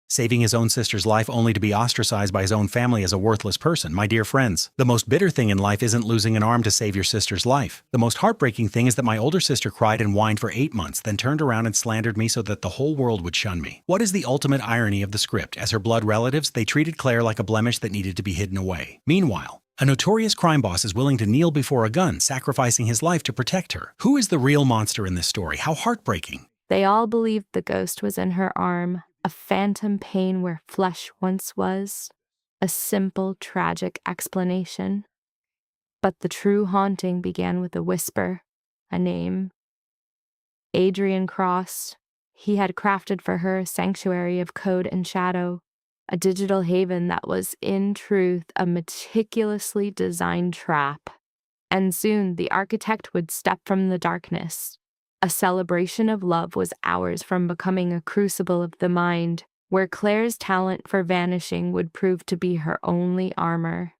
saving his own sister's life only to be ostracized by his own family as a worthless person. My dear friends, the most bitter thing in life isn't losing an arm to save your sister's life. The most heartbreaking thing is that my older sister cried and whined for 8 months, then turned around and slandered me so that the whole world would shun me. What is the ultimate irony of the script? As her blood relatives, they treated Claire like a blemish that needed to be hidden away. Meanwhile, a notorious crime boss is willing to kneel before a gun, sacrificing his life to protect her. Who is the real monster in this story? How heartbreaking. They all believed the ghost was in her arm, a phantom pain where flesh once was, a simple, tragic explanation. But the true haunting began with a whisper, a name. Adrian Cross. He had crafted for her a sanctuary of code and shadow, a digital haven that was, in truth, a meticulously designed trap. And soon the architect would step from the darkness. A celebration of love was hours from becoming a crucible of the mind, where Claire's talent for vanishing would prove to be her only armor.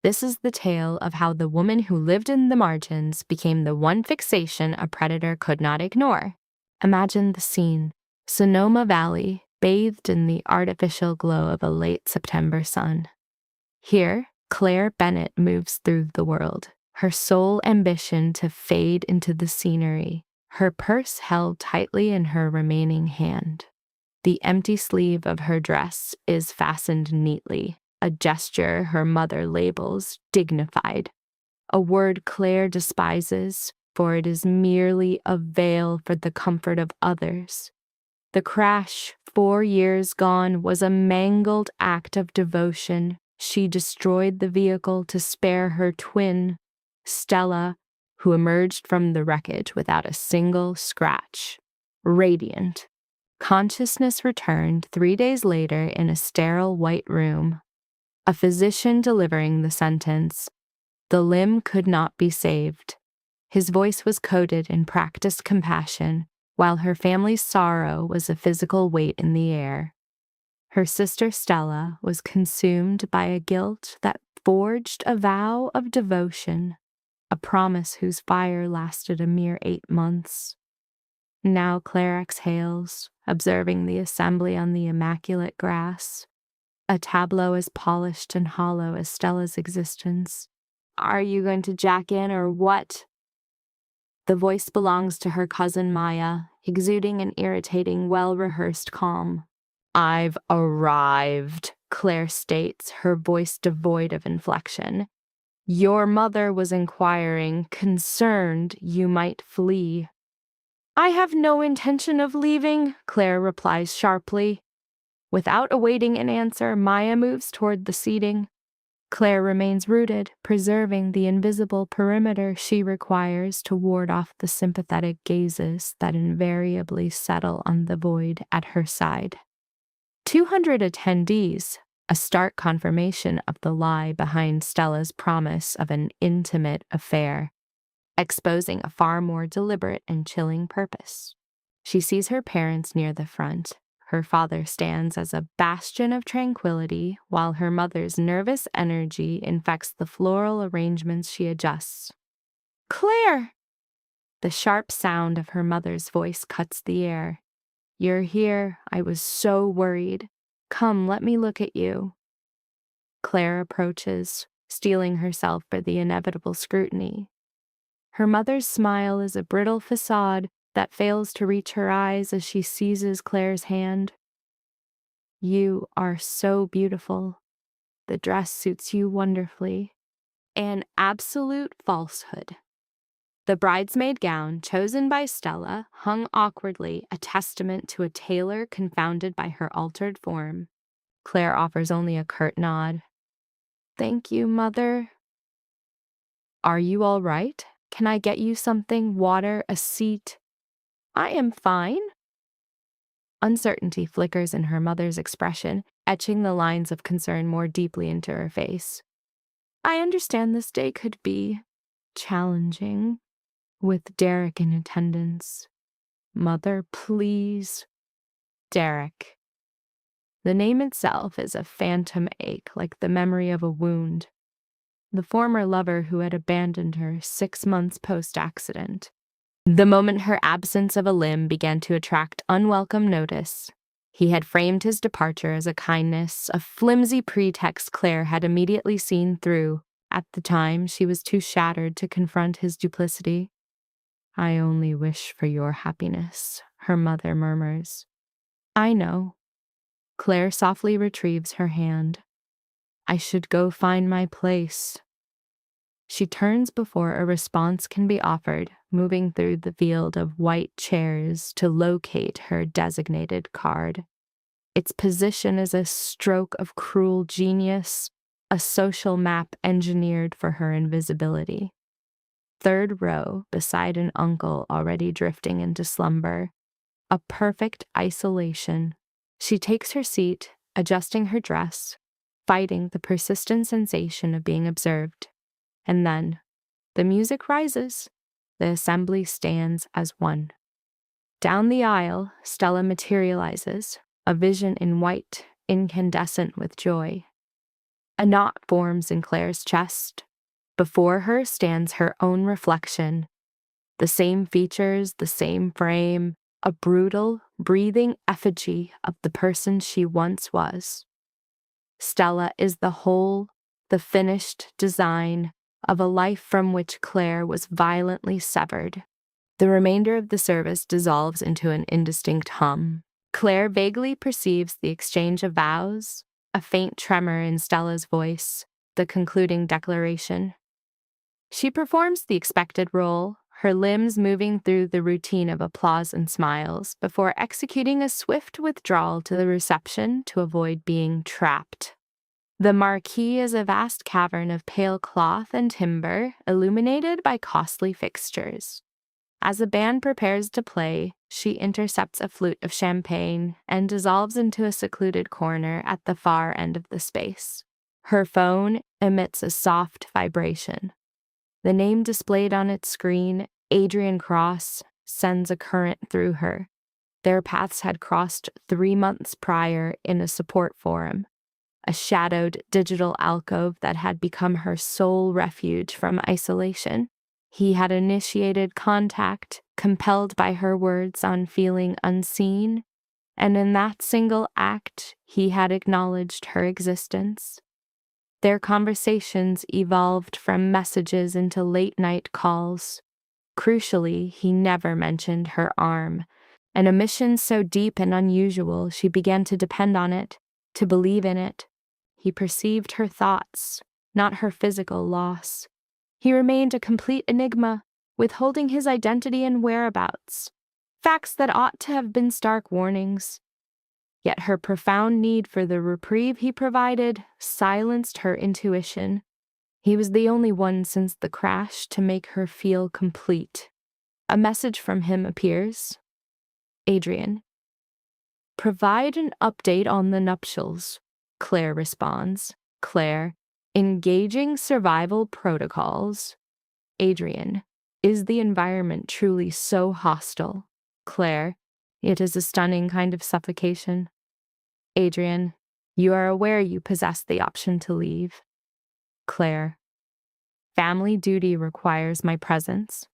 This is the tale of how the woman who lived in the margins became the one fixation a predator could not ignore. Imagine the scene: Sonoma Valley, bathed in the artificial glow of a late September sun. Here, Claire Bennett moves through the world, her sole ambition to fade into the scenery, her purse held tightly in her remaining hand. The empty sleeve of her dress is fastened neatly, a gesture her mother labels dignified, a word Claire despises, for it is merely a veil for the comfort of others. The crash, 4 years gone, was a mangled act of devotion. She destroyed the vehicle to spare her twin, Stella, who emerged from the wreckage without a single scratch, radiant. Consciousness returned 3 days later in a sterile white room. A physician delivering the sentence, "The limb could not be saved." His voice was coated in practiced compassion, while her family's sorrow was a physical weight in the air. Her sister Stella was consumed by a guilt that forged a vow of devotion, a promise whose fire lasted a mere 8 months. Now Claire exhales, observing the assembly on the immaculate grass, a tableau as polished and hollow as Stella's existence. "Are you going to jack in or what?" The voice belongs to her cousin Maya, exuding an irritating, well-rehearsed calm. "I've arrived," Claire states, her voice devoid of inflection. "Your mother was inquiring, concerned you might flee." "I have no intention of leaving," Claire replies sharply. Without awaiting an answer, Maya moves toward the seating. Claire remains rooted, preserving the invisible perimeter she requires to ward off the sympathetic gazes that invariably settle on the void at her side. 200 attendees, a stark confirmation of the lie behind Stella's promise of an intimate affair, exposing a far more deliberate and chilling purpose. She sees her parents near the front. Her father stands as a bastion of tranquility, while her mother's nervous energy infects the floral arrangements she adjusts. "Claire!" The sharp sound of her mother's voice cuts the air. "You're here. I was so worried. Come, let me look at you." Claire approaches, steeling herself for the inevitable scrutiny. Her mother's smile is a brittle facade that fails to reach her eyes as she seizes Claire's hand. "You are so beautiful. The dress suits you wonderfully." An absolute falsehood. The bridesmaid gown, chosen by Stella, hung awkwardly, a testament to a tailor confounded by her altered form. Claire offers only a curt nod. "Thank you, Mother." "Are you all right? Can I get you something? Water, a seat?" "I am fine." Uncertainty flickers in her mother's expression, etching the lines of concern more deeply into her face. "I understand this day could be challenging, with Derek in attendance. Mother, please." Derek. The name itself is a phantom ache, like the memory of a wound. The former lover who had abandoned her 6 months post-accident. The moment her absence of a limb began to attract unwelcome notice, He had framed his departure as a kindness, a flimsy pretext Claire had immediately seen through. At the time, she was too shattered to confront his duplicity. "I only wish for your happiness," her mother murmurs. "I know." Claire softly retrieves her hand. "I should go find my place." She turns before a response can be offered, moving through the field of white chairs to locate her designated card. Its position is a stroke of cruel genius, a social map engineered for her invisibility. Third row, beside an uncle already drifting into slumber. A perfect isolation. She takes her seat, adjusting her dress, fighting the persistent sensation of being observed. And then, the music rises. The assembly stands as one. Down the aisle, Stella materializes, a vision in white, incandescent with joy. A knot forms in Claire's chest. Before her stands her own reflection. The same features, the same frame, a brutal, breathing effigy of the person she once was. Stella is the whole, the finished design of a life from which Claire was violently severed. The remainder of the service dissolves into an indistinct hum. Claire vaguely perceives the exchange of vows, a faint tremor in Stella's voice, the concluding declaration. She performs the expected role, her limbs moving through the routine of applause and smiles, before executing a swift withdrawal to the reception to avoid being trapped. The marquee is a vast cavern of pale cloth and timber, illuminated by costly fixtures. As the band prepares to play, she intercepts a flute of champagne and dissolves into a secluded corner at the far end of the space. Her phone emits a soft vibration. The name displayed on its screen, Adrian Cross, sends a current through her. Their paths had crossed 3 months prior in a support forum, a shadowed digital alcove that had become her sole refuge from isolation. He had initiated contact, compelled by her words on feeling unseen, and in that single act, he had acknowledged her existence. Their conversations evolved from messages into late-night calls. Crucially, he never mentioned her arm, an omission so deep and unusual she began to depend on it, to believe in it. He perceived her thoughts, not her physical loss. He remained a complete enigma, withholding his identity and whereabouts, facts that ought to have been stark warnings. Yet her profound need for the reprieve he provided silenced her intuition. He was the only one since the crash to make her feel complete. A message from him appears. "Adrian, provide an update on the nuptials," Claire responds. Claire, engaging survival protocols. Adrian, is the environment truly so hostile? Claire, it is a stunning kind of suffocation. Adrian, you are aware you possess the option to leave. Claire, family duty requires my presence.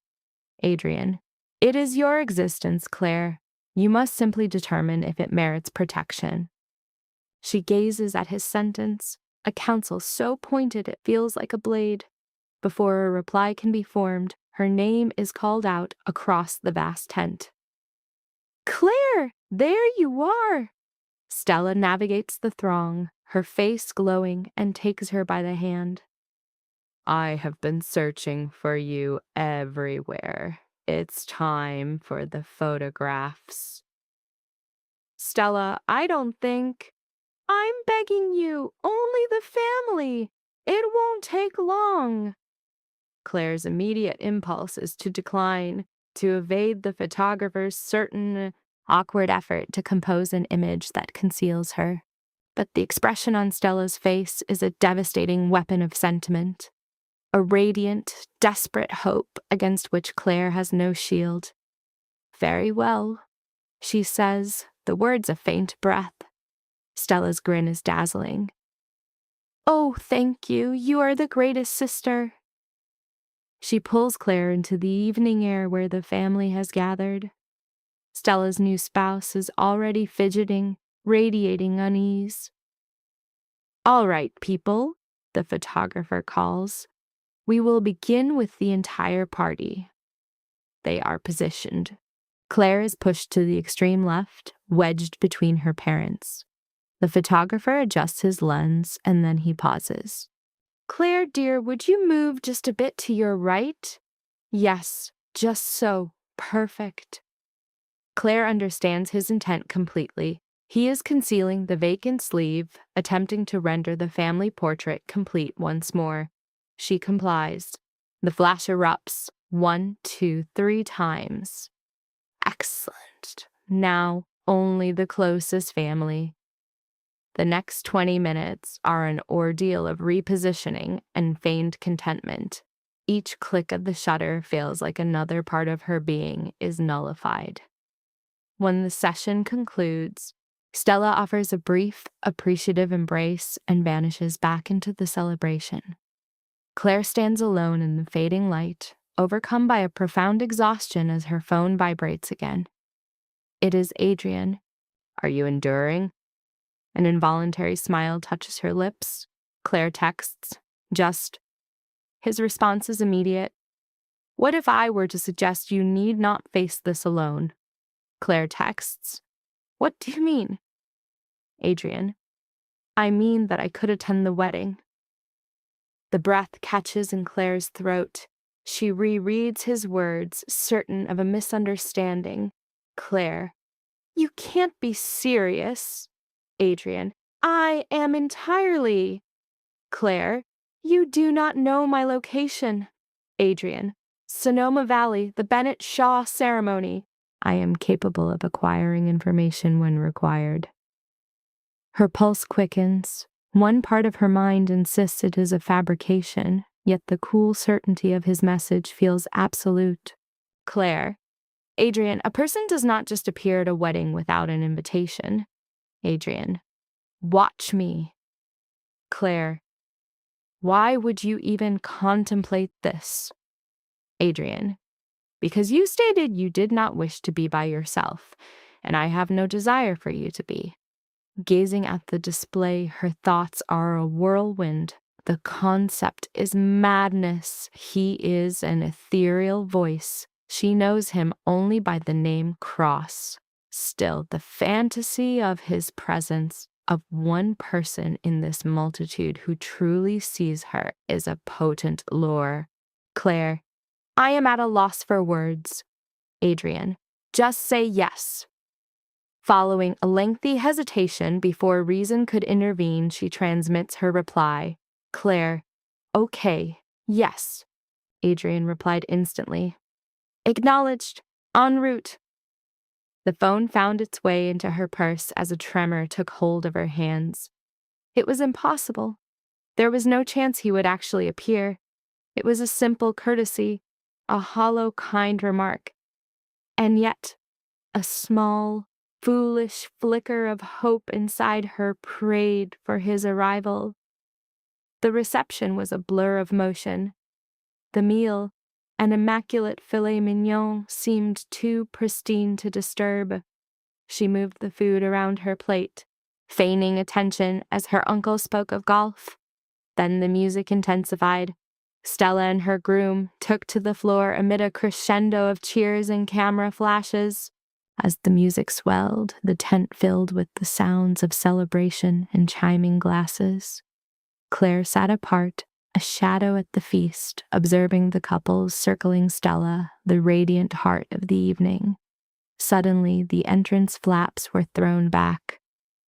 Adrian, it is your existence, Claire. You must simply determine if it merits protection. She gazes at his sentence, a counsel so pointed it feels like a blade. Before a reply can be formed, her name is called out across the vast tent. "Claire, there you are!" Stella navigates the throng, her face glowing, and takes her by the hand. "I have been searching for you everywhere. It's time for the photographs." "Stella, I don't think—" "I'm begging you, only the family. It won't take long." Claire's immediate impulse is to decline, to evade the photographer's certain awkward effort to compose an image that conceals her. But the expression on Stella's face is a devastating weapon of sentiment, a radiant, desperate hope against which Claire has no shield. "Very well," she says, the words a faint breath. Stella's grin is dazzling. "Oh, thank you. You are the greatest sister." She pulls Claire into the evening air where the family has gathered. Stella's new spouse is already fidgeting, radiating unease. "All right, people," the photographer calls. "We will begin with the entire party." They are positioned. Claire is pushed to the extreme left, wedged between her parents. The photographer adjusts his lens, and then he pauses. "Claire, dear, would you move just a bit to your right?" "Yes, just so. Perfect." Claire understands his intent completely. He is concealing the vacant sleeve, attempting to render the family portrait complete once more. She complies. The flash erupts 1, 2, 3 times. Excellent. Now only the closest family. The next 20 minutes are an ordeal of repositioning and feigned contentment. Each click of the shutter feels like another part of her being is nullified. When the session concludes, Stella offers a brief, appreciative embrace and vanishes back into the celebration. Claire stands alone in the fading light, overcome by a profound exhaustion as her phone vibrates again. It is Adrian. "Are you enduring?" An involuntary smile touches her lips. Claire texts, "Just." His response is immediate. "What if I were to suggest you need not face this alone?" Claire texts, "What do you mean?" Adrian, "I mean that I could attend the wedding." The breath catches in Claire's throat. She rereads his words, certain of a misunderstanding. Claire, "You can't be serious." Adrian, "I am entirely." Claire, "You do not know my location." Adrian, "Sonoma Valley, the Bennett Shaw ceremony." I am capable of acquiring information when required. Her pulse quickens. One part of her mind insists it is a fabrication, yet the cool certainty of his message feels absolute. Claire, "Adrian, a person does not just appear at a wedding without an invitation." Adrian, "Watch me." Claire, "Why would you even contemplate this?" Adrian, "Because you stated you did not wish to be by yourself, and I have no desire for you to be." Gazing at the display, her thoughts are a whirlwind. The concept is madness. He is an ethereal voice. She knows him only by the name Cross. Still, the fantasy of his presence, of one person in this multitude who truly sees her, is a potent lure. Claire, "I am at a loss for words." Adrian, "Just say yes." Following a lengthy hesitation before reason could intervene, she transmits her reply. Claire, "Okay, yes." Adrian replied instantly. "Acknowledged. En route." The phone found its way into her purse as a tremor took hold of her hands. It was impossible. There was no chance he would actually appear. It was a simple courtesy, a hollow, kind remark. And yet, a small, foolish flicker of hope inside her prayed for his arrival. The reception was a blur of motion. The meal, an immaculate filet mignon, seemed too pristine to disturb. She moved the food around her plate, feigning attention as her uncle spoke of golf. Then the music intensified. Stella and her groom took to the floor amid a crescendo of cheers and camera flashes. As the music swelled, the tent filled with the sounds of celebration and chiming glasses. Claire sat apart, a shadow at the feast, observing the couples circling Stella, the radiant heart of the evening. Suddenly, the entrance flaps were thrown back.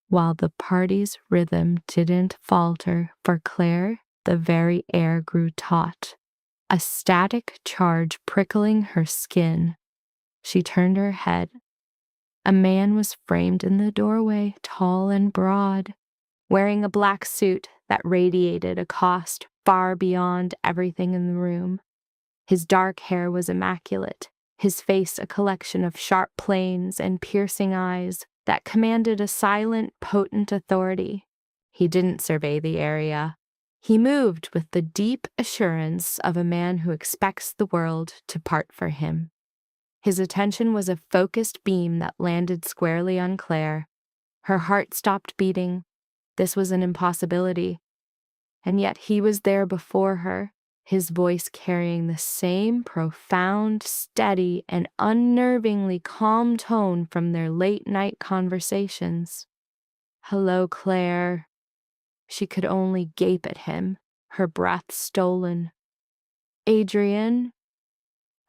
While the party's rhythm didn't falter, for Claire, the very air grew taut, a static charge prickling her skin. She turned her head. A man was framed in the doorway, tall and broad, wearing a black suit that radiated a cost far beyond everything in the room. His dark hair was immaculate, his face a collection of sharp planes and piercing eyes that commanded a silent, potent authority. He didn't survey the area. He moved with the deep assurance of a man who expects the world to part for him. His attention was a focused beam that landed squarely on Claire. Her heart stopped beating. This was an impossibility. And yet he was there before her, his voice carrying the same profound, steady, and unnervingly calm tone from their late-night conversations. "Hello, Claire." She could only gape at him, her breath stolen. "Adrian?"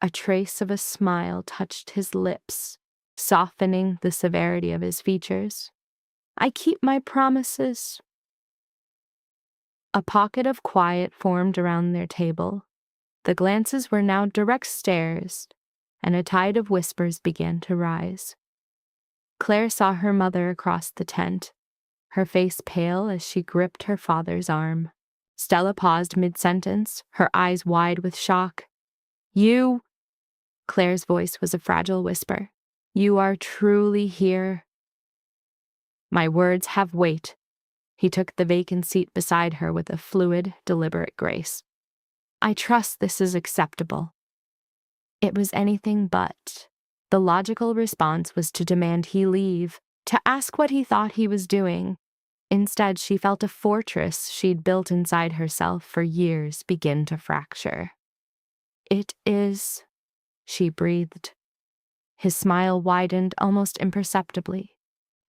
A trace of a smile touched his lips, softening the severity of his features. "I keep my promises." A pocket of quiet formed around their table. The glances were now direct stares, and a tide of whispers began to rise. Claire saw her mother across the tent, her face pale as she gripped her father's arm. Stella paused mid-sentence, her eyes wide with shock. "You," Claire's voice was a fragile whisper, "you are truly here." "My words have weight." He took the vacant seat beside her with a fluid, deliberate grace. "I trust this is acceptable." It was anything but. The logical response was to demand he leave, to ask what he thought he was doing. Instead, she felt a fortress she'd built inside herself for years begin to fracture. "It is," she breathed. His smile widened almost imperceptibly.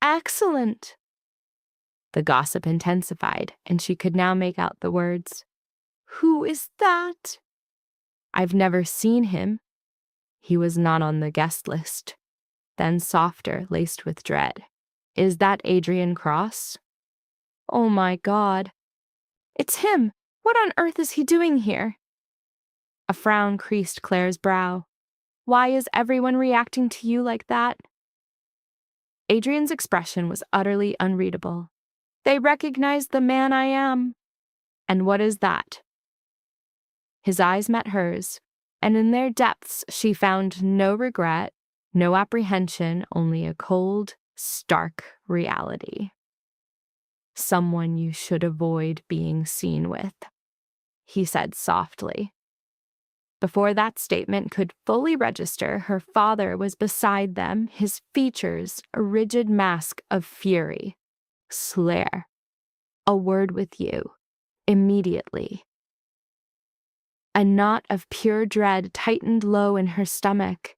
"Excellent!" The gossip intensified, and she could now make out the words. "Who is that?" "I've never seen him." He was not on the guest list. Then softer, laced with dread. "Is that Adrian Cross?" "Oh my God. It's him. What on earth is he doing here?" A frown creased Claire's brow. "Why is everyone reacting to you like that?" Adrian's expression was utterly unreadable. "They recognize the man I am." "And what is that?" His eyes met hers, and in their depths she found no regret, no apprehension, only a cold, stark reality. "Someone you should avoid being seen with," he said softly. Before that statement could fully register, her father was beside them, his features a rigid mask of fury. "Claire, a word with you, immediately." A knot of pure dread tightened low in her stomach.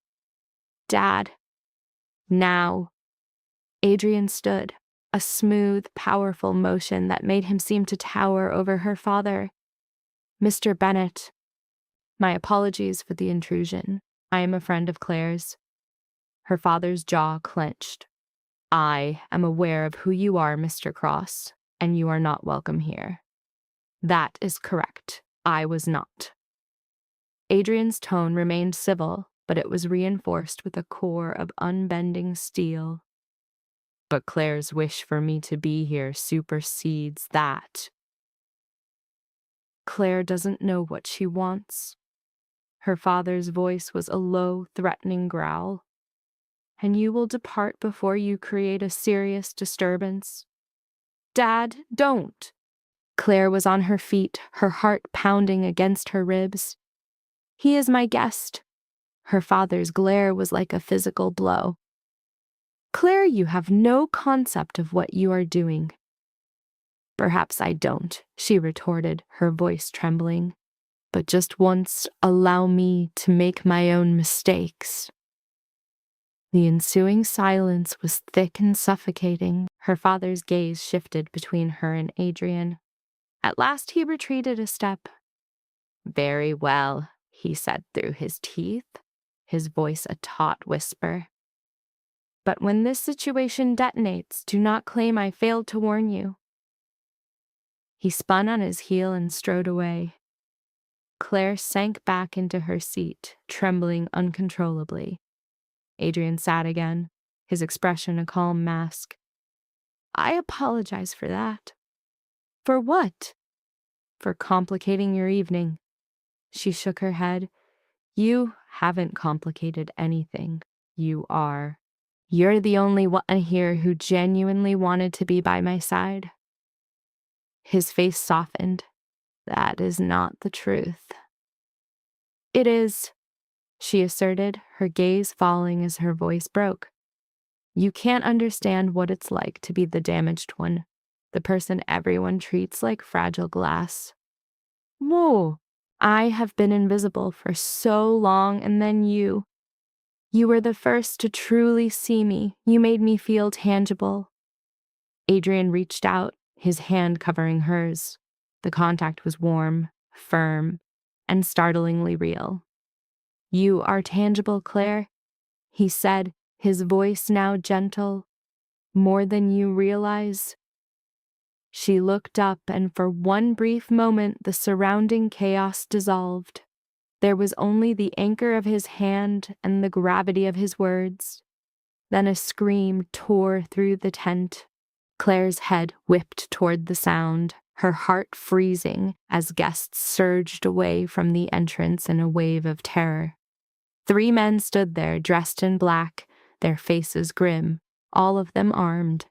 "Dad, now." Adrian stood, a smooth, powerful motion that made him seem to tower over her father. "Mr. Bennett, my apologies for the intrusion. I am a friend of Claire's." Her father's jaw clenched. "I am aware of who you are, Mr. Cross, and you are not welcome here." "That is correct. I was not." Adrian's tone remained civil, but it was reinforced with a core of unbending steel. "But Claire's wish for me to be here supersedes that." "Claire doesn't know what she wants." Her father's voice was a low, threatening growl. "And you will depart before you create a serious disturbance." "Dad, don't." Claire was on her feet, her heart pounding against her ribs. "He is my guest." Her father's glare was like a physical blow. "Claire, you have no concept of what you are doing." "Perhaps I don't," she retorted, her voice trembling. "But just once allow me to make my own mistakes." The ensuing silence was thick and suffocating. Her father's gaze shifted between her and Adrian. At last he retreated a step. "Very well," he said through his teeth, his voice a taut whisper. "But when this situation detonates, do not claim I failed to warn you." He spun on his heel and strode away. Claire sank back into her seat, trembling uncontrollably. Adrian sat again, his expression a calm mask. "I apologize for that." "For what?" "For complicating your evening." She shook her head. "You haven't complicated anything. You are. You're the only one here who genuinely wanted to be by my side." His face softened. "That is not the truth." "It is," she asserted, her gaze falling as her voice broke. You can't understand what it's like to be the damaged one, the person everyone treats like fragile glass. Whoa, I have been invisible for so long, and then you. You were the first to truly see me. You made me feel tangible. Adrian reached out, his hand covering hers. The contact was warm, firm, and startlingly real. You are tangible, Claire, he said, his voice now gentle. More than you realize. She looked up, and for one brief moment the surrounding chaos dissolved. There was only the anchor of his hand and the gravity of his words. Then a scream tore through the tent. Claire's head whipped toward the sound, her heart freezing as guests surged away from the entrance in a wave of terror. 3 men stood there, dressed in black, their faces grim, all of them armed.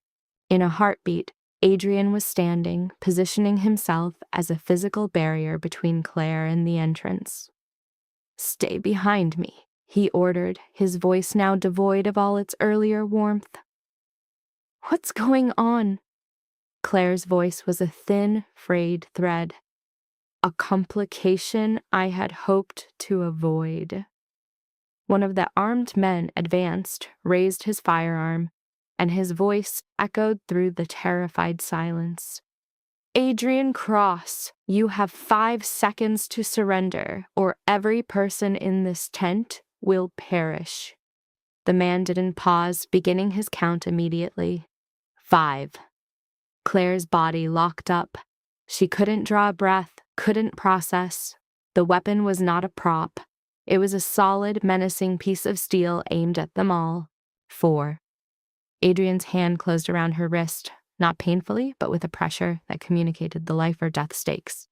In a heartbeat, Adrian was standing, positioning himself as a physical barrier between Claire and the entrance. "Stay behind me," he ordered, his voice now devoid of all its earlier warmth. "What's going on?" Claire's voice was a thin, frayed thread. "A complication I had hoped to avoid." One of the armed men advanced, raised his firearm, and his voice echoed through the terrified silence. "Adrian Cross, you have 5 seconds to surrender, or every person in this tent will perish." The man didn't pause, beginning his count immediately. 5. Claire's body locked up. She couldn't draw a breath, couldn't process. The weapon was not a prop. It was a solid, menacing piece of steel aimed at them all. 4. Adrian's hand closed around her wrist, not painfully, but with a pressure that communicated the life or death stakes.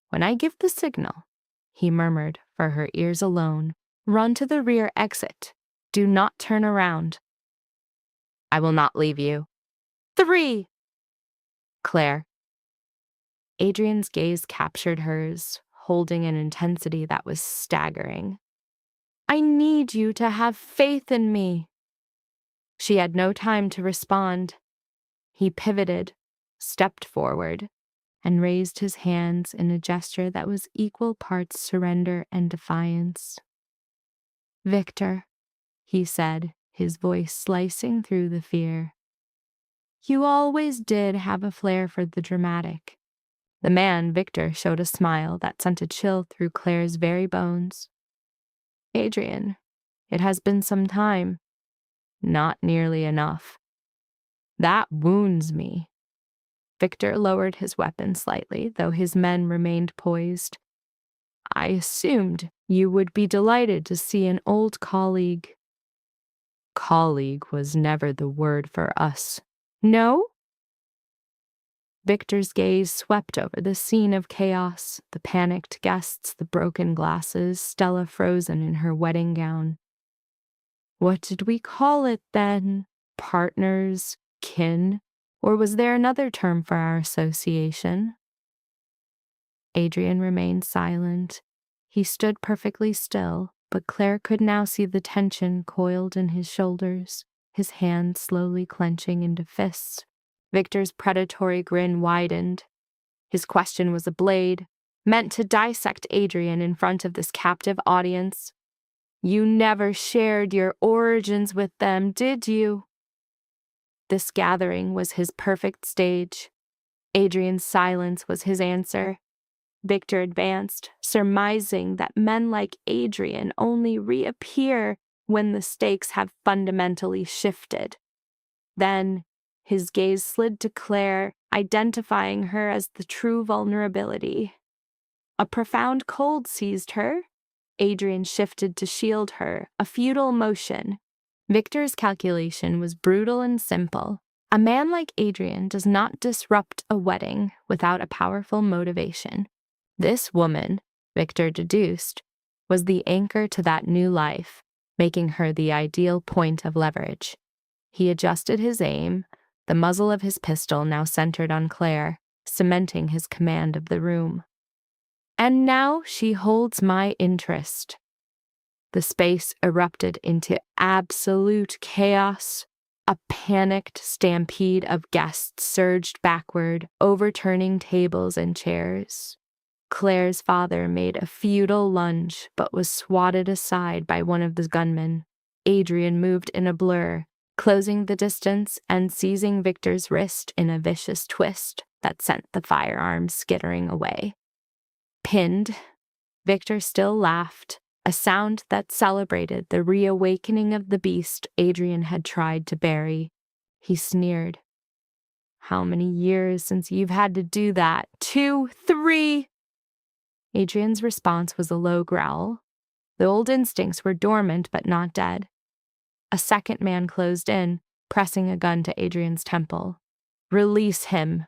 "When I give the signal," he murmured for her ears alone, "run to the rear exit. Do not turn around." "I will not leave you." 3. "Claire." Adrian's gaze captured hers, holding an intensity that was staggering. "I need you to have faith in me." She had no time to respond. He pivoted, stepped forward, and raised his hands in a gesture that was equal parts surrender and defiance. "Victor," he said, his voice slicing through the fear. "You always did have a flair for the dramatic." The man, Victor, showed a smile that sent a chill through Claire's very bones. "Adrian, it has been some time." "Not nearly enough." "That wounds me." Victor lowered his weapon slightly, though his men remained poised. "I assumed you would be delighted to see an old colleague." "Colleague was never the word for us." "No?" Victor's gaze swept over the scene of chaos, the panicked guests, the broken glasses, Stella frozen in her wedding gown. "What did we call it then? Partners? Kin? Or was there another term for our association?" Adrian remained silent. He stood perfectly still, but Claire could now see the tension coiled in his shoulders, his hands slowly clenching into fists. Victor's predatory grin widened. His question was a blade, meant to dissect Adrian in front of this captive audience. "You never shared your origins with them, did you?" This gathering was his perfect stage. Adrian's silence was his answer. Victor advanced, surmising that men like Adrian only reappear when the stakes have fundamentally shifted. Then, his gaze slid to Claire, identifying her as the true vulnerability. A profound cold seized her. Adrian shifted to shield her, a futile motion. Victor's calculation was brutal and simple. A man like Adrian does not disrupt a wedding without a powerful motivation. This woman, Victor deduced, was the anchor to that new life, making her the ideal point of leverage. He adjusted his aim, the muzzle of his pistol now centered on Claire, cementing his command of the room. "And now she holds my interest." The space erupted into absolute chaos. A panicked stampede of guests surged backward, overturning tables and chairs. Claire's father made a futile lunge, but was swatted aside by one of the gunmen. Adrian moved in a blur, closing the distance and seizing Victor's wrist in a vicious twist that sent the firearm skittering away. Pinned, Victor still laughed, a sound that celebrated the reawakening of the beast Adrian had tried to bury. He sneered. "How many years since you've had to do that? 2, 3? Adrian's response was a low growl. The old instincts were dormant but not dead. A second man closed in, pressing a gun to Adrian's temple. "Release him."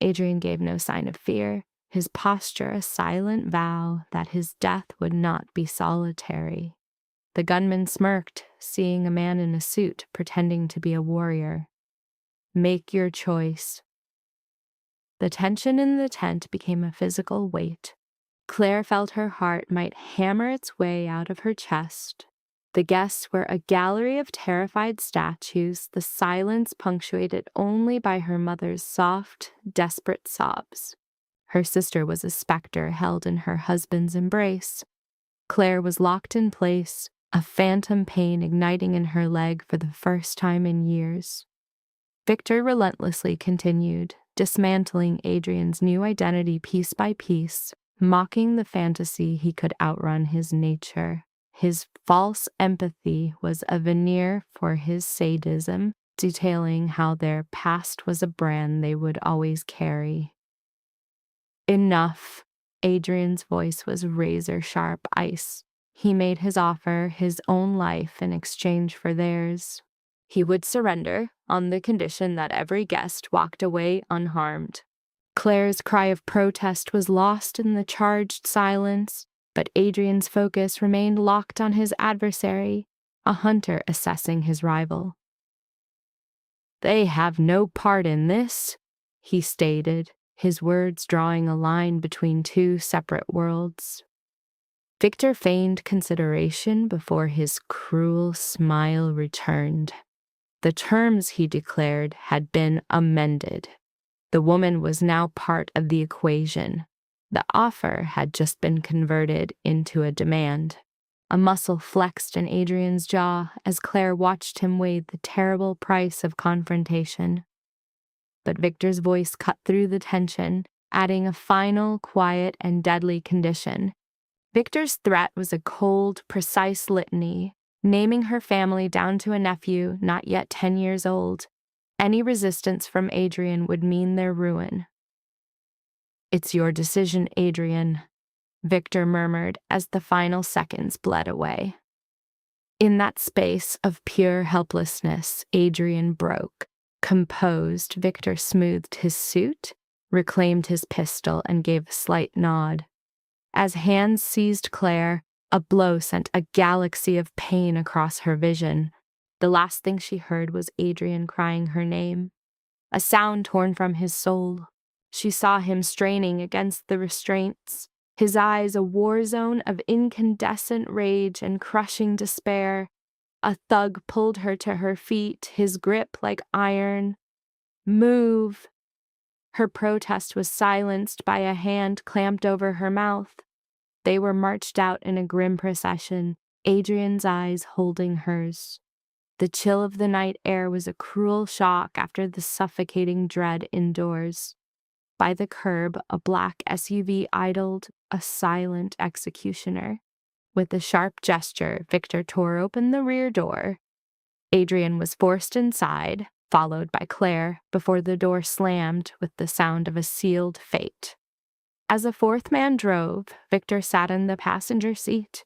Adrian gave no sign of fear, his posture a silent vow that his death would not be solitary. The gunman smirked, seeing a man in a suit pretending to be a warrior. "Make your choice." The tension in the tent became a physical weight. Claire felt her heart might hammer its way out of her chest. The guests were a gallery of terrified statues, the silence punctuated only by her mother's soft, desperate sobs. Her sister was a specter held in her husband's embrace. Claire was locked in place, a phantom pain igniting in her leg for the first time in years. Victor relentlessly continued, dismantling Adrian's new identity piece by piece, mocking the fantasy he could outrun his nature. His false empathy was a veneer for his sadism, detailing how their past was a brand they would always carry. Enough. Adrian's voice was razor-sharp ice. He made his offer, his own life, in exchange for theirs. He would surrender on the condition that every guest walked away unharmed. Claire's cry of protest was lost in the charged silence, but Adrian's focus remained locked on his adversary, a hunter assessing his rival. "They have no part in this," he stated, his words drawing a line between two separate worlds. Victor feigned consideration before his cruel smile returned. The terms, he declared, had been amended. The woman was now part of the equation. The offer had just been converted into a demand. A muscle flexed in Adrian's jaw as Claire watched him weigh the terrible price of confrontation. But Victor's voice cut through the tension, adding a final, quiet, and deadly condition. Victor's threat was a cold, precise litany, naming her family down to a nephew not yet 10 years old. Any resistance from Adrian would mean their ruin. "It's your decision, Adrian," Victor murmured as the final seconds bled away. In that space of pure helplessness, Adrian broke. Composed, Victor smoothed his suit, reclaimed his pistol, and gave a slight nod. As hands seized Claire, a blow sent a galaxy of pain across her vision. The last thing she heard was Adrian crying her name, a sound torn from his soul. She saw him straining against the restraints, his eyes a war zone of incandescent rage and crushing despair. A thug pulled her to her feet, his grip like iron. "Move!" Her protest was silenced by a hand clamped over her mouth. They were marched out in a grim procession, Adrian's eyes holding hers. The chill of the night air was a cruel shock after the suffocating dread indoors. By the curb, a black SUV idled, a silent executioner. With a sharp gesture, Victor tore open the rear door. Adrian was forced inside, followed by Claire, before the door slammed with the sound of a sealed fate. As a fourth man drove, Victor sat in the passenger seat.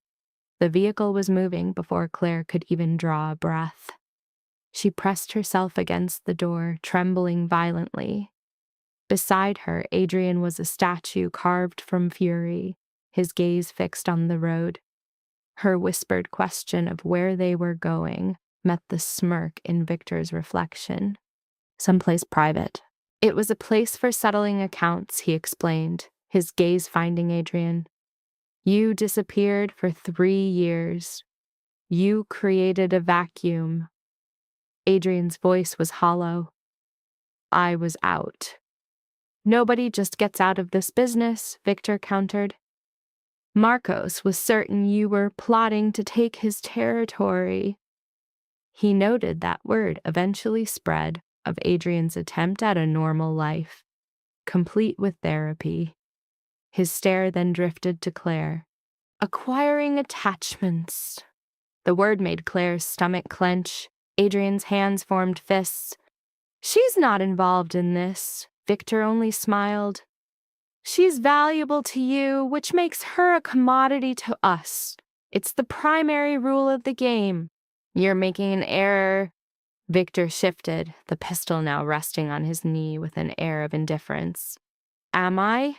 The vehicle was moving before Claire could even draw a breath. She pressed herself against the door, trembling violently. Beside her, Adrian was a statue carved from fury, his gaze fixed on the road. Her whispered question of where they were going met the smirk in Victor's reflection. "Someplace private." "It was a place for settling accounts," he explained, his gaze finding Adrian. "You disappeared for 3 years. You created a vacuum." Adrian's voice was hollow. I was out. Nobody just gets out of this business, Victor countered. Marcos was certain you were plotting to take his territory. He noted that word eventually spread of Adrian's attempt at a normal life, complete with therapy. His stare then drifted to Claire. Acquiring attachments. The word made Claire's stomach clench. Adrian's hands formed fists. She's not involved in this. Victor only smiled. She's valuable to you, which makes her a commodity to us. It's the primary rule of the game. You're making an error. Victor shifted, the pistol now resting on his knee with an air of indifference. Am I?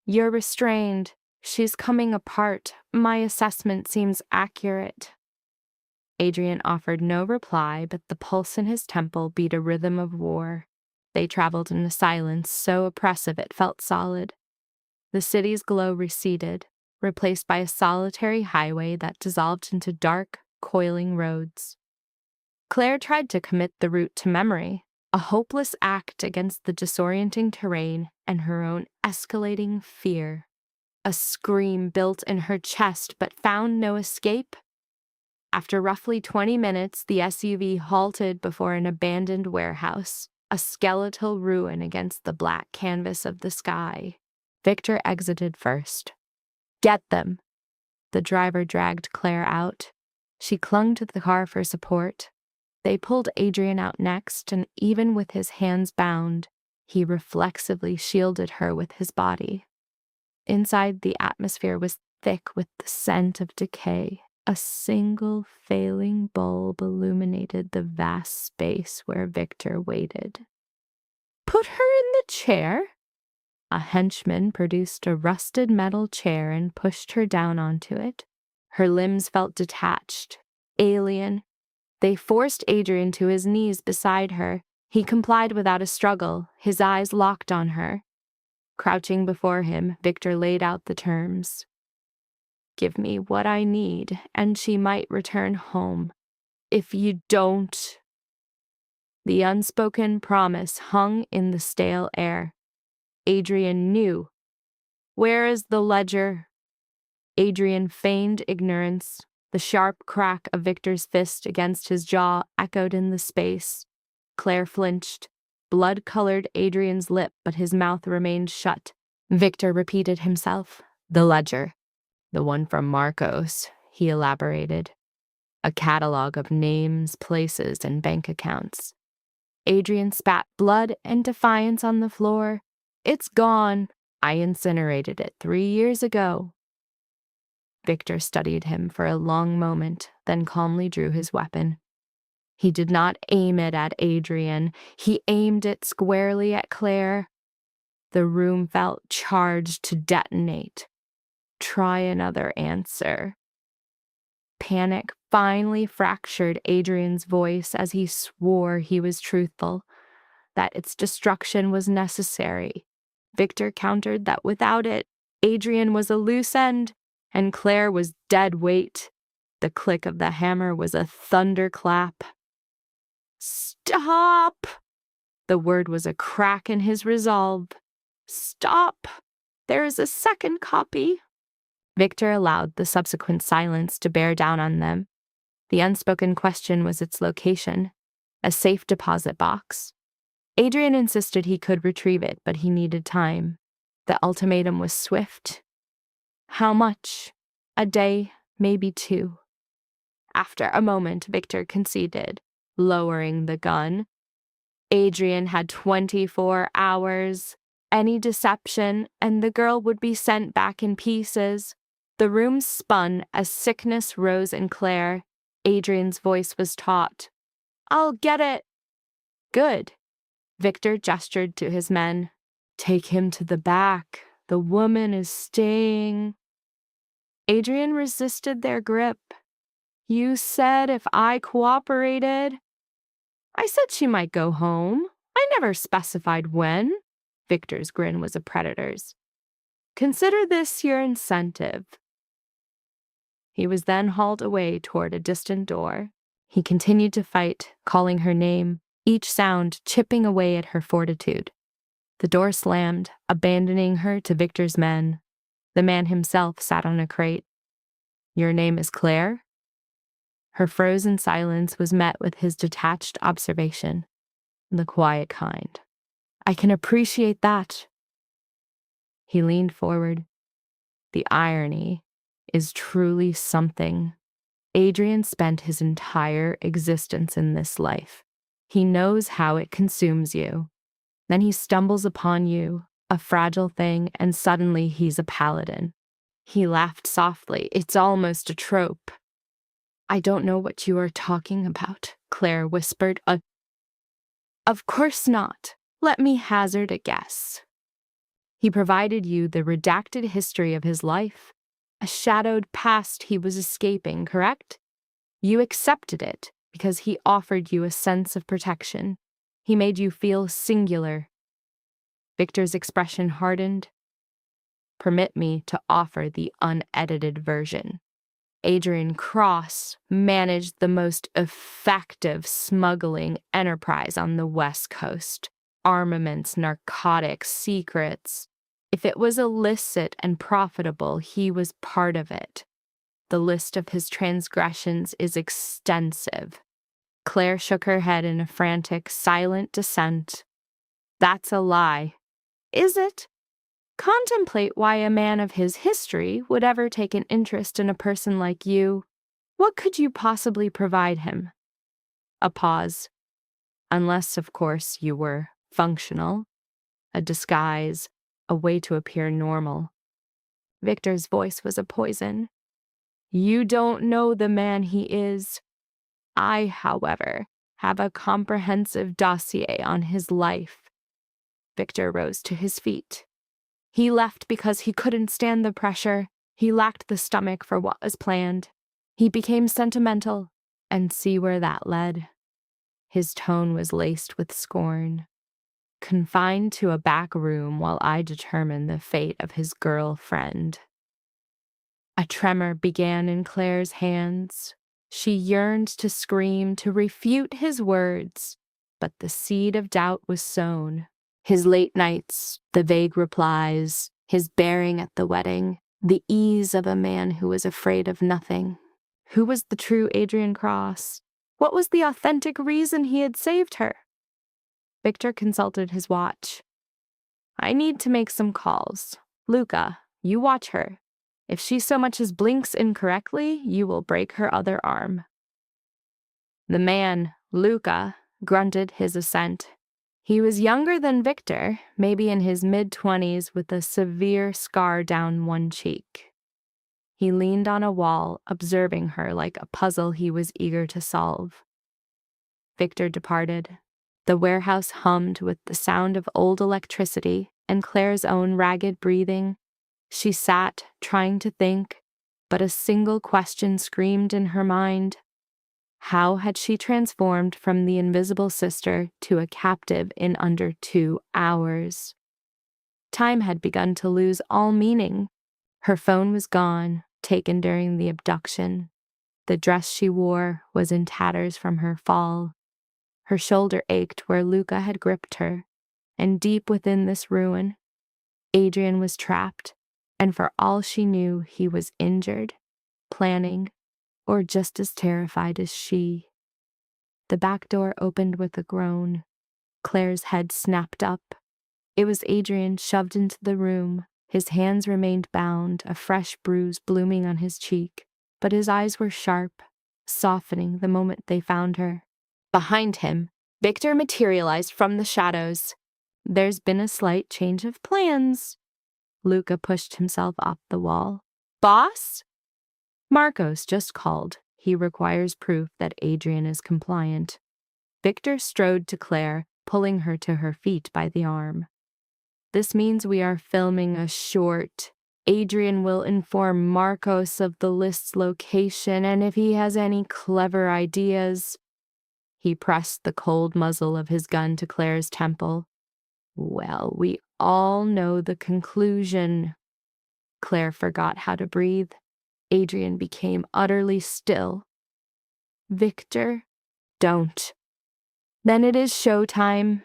You're restrained. She's coming apart. My assessment seems accurate. Adrian offered no reply, but the pulse in his temple beat a rhythm of war. They traveled in a silence so oppressive it felt solid. The city's glow receded, replaced by a solitary highway that dissolved into dark, coiling roads. Claire tried to commit the route to memory, a hopeless act against the disorienting terrain and her own escalating fear. A scream built in her chest but found no escape. After roughly 20 minutes, the SUV halted before an abandoned warehouse, a skeletal ruin against the black canvas of the sky. Victor exited first. Get them! The driver dragged Claire out. She clung to the car for support. They pulled Adrian out next, and even with his hands bound, he reflexively shielded her with his body. Inside, the atmosphere was thick with the scent of decay. A single failing bulb illuminated the vast space where Victor waited. Put her in the chair? A henchman produced a rusted metal chair and pushed her down onto it. Her limbs felt detached, alien. They forced Adrian to his knees beside her. He complied without a struggle, his eyes locked on her. Crouching before him, Victor laid out the terms. Give me what I need, and she might return home. If you don't... The unspoken promise hung in the stale air. Adrian knew. Where is the ledger? Adrian feigned ignorance. The sharp crack of Victor's fist against his jaw echoed in the space. Claire flinched. Blood colored Adrian's lip, but his mouth remained shut. Victor repeated himself. The ledger. The one from Marcos, he elaborated. A catalog of names, places, and bank accounts. Adrian spat blood and defiance on the floor. It's gone. I incinerated it 3 years ago. Victor studied him for a long moment, then calmly drew his weapon. He did not aim it at Adrian. He aimed it squarely at Claire. The room felt charged to detonate. Try another answer. Panic finally fractured Adrian's voice as he swore he was truthful, that its destruction was necessary. Victor countered that without it, Adrian was a loose end, and Claire was dead weight. The click of the hammer was a thunderclap. Stop! The word was a crack in his resolve. Stop! There is a second copy. Victor allowed the subsequent silence to bear down on them. The unspoken question was its location, a safe deposit box. Adrian insisted he could retrieve it, but he needed time. The ultimatum was swift. How much? A day, maybe 2. After a moment, Victor conceded, lowering the gun. Adrian had 24 hours. Any deception, and the girl would be sent back in pieces. The room spun as sickness rose in Claire. Adrian's voice was taut. I'll get it. Good. Victor gestured to his men. Take him to the back. The woman is staying. Adrian resisted their grip. You said if I cooperated. I said she might go home. I never specified when. Victor's grin was a predator's. Consider this your incentive. He was then hauled away toward a distant door. He continued to fight, calling her name, each sound chipping away at her fortitude. The door slammed, abandoning her to Victor's men. The man himself sat on a crate. "Your name is Claire?" Her frozen silence was met with his detached observation. "The quiet kind. I can appreciate that." He leaned forward. "The irony is truly something. Adrian spent his entire existence in this life. He knows how it consumes you. Then he stumbles upon you, a fragile thing, and suddenly he's a paladin." He laughed softly. "It's almost a trope." "I don't know what you are talking about," Claire whispered. Of course not. Let me hazard a guess." He provided you the redacted history of his life, a shadowed past he was escaping, correct? You accepted it because he offered you a sense of protection. He made you feel singular. Victor's expression hardened. "Permit me to offer the unedited version. Adrian Cross managed the most effective smuggling enterprise on the West Coast. Armaments, narcotics, secrets. If it was illicit and profitable, he was part of it. The list of his transgressions is extensive." Claire shook her head in a frantic, silent dissent. "That's a lie." "Is it? Contemplate why a man of his history would ever take an interest in a person like you. What could you possibly provide him?" A pause. "Unless, of course, you were functional. A disguise, a way to appear normal." Victor's voice was a poison. "You don't know the man he is. I, however, have a comprehensive dossier on his life." Victor rose to his feet. "He left because he couldn't stand the pressure. He lacked the stomach for what was planned. He became sentimental, and see where that led." His tone was laced with scorn. "Confined to a back room while I determine the fate of his girlfriend." A tremor began in Claire's hands. She yearned to scream, to refute his words, but the seed of doubt was sown. His late nights, the vague replies, his bearing at the wedding, the ease of a man who was afraid of nothing. Who was the true Adrian Cross? What was the authentic reason he had saved her? Victor consulted his watch. "I need to make some calls. Luca, you watch her. If she so much as blinks incorrectly, you will break her other arm." The man, Luca, grunted his assent. He was younger than Victor, maybe in his mid-20s, with a severe scar down one cheek. He leaned on a wall, observing her like a puzzle he was eager to solve. Victor departed. The warehouse hummed with the sound of old electricity and Claire's own ragged breathing. She sat, trying to think, but a single question screamed in her mind. How had she transformed from the invisible sister to a captive in under 2 hours? Time had begun to lose all meaning. Her phone was gone, taken during the abduction. The dress she wore was in tatters from her fall. Her shoulder ached where Luca had gripped her, and deep within this ruin, Adrian was trapped, and for all she knew, he was injured, planning, or just as terrified as she. The back door opened with a groan. Claire's head snapped up. It was Adrian shoved into the room. His hands remained bound, a fresh bruise blooming on his cheek, but his eyes were sharp, softening the moment they found her. Behind him, Victor materialized from the shadows. "There's been a slight change of plans." Luca pushed himself up the wall. "Boss?" "Marcos just called. He requires proof that Adrian is compliant." Victor strode to Claire, pulling her to her feet by the arm. "This means we are filming a short. Adrian will inform Marcos of the list's location, and if he has any clever ideas..." He pressed the cold muzzle of his gun to Claire's temple. "Well, we all know the conclusion." Claire forgot how to breathe. Adrian became utterly still. Victor, don't. Then it is showtime.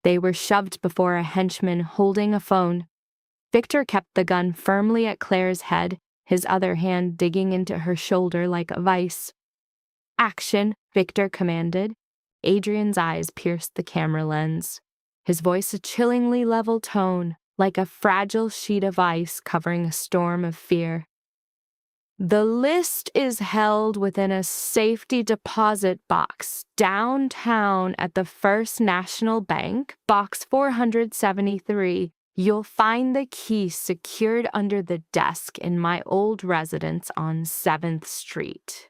They were shoved before a henchman holding a phone. Victor kept the gun firmly at Claire's head, his other hand digging into her shoulder like a vice. Action, Victor commanded. Adrian's eyes pierced the camera lens, his voice a chillingly level tone, like a fragile sheet of ice covering a storm of fear. The list is held within a safety deposit box downtown at the First National Bank, box 473. You'll find the key secured under the desk in my old residence on 7th Street.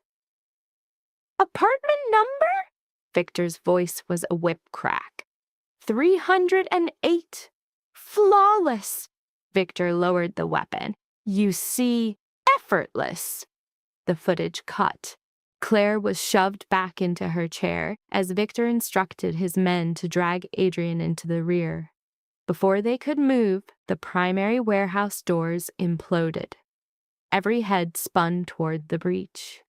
Apartment number? Victor's voice was a whip crack. 308. Flawless. Victor lowered the weapon. You see, effortless. The footage cut. Claire was shoved back into her chair as Victor instructed his men to drag Adrian into the rear. Before they could move, the primary warehouse doors imploded. Every head spun toward the breach.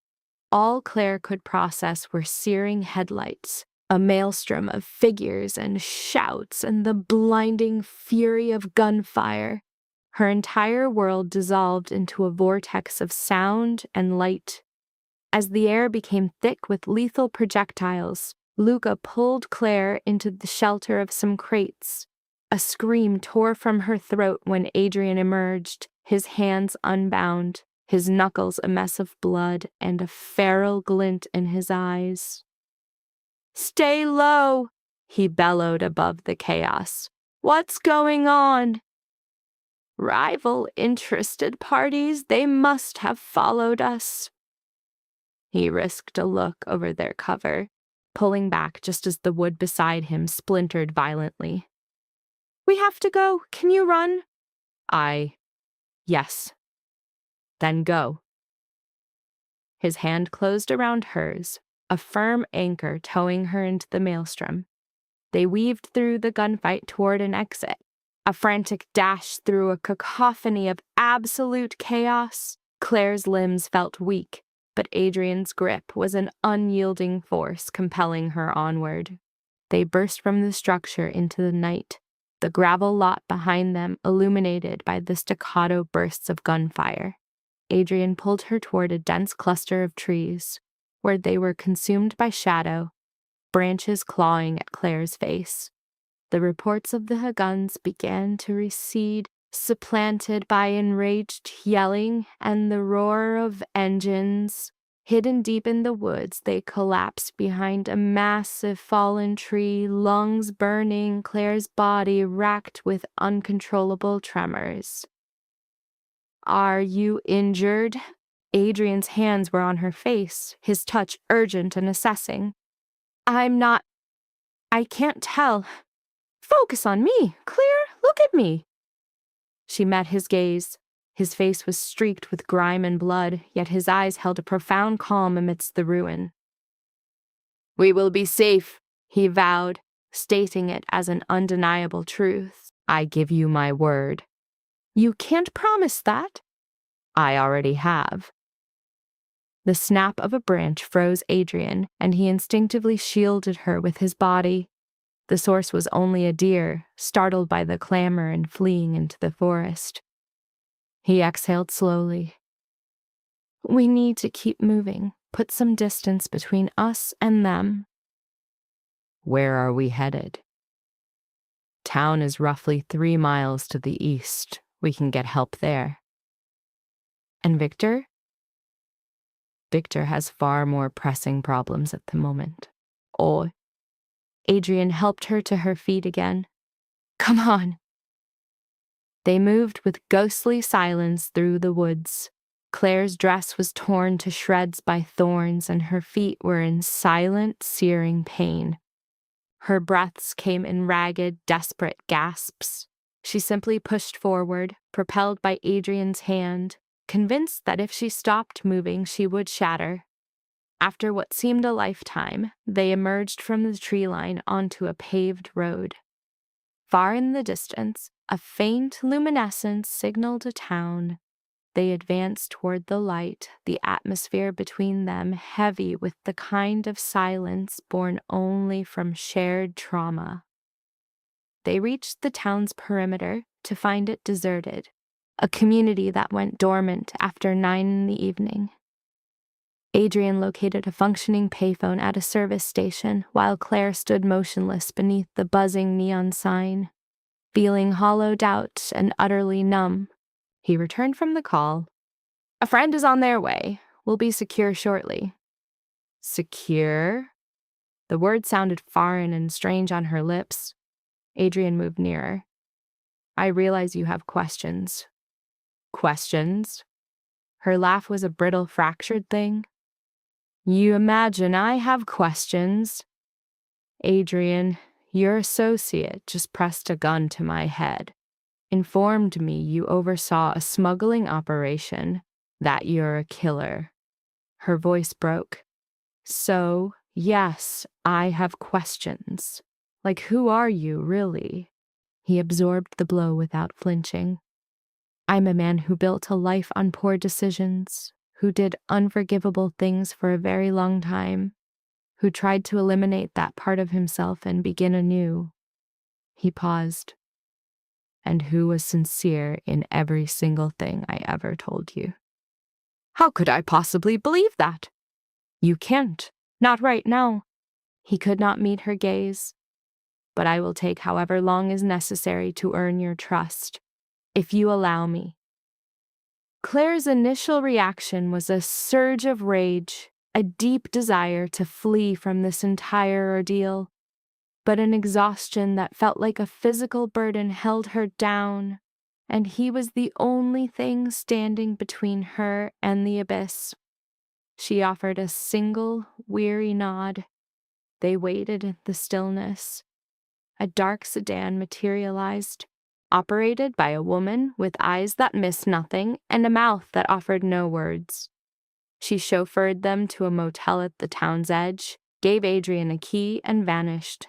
All Claire could process were searing headlights, a maelstrom of figures and shouts, and the blinding fury of gunfire. Her entire world dissolved into a vortex of sound and light. As the air became thick with lethal projectiles, Luca pulled Claire into the shelter of some crates. A scream tore from her throat when Adrian emerged, his hands unbound, his knuckles a mess of blood and a feral glint in his eyes. "Stay low," he bellowed above the chaos. "What's going on?" "Rival interested parties, they must have followed us." He risked a look over their cover, pulling back just as the wood beside him splintered violently. "We have to go. Can you run?" Yes. Then go." His hand closed around hers, a firm anchor towing her into the maelstrom. They weaved through the gunfight toward an exit, a frantic dash through a cacophony of absolute chaos. Claire's limbs felt weak, but Adrian's grip was an unyielding force compelling her onward. They burst from the structure into the night, the gravel lot behind them illuminated by the staccato bursts of gunfire. Adrian pulled her toward a dense cluster of trees, where they were consumed by shadow, branches clawing at Claire's face. The reports of the guns began to recede, supplanted by enraged yelling and the roar of engines. Hidden deep in the woods, they collapsed behind a massive fallen tree, lungs burning, Claire's body racked with uncontrollable tremors. "Are you injured?" Adrian's hands were on her face, his touch urgent and assessing. "I'm not. I can't tell. Focus on me. Claire, look at me." She met his gaze. His face was streaked with grime and blood, yet his eyes held a profound calm amidst the ruin. "We will be safe," he vowed, stating it as an undeniable truth. "I give you my word." "You can't promise that." "I already have." The snap of a branch froze Adrian, and he instinctively shielded her with his body. The source was only a deer, startled by the clamor and fleeing into the forest. He exhaled slowly. "We need to keep moving, put some distance between us and them." "Where are we headed?" "Town is roughly 3 miles to the east. We can get help there." "And Victor?" "Victor has far more pressing problems at the moment." "Oh." Adrian helped her to her feet again. "Come on." They moved with ghostly silence through the woods. Claire's dress was torn to shreds by thorns, and her feet were in silent, searing pain. Her breaths came in ragged, desperate gasps. She simply pushed forward, propelled by Adrian's hand, convinced that if she stopped moving, she would shatter. After what seemed a lifetime, they emerged from the tree line onto a paved road. Far in the distance, a faint luminescence signaled a town. They advanced toward the light, the atmosphere between them heavy with the kind of silence born only from shared trauma. They reached the town's perimeter to find it deserted, a community that went dormant after 9 in the evening. Adrian located a functioning payphone at a service station while Claire stood motionless beneath the buzzing neon sign. Feeling hollowed out and utterly numb, he returned from the call. "A friend is on their way. We'll be secure shortly." Secure? The word sounded foreign and strange on her lips. Adrian moved nearer. "I realize you have questions." Questions? Her laugh was a brittle, fractured thing. "You imagine I have questions?" "Adrian, your associate just pressed a gun to my head, informed me you oversaw a smuggling operation, that you're a killer." Her voice broke. "So, yes, I have questions. Like, who are you, really?" He absorbed the blow without flinching. "I'm a man who built a life on poor decisions, who did unforgivable things for a very long time, who tried to eliminate that part of himself and begin anew." He paused. "And who was sincere in every single thing I ever told you." "How could I possibly believe that?" "You can't. Not right now." He could not meet her gaze. "But I will take however long is necessary to earn your trust, if you allow me." Claire's initial reaction was a surge of rage, a deep desire to flee from this entire ordeal, but an exhaustion that felt like a physical burden held her down, and he was the only thing standing between her and the abyss. She offered a single, weary nod. They waited in the stillness. A dark sedan materialized, operated by a woman with eyes that missed nothing and a mouth that offered no words. She chauffeured them to a motel at the town's edge, gave Adrian a key, and vanished.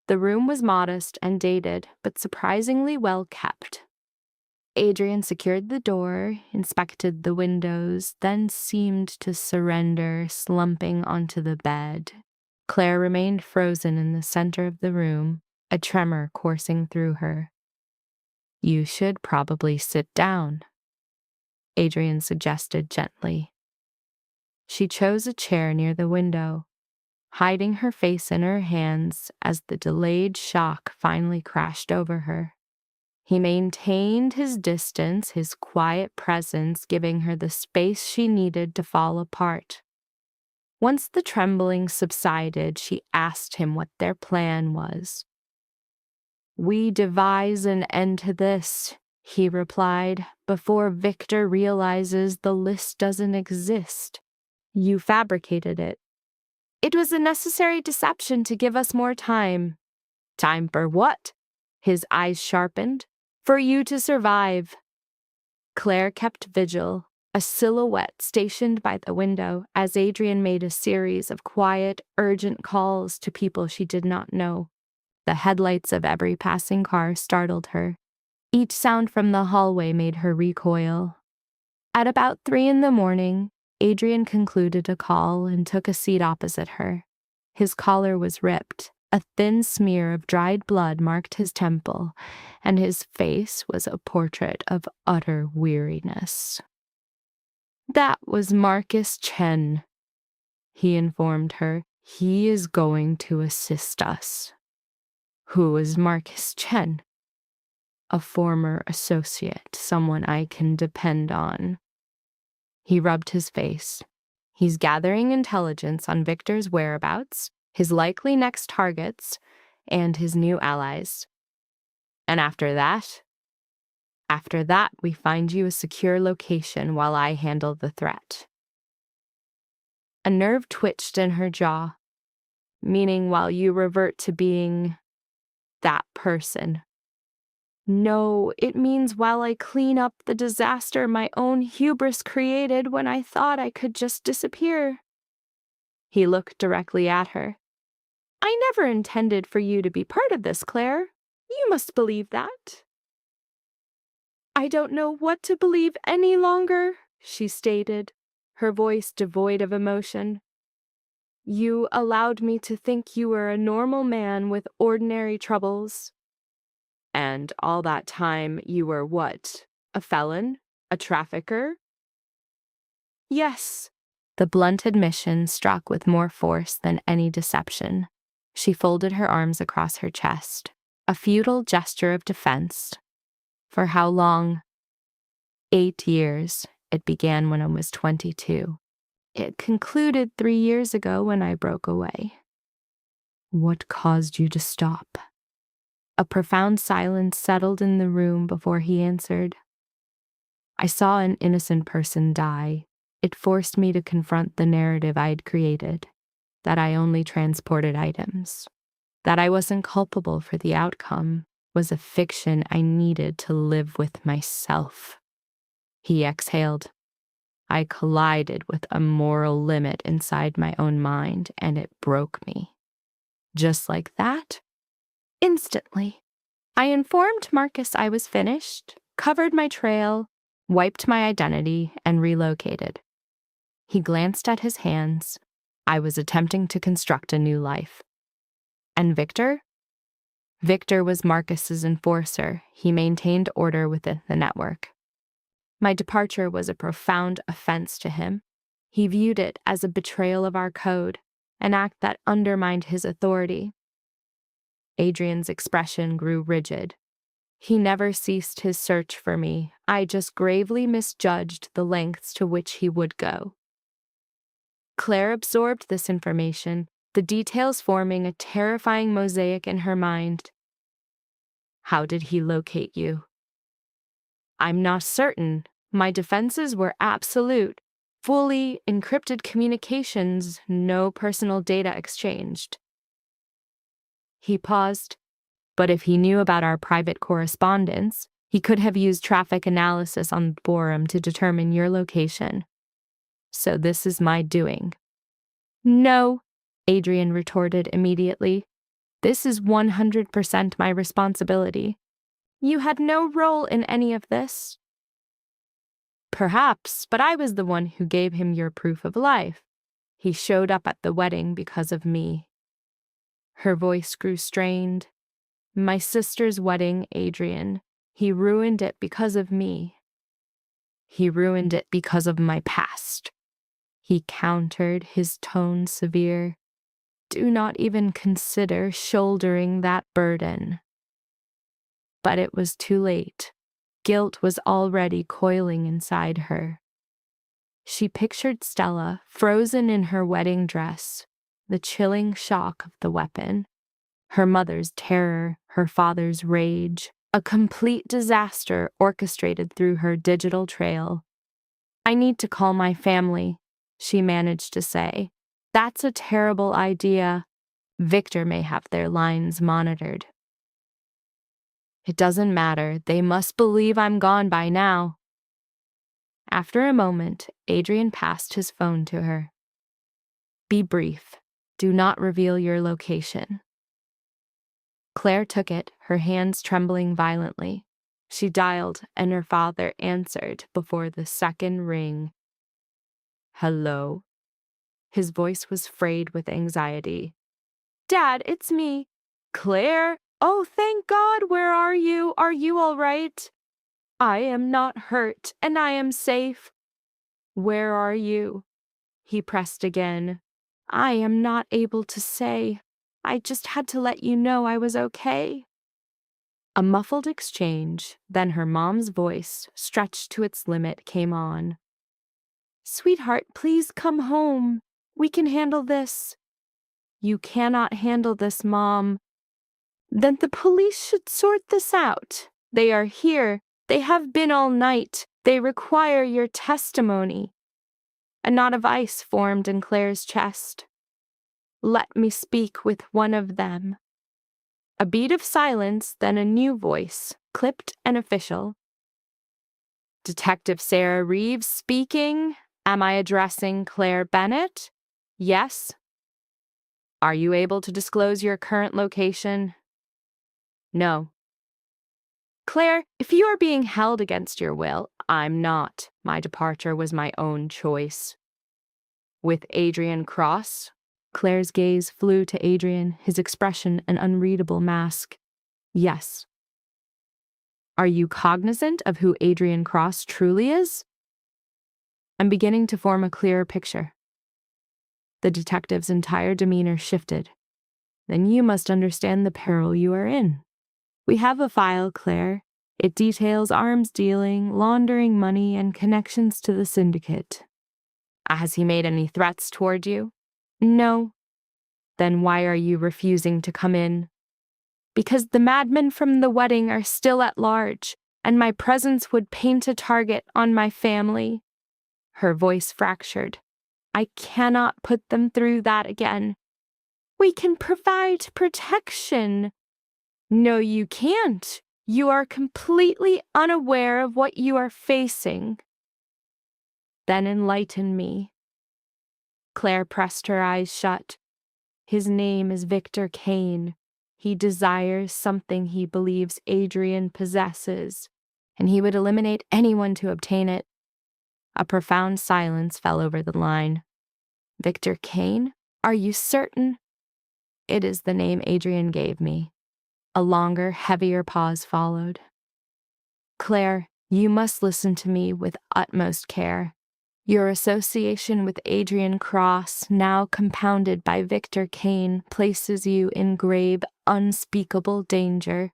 The room was modest and dated, but surprisingly well kept. Adrian secured the door, inspected the windows, then seemed to surrender, slumping onto the bed. Claire remained frozen in the center of the room, a tremor coursing through her. "You should probably sit down," Adrian suggested gently. She chose a chair near the window, hiding her face in her hands as the delayed shock finally crashed over her. He maintained his distance, his quiet presence giving her the space she needed to fall apart. Once the trembling subsided, she asked him what their plan was. "We devise an end to this," he replied, "before Victor realizes the list doesn't exist. You fabricated it." "It was a necessary deception to give us more time." "Time for what?" His eyes sharpened. "For you to survive." Claire kept vigil, a silhouette stationed by the window as Adrian made a series of quiet, urgent calls to people she did not know. The headlights of every passing car startled her. Each sound from the hallway made her recoil. At about 3 in the morning, Adrian concluded a call and took a seat opposite her. His collar was ripped. A thin smear of dried blood marked his temple, and his face was a portrait of utter weariness. "That was Marcus Chen," he informed her. "He is going to assist us." "Who is Marcus Chen?" "A former associate, someone I can depend on." He rubbed his face. "He's gathering intelligence on Victor's whereabouts, his likely next targets, and his new allies. And after that, we find you a secure location while I handle the threat." A nerve twitched in her jaw. "Meaning while you revert to being that person." "No, it means while I clean up the disaster my own hubris created when I thought I could just disappear." He looked directly at her. "I never intended for you to be part of this, Claire. You must believe that." I don't know what to believe any longer, she stated, her voice devoid of emotion. You allowed me to think you were a normal man with ordinary troubles. And all that time you were what? A felon? A trafficker? Yes. The blunt admission struck with more force than any deception. She folded her arms across her chest, a futile gesture of defense. For how long? 8 years. It began when I was 22. It concluded 3 years ago when I broke away. What caused you to stop? A profound silence settled in the room before he answered. I saw an innocent person die. It forced me to confront the narrative I'd created, that I only transported items, that I wasn't culpable for the outcome was a fiction I needed to live with myself. He exhaled. I collided with a moral limit inside my own mind, and it broke me. Just like that, instantly, I informed Marcus I was finished, covered my trail, wiped my identity, and relocated. He glanced at his hands. I was attempting to construct a new life. And Victor? Victor was Marcus's enforcer. He maintained order within the network. My departure was a profound offense to him. He viewed it as a betrayal of our code, an act that undermined his authority. Adrian's expression grew rigid. He never ceased his search for me. I just gravely misjudged the lengths to which he would go. Claire absorbed this information, the details forming a terrifying mosaic in her mind. How did he locate you? I'm not certain. My defenses were absolute. Fully encrypted communications, no personal data exchanged. He paused. But if he knew about our private correspondence, he could have used traffic analysis on Borum to determine your location. So this is my doing. No, Adrian retorted immediately. This is 100% my responsibility. You had no role in any of this. Perhaps, but I was the one who gave him your proof of life. He showed up at the wedding because of me. Her voice grew strained. My sister's wedding, Adrian. He ruined it because of me. He ruined it because of my past. He countered, his tone severe. Do not even consider shouldering that burden. But it was too late. Guilt was already coiling inside her. She pictured Stella, frozen in her wedding dress, the chilling shock of the weapon, her mother's terror, her father's rage, a complete disaster orchestrated through her digital trail. I need to call my family, she managed to say. That's a terrible idea. Victor may have their lines monitored. It doesn't matter. They must believe I'm gone by now. After a moment, Adrian passed his phone to her. Be brief. Do not reveal your location. Claire took it, her hands trembling violently. She dialed, and her father answered before the second ring. Hello. His voice was frayed with anxiety. Dad, it's me. Claire? Oh, thank God, where are you? Are you all right? I am not hurt, and I am safe. Where are you? He pressed again. I am not able to say. I just had to let you know I was okay. A muffled exchange, then her mom's voice, stretched to its limit, came on. Sweetheart, please come home. We can handle this. You cannot handle this, Mom. Then the police should sort this out. They are here. They have been all night. They require your testimony. A knot of ice formed in Claire's chest. Let me speak with one of them. A beat of silence, then a new voice, clipped and official. Detective Sarah Reeves speaking. Am I addressing Claire Bennett? Yes. Are you able to disclose your current location? No. Claire, if you are being held against your will, I'm not. My departure was my own choice. With Adrian Cross? Claire's gaze flew to Adrian, his expression an unreadable mask. Yes. Are you cognizant of who Adrian Cross truly is? I'm beginning to form a clearer picture. The detective's entire demeanor shifted. Then you must understand the peril you are in. We have a file, Claire. It details arms dealing, laundering money, and connections to the syndicate. Has he made any threats toward you? No. Then why are you refusing to come in? Because the madmen from the wedding are still at large, and my presence would paint a target on my family. Her voice fractured. I cannot put them through that again. We can provide protection. No, you can't. You are completely unaware of what you are facing. Then enlighten me. Claire pressed her eyes shut. His name is Victor Kane. He desires something he believes Adrian possesses, and he would eliminate anyone to obtain it. A profound silence fell over the line. Victor Kane? Are you certain? It is the name Adrian gave me. A longer, heavier pause followed. Claire, you must listen to me with utmost care. Your association with Adrian Cross, now compounded by Victor Kane, places you in grave, unspeakable danger.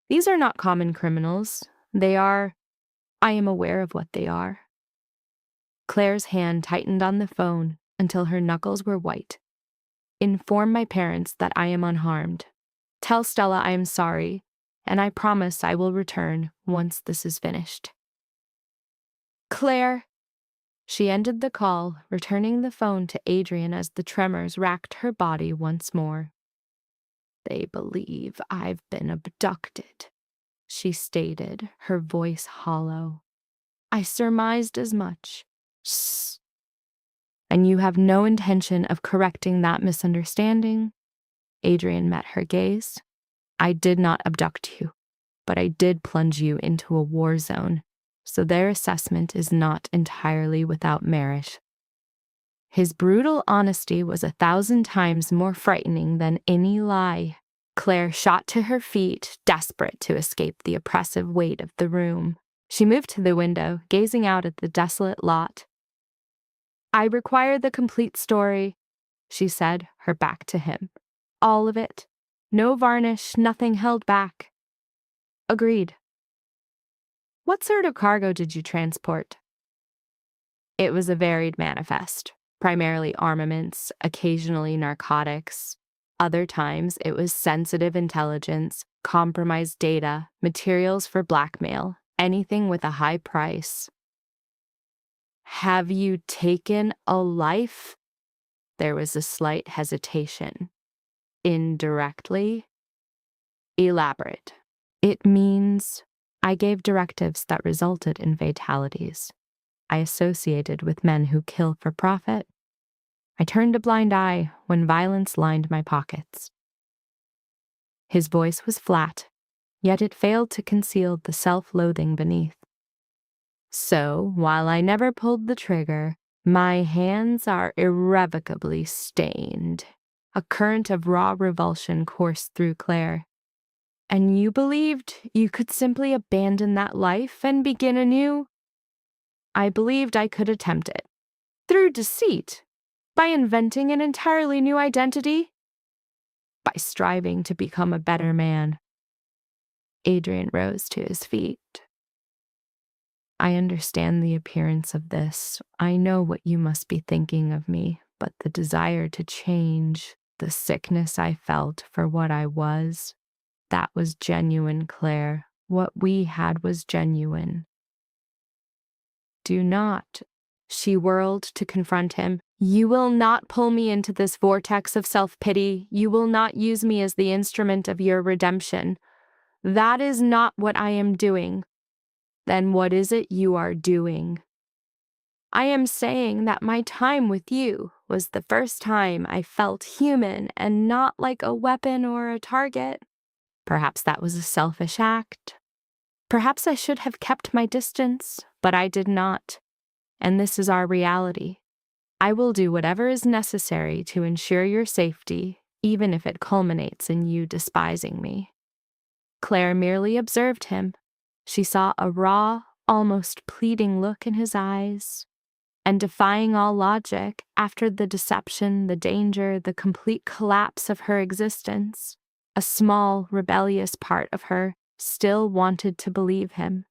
These are not common criminals. I am aware of what they are. Claire's hand tightened on the phone until her knuckles were white. Inform my parents that I am unharmed. Tell Stella I am sorry, and I promise I will return once this is finished. Claire. She ended the call, returning the phone to Adrian as the tremors racked her body once more. They believe I've been abducted, she stated, her voice hollow. I surmised as much. Shh. And you have no intention of correcting that misunderstanding? Adrian met her gaze. I did not abduct you, but I did plunge you into a war zone, so their assessment is not entirely without merit. His brutal honesty was 1,000 times more frightening than any lie. Claire shot to her feet, desperate to escape the oppressive weight of the room. She moved to the window, gazing out at the desolate lot. I require the complete story, she said, her back to him. All of it. No varnish, nothing held back. Agreed. What sort of cargo did you transport? It was a varied manifest, primarily armaments, occasionally narcotics. Other times it was sensitive intelligence, compromised data, materials for blackmail, anything with a high price. Have you taken a life? There was a slight hesitation. Indirectly? Elaborate. It means I gave directives that resulted in fatalities. I associated with men who kill for profit. I turned a blind eye when violence lined my pockets. His voice was flat, yet it failed to conceal the self-loathing beneath. So, while I never pulled the trigger, my hands are irrevocably stained. A current of raw revulsion coursed through Claire. And you believed you could simply abandon that life and begin anew? I believed I could attempt it. Through deceit. By inventing an entirely new identity. By striving to become a better man. Adrian rose to his feet. I understand the appearance of this. I know what you must be thinking of me, but the desire to change, the sickness I felt for what I was, that was genuine, Claire. What we had was genuine. Do not. She whirled to confront him. You will not pull me into this vortex of self-pity. You will not use me as the instrument of your redemption. That is not what I am doing. Then what is it you are doing? I am saying that my time with you was the first time I felt human and not like a weapon or a target. Perhaps that was a selfish act. Perhaps I should have kept my distance, but I did not. And this is our reality. I will do whatever is necessary to ensure your safety, even if it culminates in you despising me. Claire merely observed him. She saw a raw, almost pleading look in his eyes, and defying all logic, after the deception, the danger, the complete collapse of her existence, a small, rebellious part of her still wanted to believe him,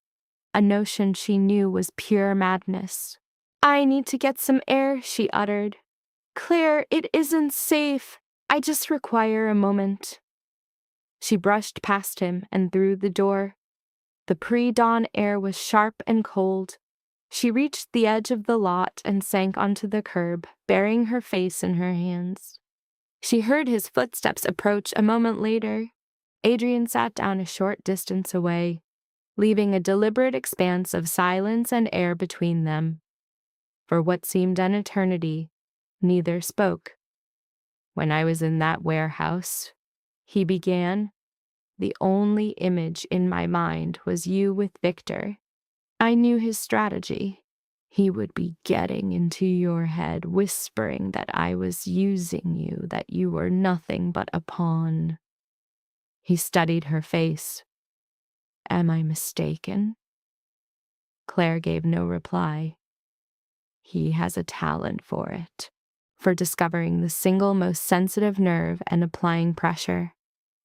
a notion she knew was pure madness. "I need to get some air," she uttered. "Claire, it isn't safe. I just require a moment." She brushed past him and through the door. The pre-dawn air was sharp and cold. She reached the edge of the lot and sank onto the curb, burying her face in her hands. She heard his footsteps approach a moment later. Adrian sat down a short distance away, leaving a deliberate expanse of silence and air between them. For what seemed an eternity, neither spoke. "When I was in that warehouse," he began, "the only image in my mind was you with Victor. I knew his strategy. He would be getting into your head, whispering that I was using you, that you were nothing but a pawn." He studied her face. "Am I mistaken?" Claire gave no reply. "He has a talent for it, for discovering the single most sensitive nerve and applying pressure.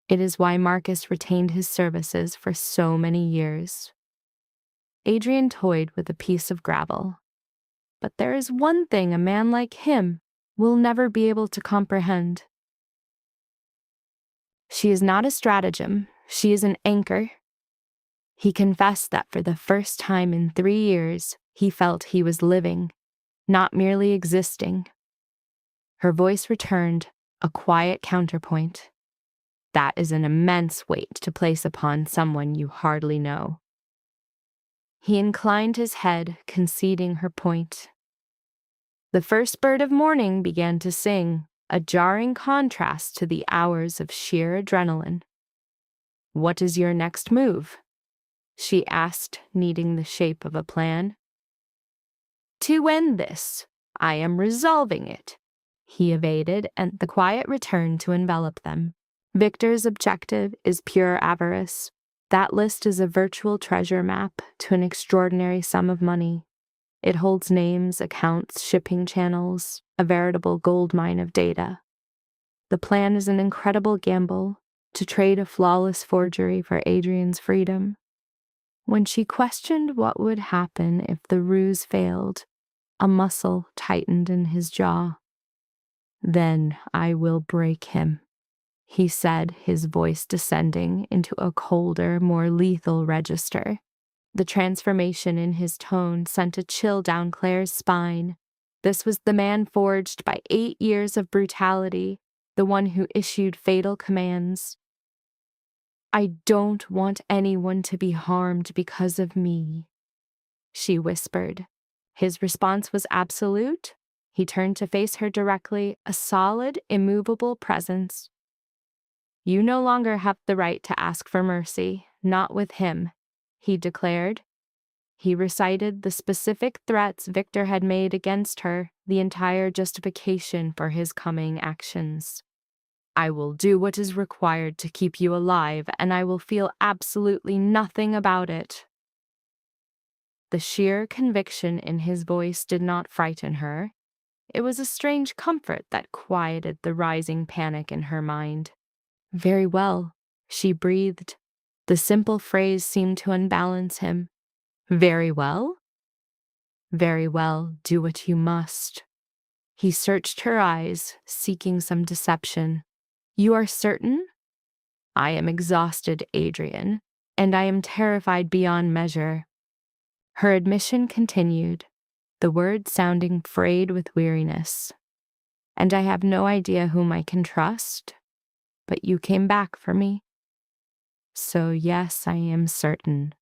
It is why Marcus retained his services for so many years." Adrian toyed with a piece of gravel. "But there is one thing a man like him will never be able to comprehend. She is not a stratagem, she is an anchor." He confessed that for the first time in 3 years, he felt he was living, not merely existing. Her voice returned, a quiet counterpoint. "That is an immense weight to place upon someone you hardly know." He inclined his head, conceding her point. The first bird of morning began to sing, a jarring contrast to the hours of sheer adrenaline. "What is your next move?" she asked, needing the shape of a plan. "To end this, I am resolving it," he evaded, and the quiet returned to envelop them. "Victor's objective is pure avarice. That list is a virtual treasure map to an extraordinary sum of money. It holds names, accounts, shipping channels, a veritable goldmine of data. The plan is an incredible gamble, to trade a flawless forgery for Adrian's freedom." When she questioned what would happen if the ruse failed, a muscle tightened in his jaw. "Then I will break him," he said, his voice descending into a colder, more lethal register. The transformation in his tone sent a chill down Claire's spine. This was the man forged by 8 years of brutality, the one who issued fatal commands. "I don't want anyone to be harmed because of me," she whispered. His response was absolute. He turned to face her directly, a solid, immovable presence. "You no longer have the right to ask for mercy, not with him," he declared. He recited the specific threats Victor had made against her, the entire justification for his coming actions. "I will do what is required to keep you alive, and I will feel absolutely nothing about it." The sheer conviction in his voice did not frighten her. It was a strange comfort that quieted the rising panic in her mind. "Very well," she breathed. The simple phrase seemed to unbalance him. "Very well?" "Very well, do what you must." He searched her eyes, seeking some deception. "You are certain?" "I am exhausted, Adrian, and I am terrified beyond measure." Her admission continued, the words sounding frayed with weariness. "And I have no idea whom I can trust, but you came back for me. So yes, I am certain."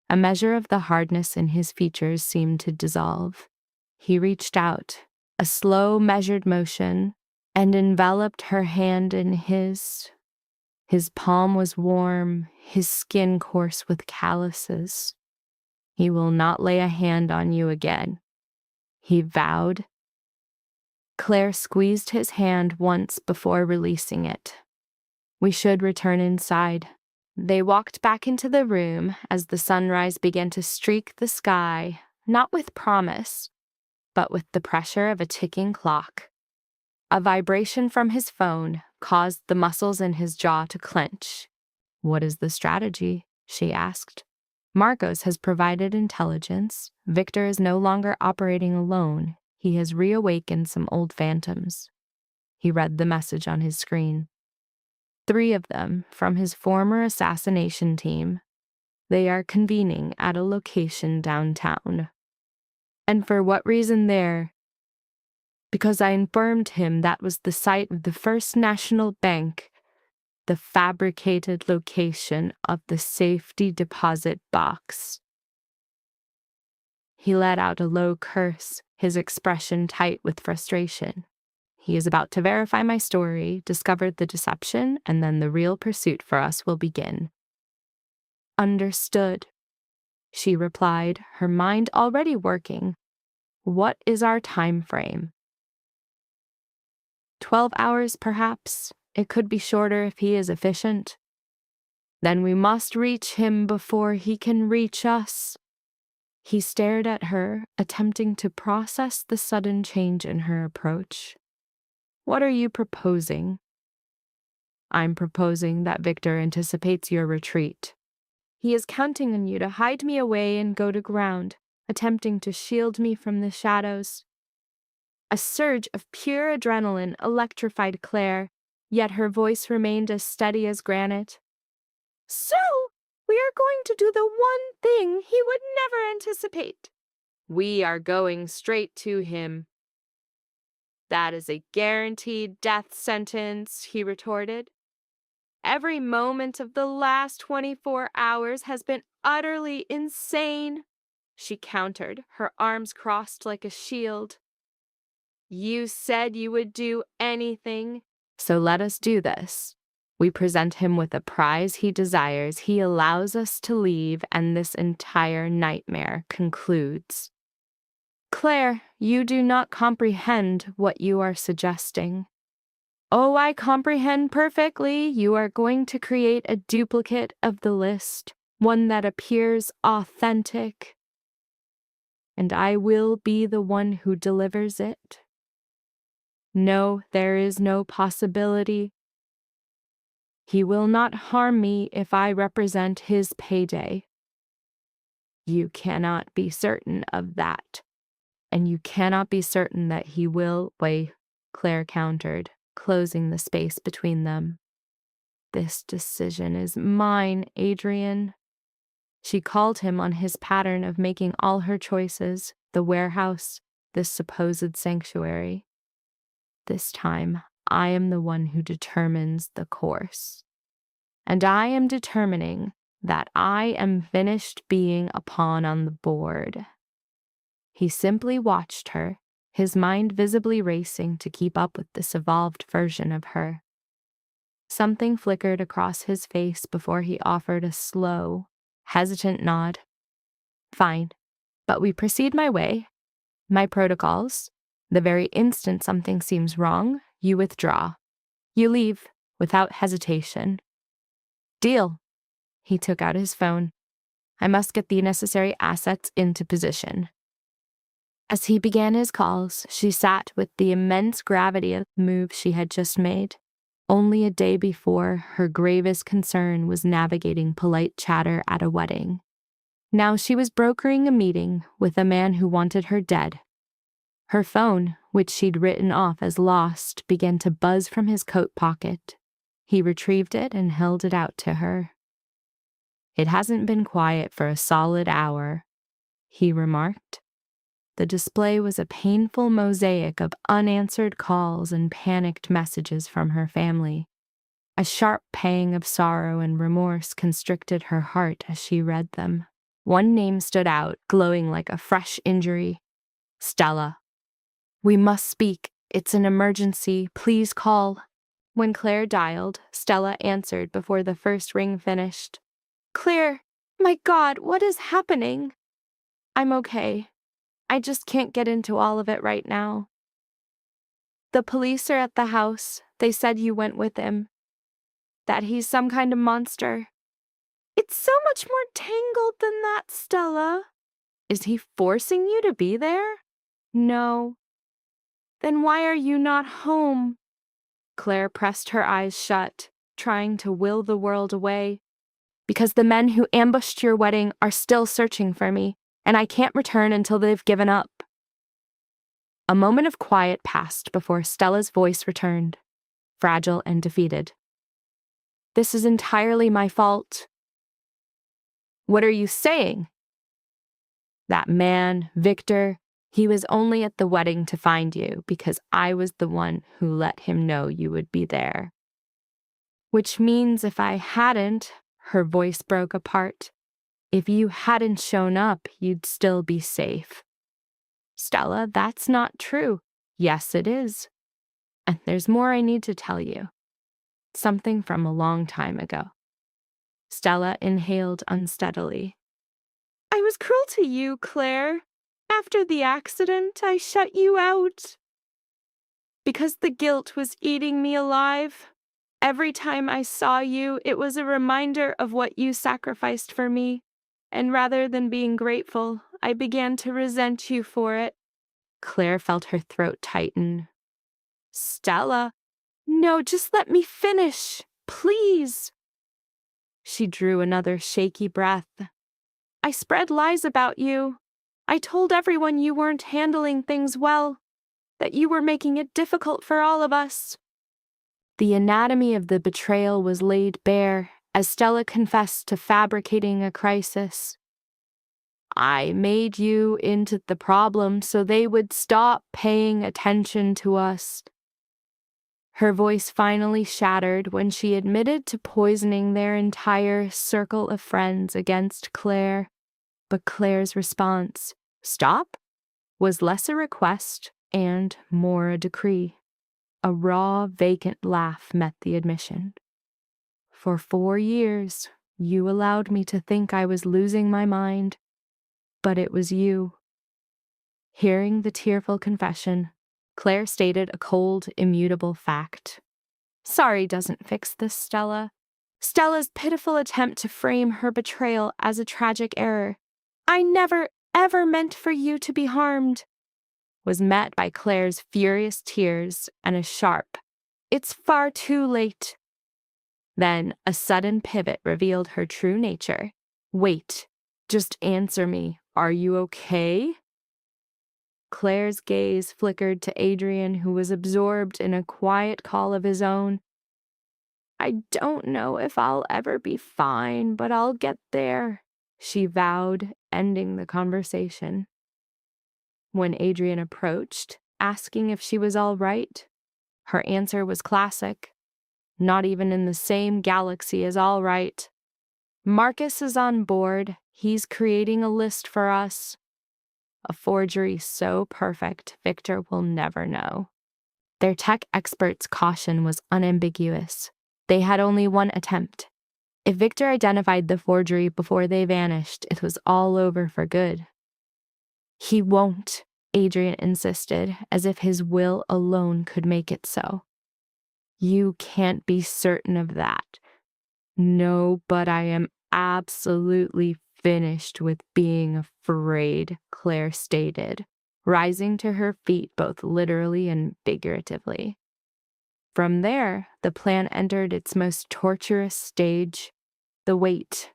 A measure of the hardness in his features seemed to dissolve. He reached out, a slow, measured motion, and enveloped her hand in his. His palm was warm, his skin coarse with calluses. "He will not lay a hand on you again," he vowed. Claire squeezed his hand once before releasing it. "We should return inside." They walked back into the room as the sunrise began to streak the sky, not with promise, but with the pressure of a ticking clock. A vibration from his phone caused the muscles in his jaw to clench. "What is the strategy?" she asked. "Marcos has provided intelligence. Victor is no longer operating alone. He has reawakened some old phantoms." He read the message on his screen. 3 of them from his former assassination team. They are convening at a location downtown. "And for what reason there?" "Because I informed him that was the site of the First National Bank, the fabricated location of the safety deposit box." He let out a low curse, his expression tight with frustration. "He is about to verify my story, discover the deception, and then the real pursuit for us will begin." "Understood," she replied, her mind already working. "What is our time frame?" 12 hours, perhaps. It could be shorter if he is efficient. "Then we must reach him before he can reach us." He stared at her, attempting to process the sudden change in her approach. "What are you proposing?" "I'm proposing that Victor anticipates your retreat. He is counting on you to hide me away and go to ground, attempting to shield me from the shadows." A surge of pure adrenaline electrified Claire, yet her voice remained as steady as granite. "So, we are going to do the one thing he would never anticipate." "We are going straight to him." "That is a guaranteed death sentence," he retorted. "Every moment of the last 24 hours has been utterly insane," she countered, her arms crossed like a shield. "You said you would do anything, so let us do this. We present him with a prize he desires, he allows us to leave, and this entire nightmare concludes." "Claire, you do not comprehend what you are suggesting." "Oh, I comprehend perfectly. You are going to create a duplicate of the list, one that appears authentic. And I will be the one who delivers it. No, there is no possibility. He will not harm me if I represent his payday." "You cannot be certain of that. And you cannot be certain that he will," Claire countered, closing the space between them. "This decision is mine, Adrian." She called him on his pattern of making all her choices, the warehouse, this supposed sanctuary. "This time, I am the one who determines the course. And I am determining that I am finished being a pawn on the board." He simply watched her, his mind visibly racing to keep up with this evolved version of her. Something flickered across his face before he offered a slow, hesitant nod. "Fine, but we proceed my way. My protocols. The very instant something seems wrong, you withdraw. You leave, without hesitation." "Deal." He took out his phone. "I must get the necessary assets into position." As he began his calls, she sat with the immense gravity of the move she had just made. Only a day before, her gravest concern was navigating polite chatter at a wedding. Now she was brokering a meeting with a man who wanted her dead. Her phone, which she'd written off as lost, began to buzz from his coat pocket. He retrieved it and held it out to her. "It hasn't been quiet for a solid hour," he remarked. The display was a painful mosaic of unanswered calls and panicked messages from her family. A sharp pang of sorrow and remorse constricted her heart as she read them. One name stood out, glowing like a fresh injury. "Stella." "We must speak. It's an emergency. Please call." When Claire dialed, Stella answered before the first ring finished. Claire, my God, what is happening? I'm okay. I just can't get into all of it right now. The police are at the house. They said you went with him. That he's some kind of monster. It's so much more tangled than that, Stella. Is he forcing you to be there? No. Then why are you not home? Claire pressed her eyes shut, trying to will the world away. Because the men who ambushed your wedding are still searching for me, and I can't return until they've given up. A moment of quiet passed before Stella's voice returned, fragile and defeated. This is entirely my fault. What are you saying? That man, Victor, he was only at the wedding to find you because I was the one who let him know you would be there. Which means if I hadn't, her voice broke apart, if you hadn't shown up, you'd still be safe. Stella, that's not true. Yes, it is. And there's more I need to tell you. Something from a long time ago. Stella inhaled unsteadily. I was cruel to you, Claire. After the accident, I shut you out. Because the guilt was eating me alive. Every time I saw you, it was a reminder of what you sacrificed for me. And rather than being grateful, I began to resent you for it. Claire felt her throat tighten. Stella, no, just let me finish, please. She drew another shaky breath. I spread lies about you. I told everyone you weren't handling things well, that you were making it difficult for all of us. The anatomy of the betrayal was laid bare as Stella confessed to fabricating a crisis. I made you into the problem so they would stop paying attention to us. Her voice finally shattered when she admitted to poisoning their entire circle of friends against Claire. But Claire's response, stop, was less a request and more a decree. A raw, vacant laugh met the admission. For 4 years, you allowed me to think I was losing my mind, but it was you. Hearing the tearful confession, Claire stated a cold, immutable fact. Sorry doesn't fix this, Stella. Stella's pitiful attempt to frame her betrayal as a tragic error. I never, ever meant for you to be harmed, was met by Claire's furious tears and a sharp, it's far too late. Then a sudden pivot revealed her true nature. Wait, just answer me. Are you okay? Claire's gaze flickered to Adrian, who was absorbed in a quiet call of his own. I don't know if I'll ever be fine, but I'll get there, she vowed, ending the conversation. When Adrian approached, asking if she was all right, her answer was classic. Not even in the same galaxy as all right. Marcus is on board. He's creating a list for us. A forgery so perfect, Victor will never know. Their tech expert's caution was unambiguous. They had only one attempt. If Victor identified the forgery before they vanished, it was all over for good. He won't, Adrian insisted, as if his will alone could make it so. You can't be certain of that. No, but I am absolutely finished with being afraid, Claire stated, rising to her feet both literally and figuratively. From there, the plan entered its most torturous stage, the wait.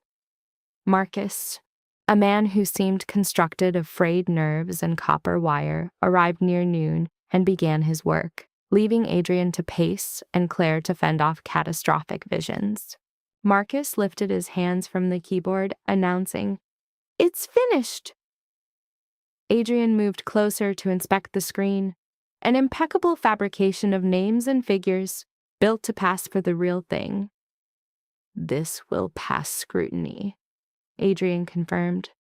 Marcus, a man who seemed constructed of frayed nerves and copper wire, arrived near noon and began his work, leaving Adrian to pace and Claire to fend off catastrophic visions. Marcus lifted his hands from the keyboard, announcing, "It's finished!" Adrian moved closer to inspect the screen, an impeccable fabrication of names and figures, built to pass for the real thing. This will pass scrutiny, Adrian confirmed.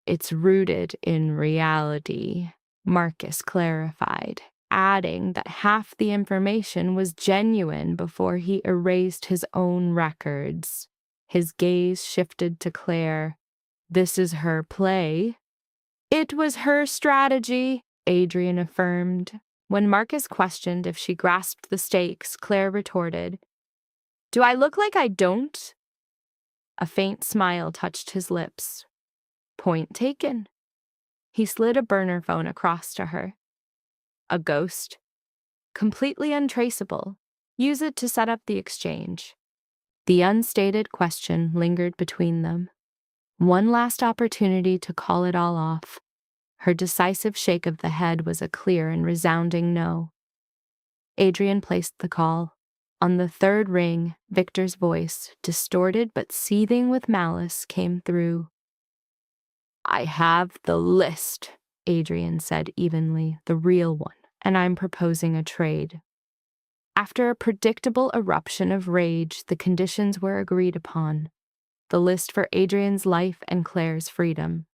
It's rooted in reality, Marcus clarified, adding that half the information was genuine before he erased his own records. His gaze shifted to Claire. This is her play. It was her strategy, Adrian affirmed. When Marcus questioned if she grasped the stakes, Claire retorted, "Do I look like I don't?" A faint smile touched his lips. Point taken. He slid a burner phone across to her. A ghost. Completely untraceable. Use it to set up the exchange. The unstated question lingered between them. One last opportunity to call it all off. Her decisive shake of the head was a clear and resounding no. Adrian placed the call. On the third ring, Victor's voice, distorted but seething with malice, came through. "I have the list," Adrian said evenly, "the real one, and I'm proposing a trade." After a predictable eruption of rage, the conditions were agreed upon. The list for Adrian's life and Claire's freedom.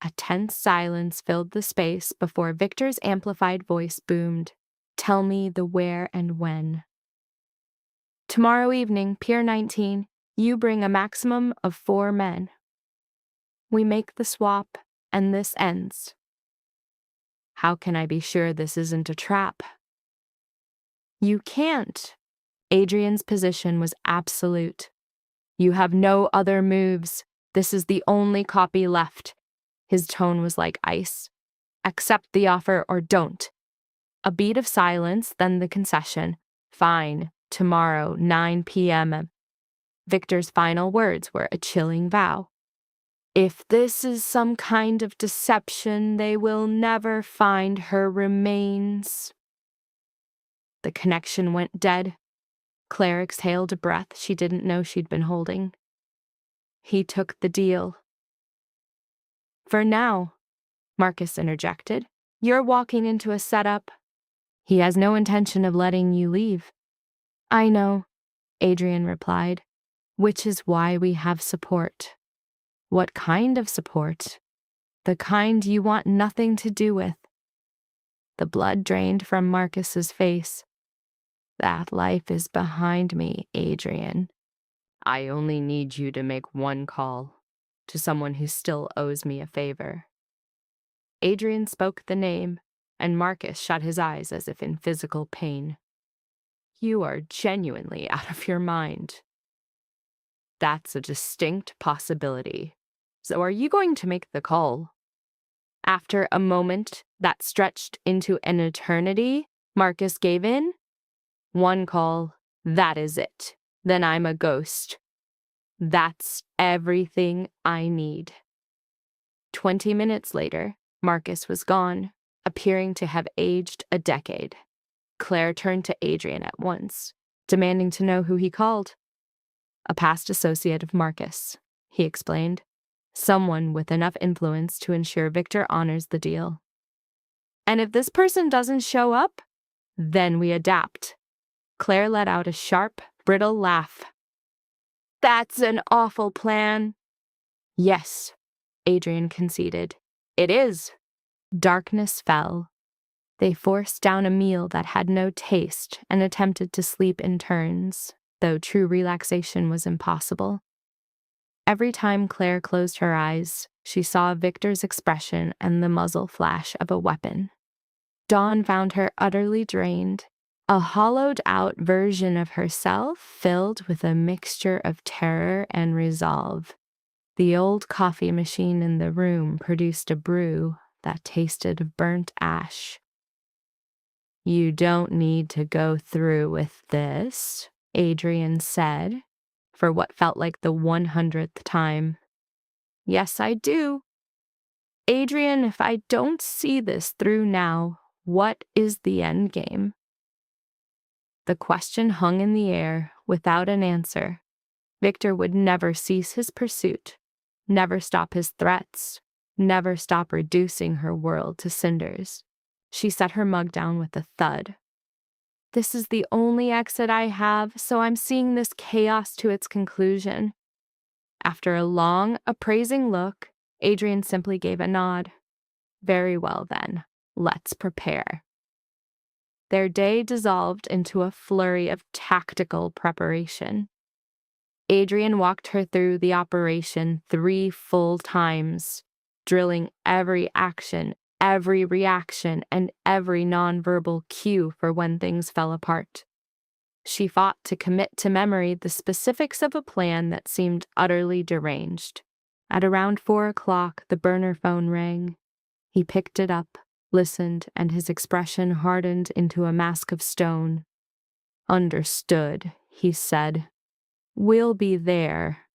A tense silence filled the space before Victor's amplified voice boomed, "Tell me the where and when." "Tomorrow evening, Pier 19, you bring a maximum of 4 men. We make the swap, and this ends." "How can I be sure this isn't a trap?" "You can't." Adrian's position was absolute. "You have no other moves. This is the only copy left." His tone was like ice. "Accept the offer or don't." A beat of silence, then the concession. "Fine. Tomorrow, 9 p.m. Victor's final words were a chilling vow. "If this is some kind of deception, they will never find her remains." The connection went dead. Claire exhaled a breath she didn't know she'd been holding. "He took the deal." "For now," Marcus interjected. "You're walking into a setup. He has no intention of letting you leave." "I know," Adrian replied, "which is why we have support." "What kind of support?" "The kind you want nothing to do with." The blood drained from Marcus's face. "That life is behind me, Adrian. I only need you to make one call to someone who still owes me a favor." Adrian spoke the name, and Marcus shut his eyes as if in physical pain. "You are genuinely out of your mind." "That's a distinct possibility. So are you going to make the call?" After a moment that stretched into an eternity, Marcus gave in. "One call, that is it. Then I'm a ghost. That's everything I need." 20 minutes later, Marcus was gone, appearing to have aged a decade. Claire turned to Adrian at once, demanding to know who he called. "A past associate of Marcus," he explained. "Someone with enough influence to ensure Victor honors the deal." "And if this person doesn't show up, then we adapt." Claire let out a sharp, brittle laugh. "That's an awful plan." "Yes," Adrian conceded. "It is." Darkness fell. They forced down a meal that had no taste and attempted to sleep in turns, though true relaxation was impossible. Every time Claire closed her eyes, she saw Victor's expression and the muzzle flash of a weapon. Dawn found her utterly drained, a hollowed-out version of herself filled with a mixture of terror and resolve. The old coffee machine in the room produced a brew that tasted of burnt ash. "You don't need to go through with this," Adrian said, for what felt like the 100th time. "Yes, I do." "Adrian, if I don't see this through now, what is the end game?" The question hung in the air without an answer. Victor would never cease his pursuit, never stop his threats, never stop reducing her world to cinders. She set her mug down with a thud. "This is the only exit I have, so I'm seeing this chaos to its conclusion." After a long, appraising look, Adrian simply gave a nod. "Very well then, let's prepare." their day dissolved into a flurry of tactical preparation. Adrian walked her through the operation 3 full times, drilling every action, every reaction, and every nonverbal cue for when things fell apart. She fought to commit to memory the specifics of a plan that seemed utterly deranged. At around 4 o'clock, the burner phone rang. He picked it up, listened, and his expression hardened into a mask of stone. "Understood," he said. "We'll be there."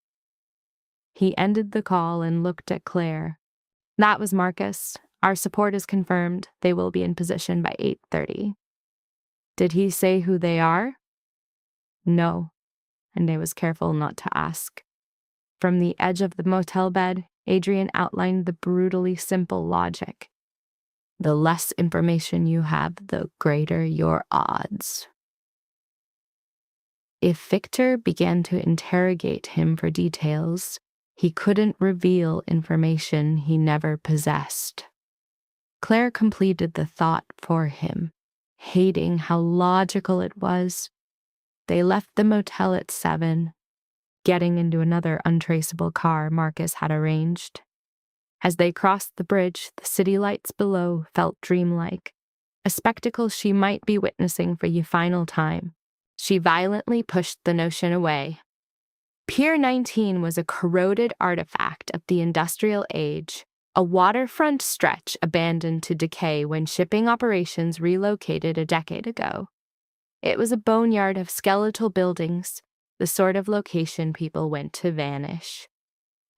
He ended the call and looked at Claire. "That was Marcus. Our support is confirmed. They will be in position by 8:30. "Did he say who they are?" "No," and I was careful not to ask. From the edge of the motel bed, Adrian outlined the brutally simple logic. The less information you have, the greater your odds. If Victor began to interrogate him for details, he couldn't reveal information he never possessed. Claire completed the thought for him, hating how logical it was. They left the motel at 7, getting into another untraceable car Marcus had arranged. As they crossed the bridge, the city lights below felt dreamlike, a spectacle she might be witnessing for the final time. She violently pushed the notion away. Pier 19 was a corroded artifact of the industrial age, a waterfront stretch abandoned to decay when shipping operations relocated a decade ago. It was a boneyard of skeletal buildings, the sort of location people went to vanish.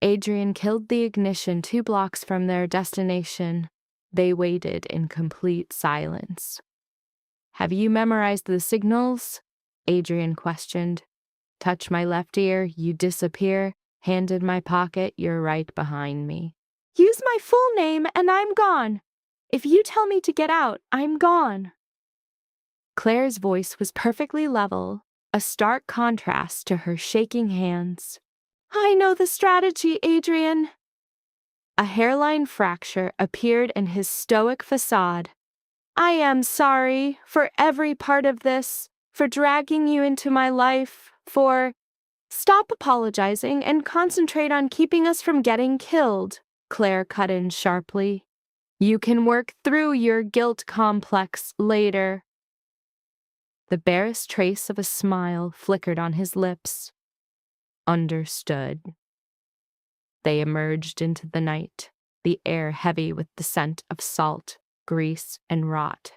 Adrian killed the ignition 2 blocks from their destination. They waited in complete silence. "Have you memorized the signals?" Adrian questioned. "Touch my left ear, you disappear. Hand in my pocket, you're right behind me." "Use my full name and I'm gone. If you tell me to get out, I'm gone." Claire's voice was perfectly level, a stark contrast to her shaking hands. "I know the strategy, Adrian." A hairline fracture appeared in his stoic facade. "I am sorry for every part of this, for dragging you into my life, for—" "Stop apologizing and concentrate on keeping us from getting killed," Claire cut in sharply. "You can work through your guilt complex later." The barest trace of a smile flickered on his lips. "Understood." They emerged into the night, the air heavy with the scent of salt, grease, and rot.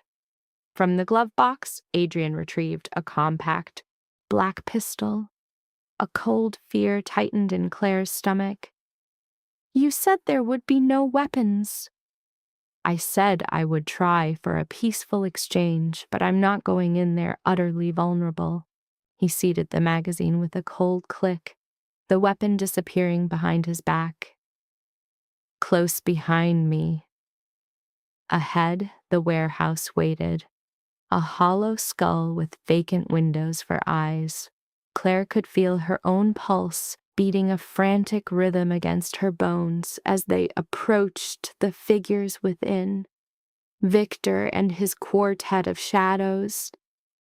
From the glove box, Adrian retrieved a compact, black pistol. A cold fear tightened in Claire's stomach. "You said there would be no weapons." "I said I would try for a peaceful exchange, but I'm not going in there utterly vulnerable." He seated the magazine with a cold click, the weapon disappearing behind his back. Close behind me. Ahead, the warehouse waited, a hollow skull with vacant windows for eyes. Claire could feel her own pulse beating a frantic rhythm against her bones as they approached the figures within. Victor and his quartet of shadows.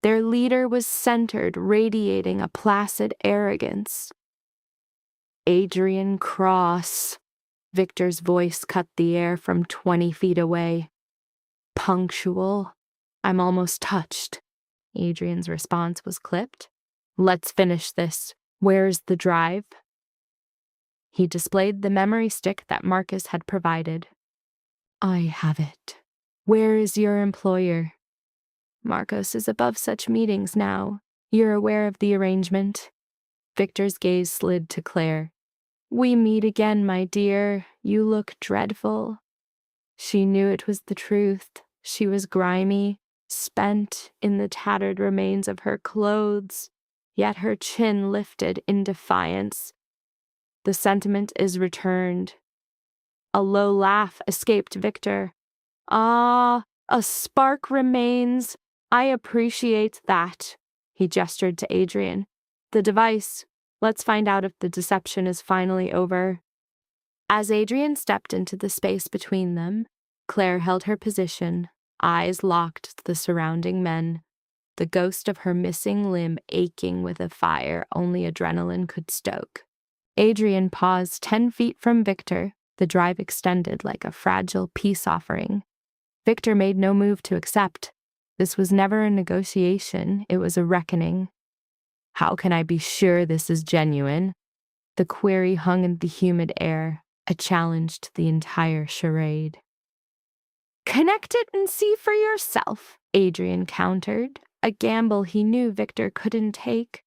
Their leader was centered, radiating a placid arrogance. "Adrian Cross." Victor's voice cut the air from 20 feet away. "Punctual. I'm almost touched." Adrian's response was clipped. "Let's finish this. Where's the drive?" He displayed the memory stick that Marcus had provided. "I have it. Where is your employer?" "Marcos is above such meetings now. You're aware of the arrangement." Victor's gaze slid to Claire. "We meet again, my dear. You look dreadful." She knew it was the truth. She was grimy, spent in the tattered remains of her clothes, yet her chin lifted in defiance. The sentiment is returned. A low laugh escaped Victor. "Ah, a spark remains. I appreciate that." He gestured to Adrian. "The device. Let's find out if the deception is finally over." As Adrian stepped into the space between them, Claire held her position, eyes locked the surrounding men, the ghost of her missing limb aching with a fire only adrenaline could stoke. Adrian paused 10 feet from Victor, the drive extended like a fragile peace offering. Victor made no move to accept. This was never a negotiation, it was a reckoning. How can I be sure this is genuine? The query hung in the humid air, a challenge to the entire charade. Connect it and see for yourself, Adrian countered, a gamble he knew Victor couldn't take.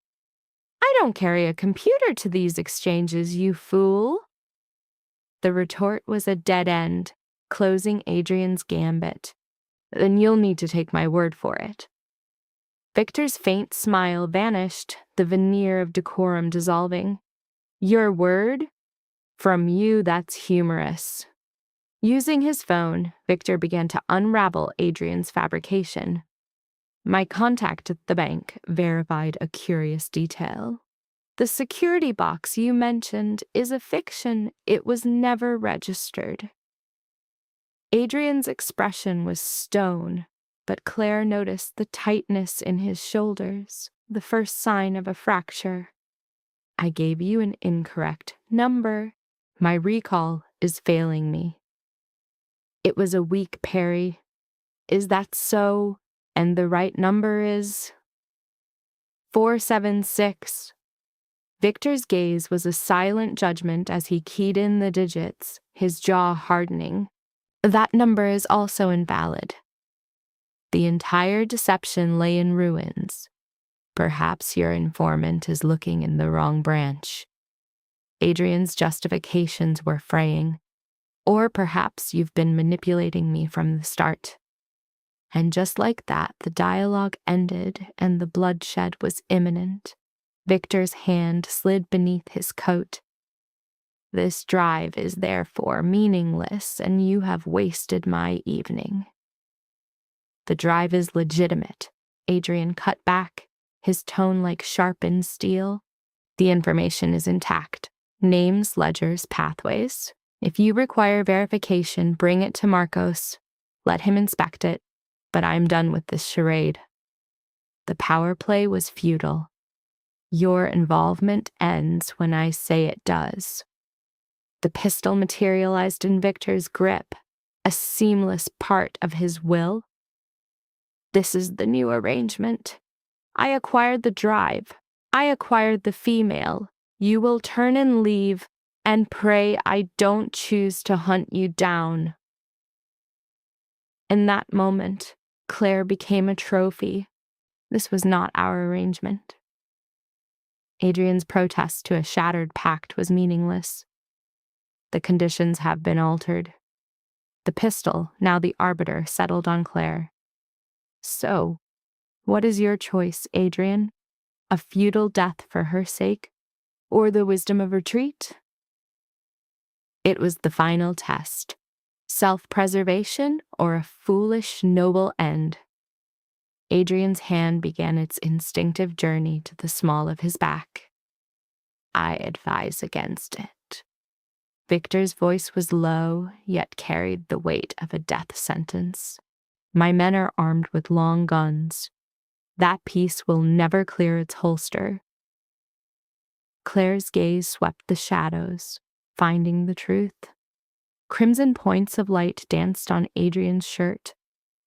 I don't carry a computer to these exchanges, you fool. The retort was a dead end, closing Adrian's gambit. Then you'll need to take my word for it. Victor's faint smile vanished, the veneer of decorum dissolving. Your word? From you, that's humorous. Using his phone, Victor began to unravel Adrian's fabrication. My contact at the bank verified a curious detail. The security box you mentioned is a fiction. It was never registered. Adrian's expression was stone, but Claire noticed the tightness in his shoulders, the first sign of a fracture. I gave you an incorrect number. My recall is failing me. It was a weak parry. Is that so? And the right number is 476. Victor's gaze was a silent judgment as he keyed in the digits, his jaw hardening. That number is also invalid. The entire deception lay in ruins. Perhaps your informant is looking in the wrong branch. Adrian's justifications were fraying. Or perhaps you've been manipulating me from the start. And just like that, the dialogue ended and the bloodshed was imminent. Victor's hand slid beneath his coat. This drive is therefore meaningless, and you have wasted my evening. The drive is legitimate, Adrian cut back, his tone like sharpened steel. The information is intact. Names, ledgers, pathways. If you require verification, bring it to Marcos. Let him inspect it. But I'm done with this charade. The power play was futile. Your involvement ends when I say it does. The pistol materialized in Victor's grip, a seamless part of his will. This is the new arrangement. I acquired the drive. I acquired the female. You will turn and leave, and pray I don't choose to hunt you down. In that moment, Claire became a trophy. This was not our arrangement. Adrian's protest to a shattered pact was meaningless. The conditions have been altered. The pistol, now the arbiter, settled on Claire. So, what is your choice, Adrian? A futile death for her sake, or the wisdom of retreat? It was the final test. Self-preservation or a foolish, noble end? Adrian's hand began its instinctive journey to the small of his back. I advise against it. Victor's voice was low, yet carried the weight of a death sentence. My men are armed with long guns. That piece will never clear its holster. Claire's gaze swept the shadows, finding the truth. Crimson points of light danced on Adrian's shirt,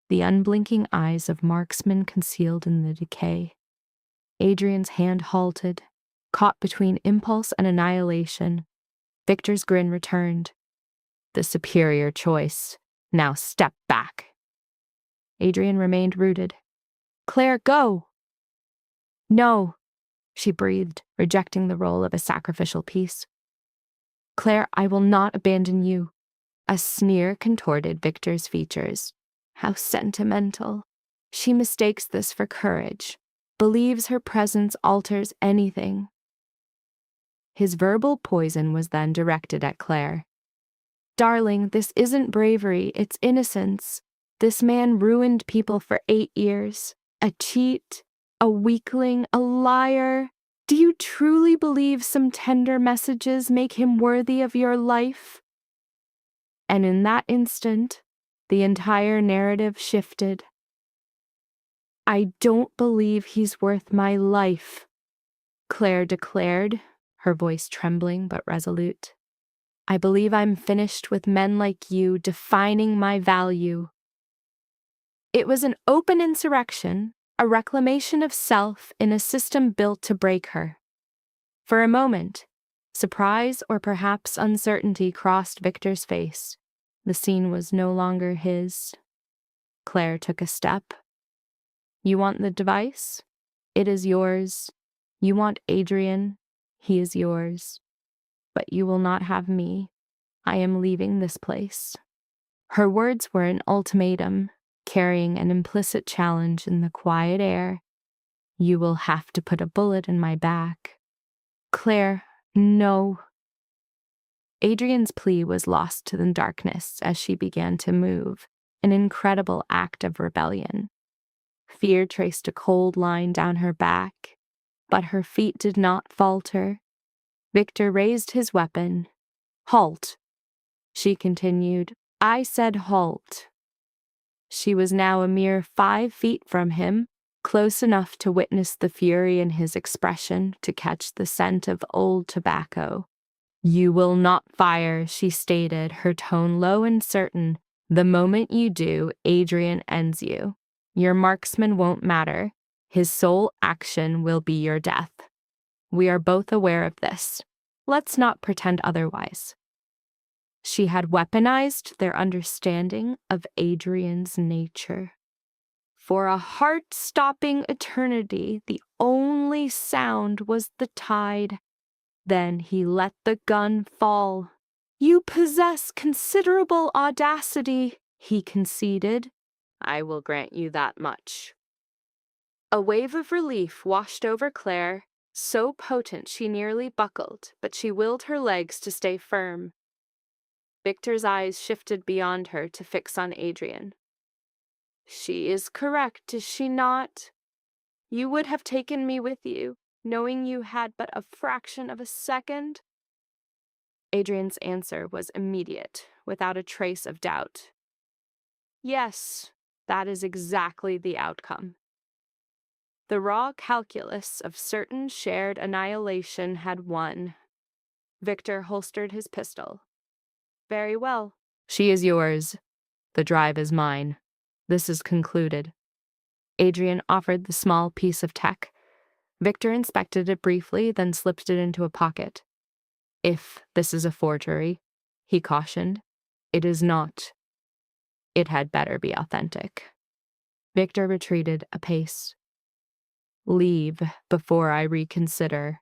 the unblinking eyes of marksmen concealed in the decay. Adrian's hand halted, caught between impulse and annihilation. Victor's grin returned. The superior choice. Now step back. Adrian remained rooted. Claire, go! No, she breathed, rejecting the role of a sacrificial piece. Claire, I will not abandon you. A sneer contorted Victor's features. How sentimental. She mistakes this for courage, believes her presence alters anything. His verbal poison was then directed at Claire. Darling, this isn't bravery, it's innocence. This man ruined people for 8 years. A cheat, a weakling, a liar. Do you truly believe some tender messages make him worthy of your life? And in that instant, The entire narrative shifted. "I don't believe he's worth my life," Claire declared, her voice trembling but resolute. "I believe I'm finished with men like you defining my value." It was an open insurrection, a reclamation of self in a system built to break her. For a moment, surprise or perhaps uncertainty crossed Victor's face. The scene was no longer his. Claire took a step. "You want the device? It is yours. You want Adrian? He is yours. But you will not have me. I am leaving this place." Her words were an ultimatum, carrying an implicit challenge in the quiet air. "You will have to put a bullet in my back." "Claire, no." Adrian's plea was lost to the darkness as she began to move, an incredible act of rebellion. Fear traced a cold line down her back, but her feet did not falter. Victor raised his weapon. "Halt," she continued. "I said halt." She was now a mere 5 feet from him, close enough to witness the fury in his expression, to catch the scent of old tobacco. "You will not fire," she stated, her tone low and certain. "The moment you do, Adrian ends you. Your marksman won't matter. His sole action will be your death. We are both aware of this. Let's not pretend otherwise." She had weaponized their understanding of Adrian's nature. For a heart-stopping eternity, the only sound was the tide. Then he let the gun fall. "You possess considerable audacity," he conceded. "I will grant you that much." A wave of relief washed over Claire, so potent she nearly buckled, but she willed her legs to stay firm. Victor's eyes shifted beyond her to fix on Adrian. "She is correct, is she not? You would have taken me with you, knowing you had but a fraction of a second?" Adrian's answer was immediate, without a trace of doubt. "Yes, that is exactly the outcome." The raw calculus of certain shared annihilation had won. Victor holstered his pistol. "Very well. She is yours. The drive is mine. This is concluded." Adrian offered the small piece of tech. Victor inspected it briefly, then slipped it into a pocket. "If this is a forgery," he cautioned, "it is not. It had better be authentic." Victor retreated a pace. "Leave before I reconsider."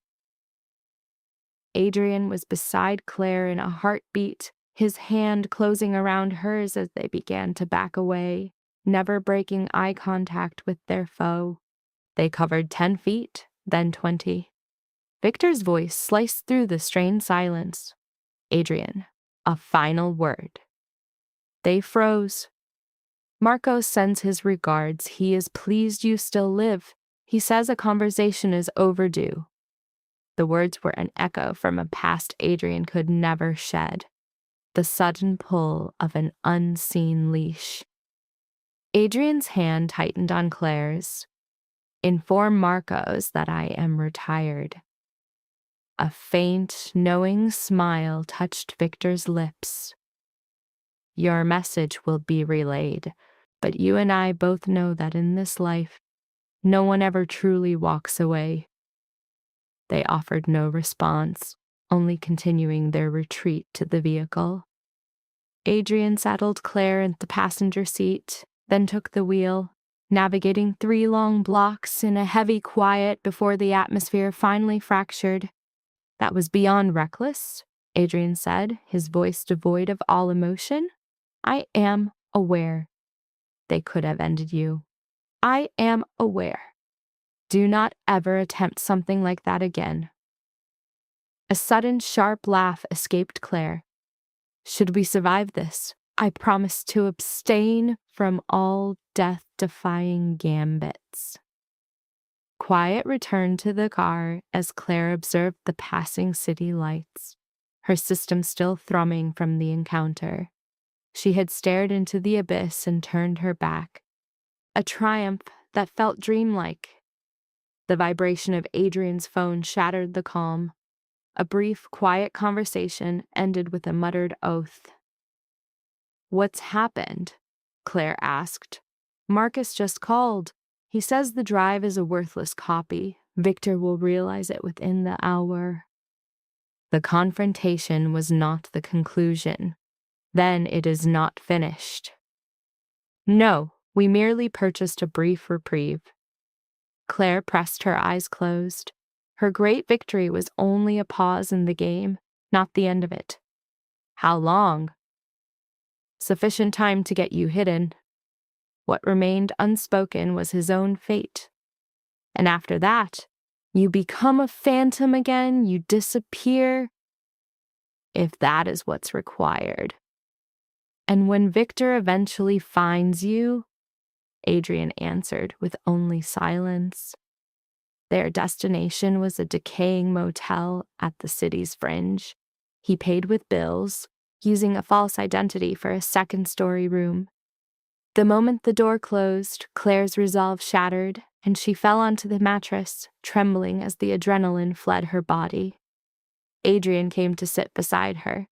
Adrian was beside Claire in a heartbeat, his hand closing around hers as they began to back away, never breaking eye contact with their foe. They covered 10 feet, then 20. Victor's voice sliced through the strained silence. "Adrian, a final word." They froze. "Marco sends his regards. He is pleased you still live. He says a conversation is overdue." The words were an echo from a past Adrian could never shed. The sudden pull of an unseen leash. Adrian's hand tightened on Claire's. "Inform Marcos that I am retired." A faint, knowing smile touched Victor's lips. "Your message will be relayed, but you and I both know that in this life, no one ever truly walks away." They offered no response, only continuing their retreat to the vehicle. Adrian saddled Claire in the passenger seat, then took the wheel, navigating 3 long blocks in a heavy quiet before the atmosphere finally fractured. "That was beyond reckless," Adrian said, his voice devoid of all emotion. "I am aware. They could have ended you. I am aware. Do not ever attempt something like that again." A sudden sharp laugh escaped Claire. "Should we survive this, I promise to abstain from all death-defying gambits." Quiet returned to the car as Claire observed the passing city lights, her system still thrumming from the encounter. She had stared into the abyss and turned her back. A triumph that felt dreamlike. The vibration of Adrian's phone shattered the calm. A brief, quiet conversation ended with a muttered oath. "What's happened?" Claire asked. "Marcus just called. He says the drive is a worthless copy. Victor will realize it within the hour." The confrontation was not the conclusion. Then it is not finished. "No, we merely purchased a brief reprieve." Claire pressed her eyes closed. Her great victory was only a pause in the game, not the end of it. "How long?" "Sufficient time to get you hidden." What remained unspoken was his own fate. "And after that, you become a phantom again, you disappear." "If that is what's required." "And when Victor eventually finds you," Adrian answered with only silence. Their destination was a decaying motel at the city's fringe. He paid with bills, using a false identity for a second-story room. The moment the door closed, Claire's resolve shattered, and she fell onto the mattress, trembling as the adrenaline fled her body. Adrian came to sit beside her.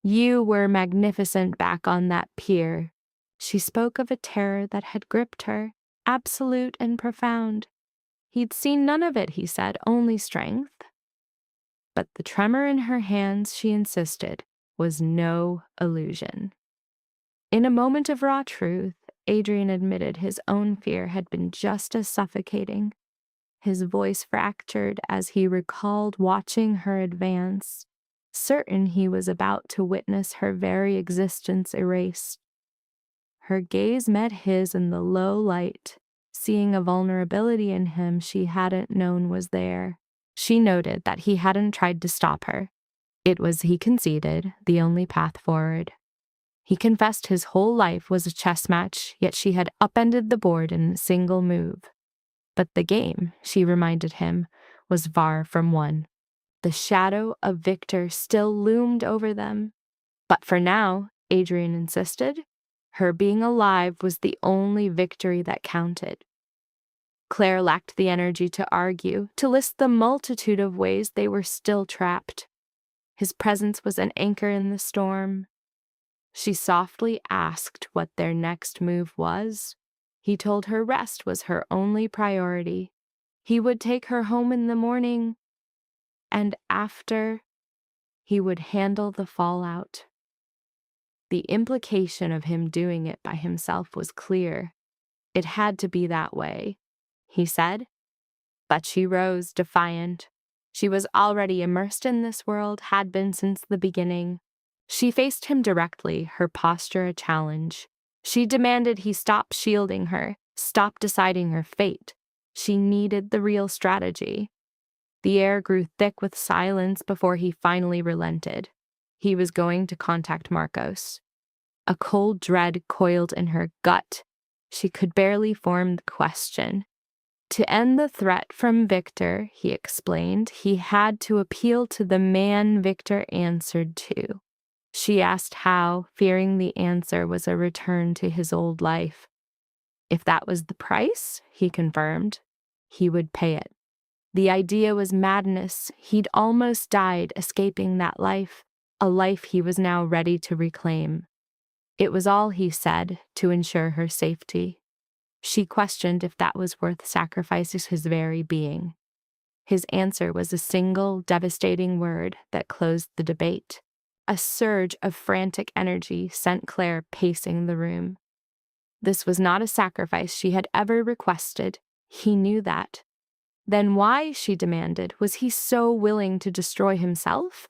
"You were magnificent back on that pier." She spoke of a terror that had gripped her, absolute and profound. He'd seen none of it, he said, only strength. But the tremor in her hands, she insisted, was no illusion. In a moment of raw truth, Adrian admitted his own fear had been just as suffocating. His voice fractured as he recalled watching her advance, certain he was about to witness her very existence erased. Her gaze met his in the low light, seeing a vulnerability in him she hadn't known was there. She noted that he hadn't tried to stop her. It was, he conceded, the only path forward. He confessed his whole life was a chess match, yet she had upended the board in a single move. But the game, she reminded him, was far from won. The shadow of Victor still loomed over them. But for now, Adrian insisted, her being alive was the only victory that counted. Claire lacked the energy to argue, to list the multitude of ways they were still trapped. His presence was an anchor in the storm. She softly asked what their next move was. He told her rest was her only priority. He would take her home in the morning, and after, he would handle the fallout. The implication of him doing it by himself was clear. It had to be that way, he said. But she rose, defiant. She was already immersed in this world, had been since the beginning. She faced him directly, her posture a challenge. She demanded he stop shielding her, stop deciding her fate. She needed the real strategy. The air grew thick with silence before he finally relented. He was going to contact Marcos. A cold dread coiled in her gut. She could barely form the question. To end the threat from Victor, he explained, he had to appeal to the man Victor answered to. She asked how, fearing the answer was a return to his old life. If that was the price, he confirmed, he would pay it. The idea was madness. He'd almost died escaping that life, a life he was now ready to reclaim. It was all, he said, to ensure her safety. She questioned if that was worth sacrificing his very being. His answer was a single, devastating word that closed the debate. A surge of frantic energy sent Claire pacing the room. This was not a sacrifice she had ever requested. He knew that. Then why, she demanded, was he so willing to destroy himself?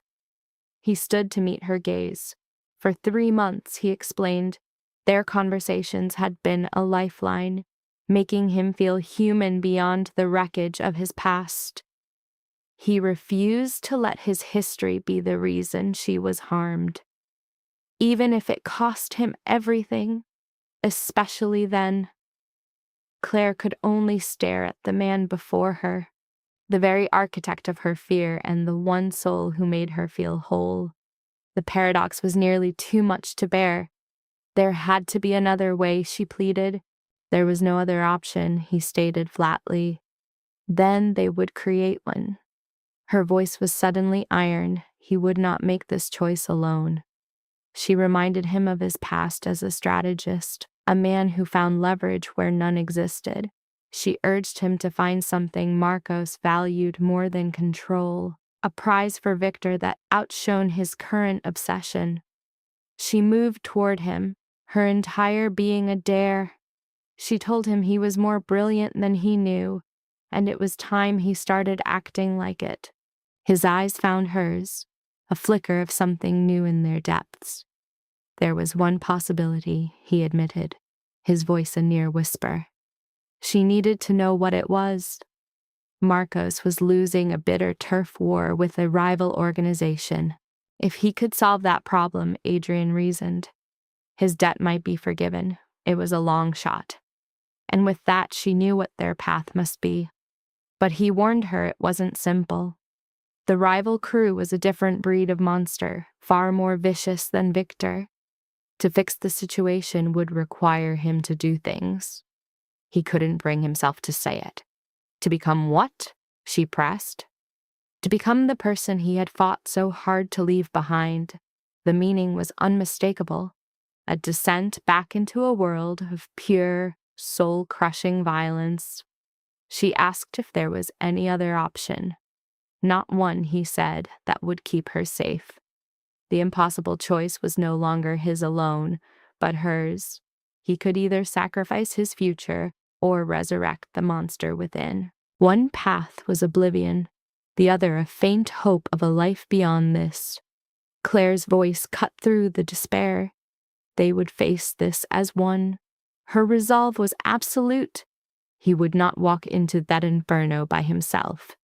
He stood to meet her gaze. For 3 months, he explained, their conversations had been a lifeline, making him feel human beyond the wreckage of his past. He refused to let his history be the reason she was harmed. Even if it cost him everything, especially then. Claire could only stare at the man before her, the very architect of her fear and the one soul who made her feel whole. The paradox was nearly too much to bear. There had to be another way, she pleaded. There was no other option, he stated flatly. Then they would create one. Her voice was suddenly iron. He would not make this choice alone. She reminded him of his past as a strategist, a man who found leverage where none existed. She urged him to find something Marcos valued more than control, a prize for Victor that outshone his current obsession. She moved toward him, her entire being a dare. She told him he was more brilliant than he knew, and it was time he started acting like it. His eyes found hers, a flicker of something new in their depths. There was one possibility, he admitted, his voice a near whisper. She needed to know what it was. Marcos was losing a bitter turf war with a rival organization. If he could solve that problem, Adrian reasoned, his debt might be forgiven. It was a long shot. And with that, she knew what their path must be. But he warned her it wasn't simple. The rival crew was a different breed of monster, far more vicious than Victor. To fix the situation would require him to do things. He couldn't bring himself to say it. To become what? She pressed. To become the person he had fought so hard to leave behind. The meaning was unmistakable. A descent back into a world of pure, soul-crushing violence. She asked if there was any other option. Not one, he said, that would keep her safe. The impossible choice was no longer his alone, but hers. He could either sacrifice his future or resurrect the monster within. One path was oblivion, the other a faint hope of a life beyond this. Claire's voice cut through the despair. They would face this as one. Her resolve was absolute. He would not walk into that inferno by himself.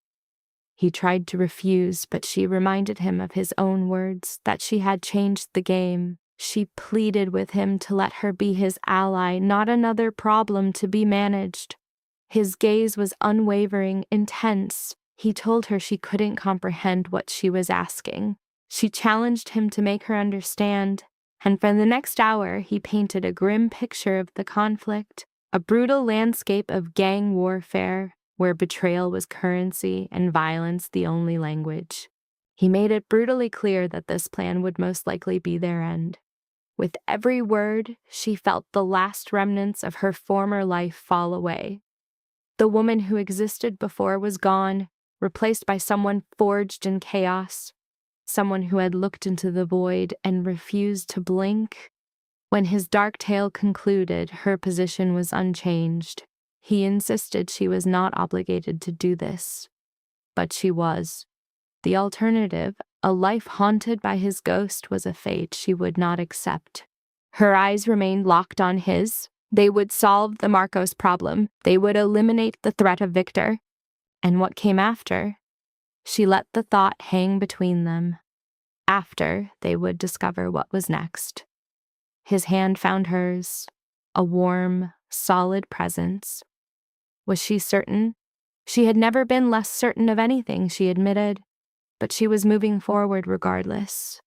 He tried to refuse, but she reminded him of his own words, that she had changed the game. She pleaded with him to let her be his ally, not another problem to be managed. His gaze was unwavering, intense. He told her she couldn't comprehend what she was asking. She challenged him to make her understand, and for the next hour he painted a grim picture of the conflict, a brutal landscape of gang warfare, where betrayal was currency and violence the only language. He made it brutally clear that this plan would most likely be their end. With every word, she felt the last remnants of her former life fall away. The woman who existed before was gone, replaced by someone forged in chaos, someone who had looked into the void and refused to blink. When his dark tale concluded, her position was unchanged. He insisted she was not obligated to do this. But she was. The alternative, a life haunted by his ghost, was a fate she would not accept. Her eyes remained locked on his. They would solve the Marcos problem. They would eliminate the threat of Victor. And what came after? She let the thought hang between them. After, they would discover what was next. His hand found hers, a warm, solid presence. Was she certain? She had never been less certain of anything, she admitted, but she was moving forward regardless.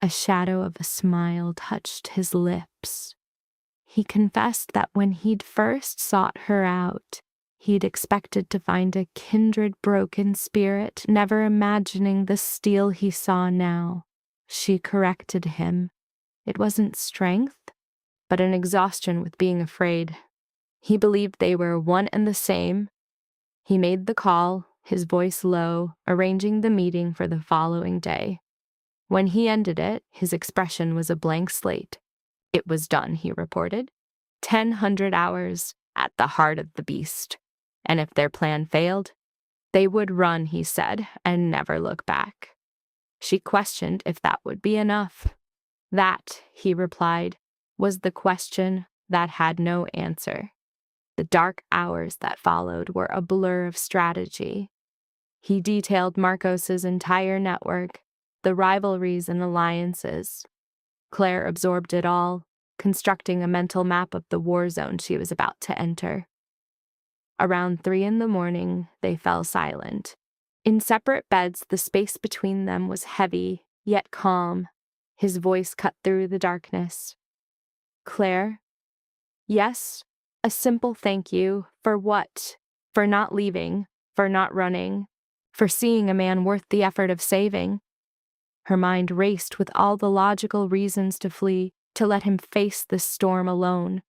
A shadow of a smile touched his lips. He confessed that when he'd first sought her out, he'd expected to find a kindred broken spirit, never imagining the steel he saw now. She corrected him. It wasn't strength, but an exhaustion with being afraid. He believed they were one and the same. He made the call, his voice low, arranging the meeting for the following day. When he ended it, his expression was a blank slate. It was done, he reported. 1,000 hours at the heart of the beast. And if their plan failed, they would run, he said, and never look back. She questioned if that would be enough. That, he replied, was the question that had no answer. The dark hours that followed were a blur of strategy. He detailed Marcos's entire network, the rivalries and alliances. Claire absorbed it all, constructing a mental map of the war zone she was about to enter. Around 3 a.m, they fell silent. In separate beds, the space between them was heavy, yet calm. His voice cut through the darkness. Claire, yes, a simple thank you. For what? For not leaving, for not running, for seeing a man worth the effort of saving. Her mind raced with all the logical reasons to flee, to let him face this storm alone.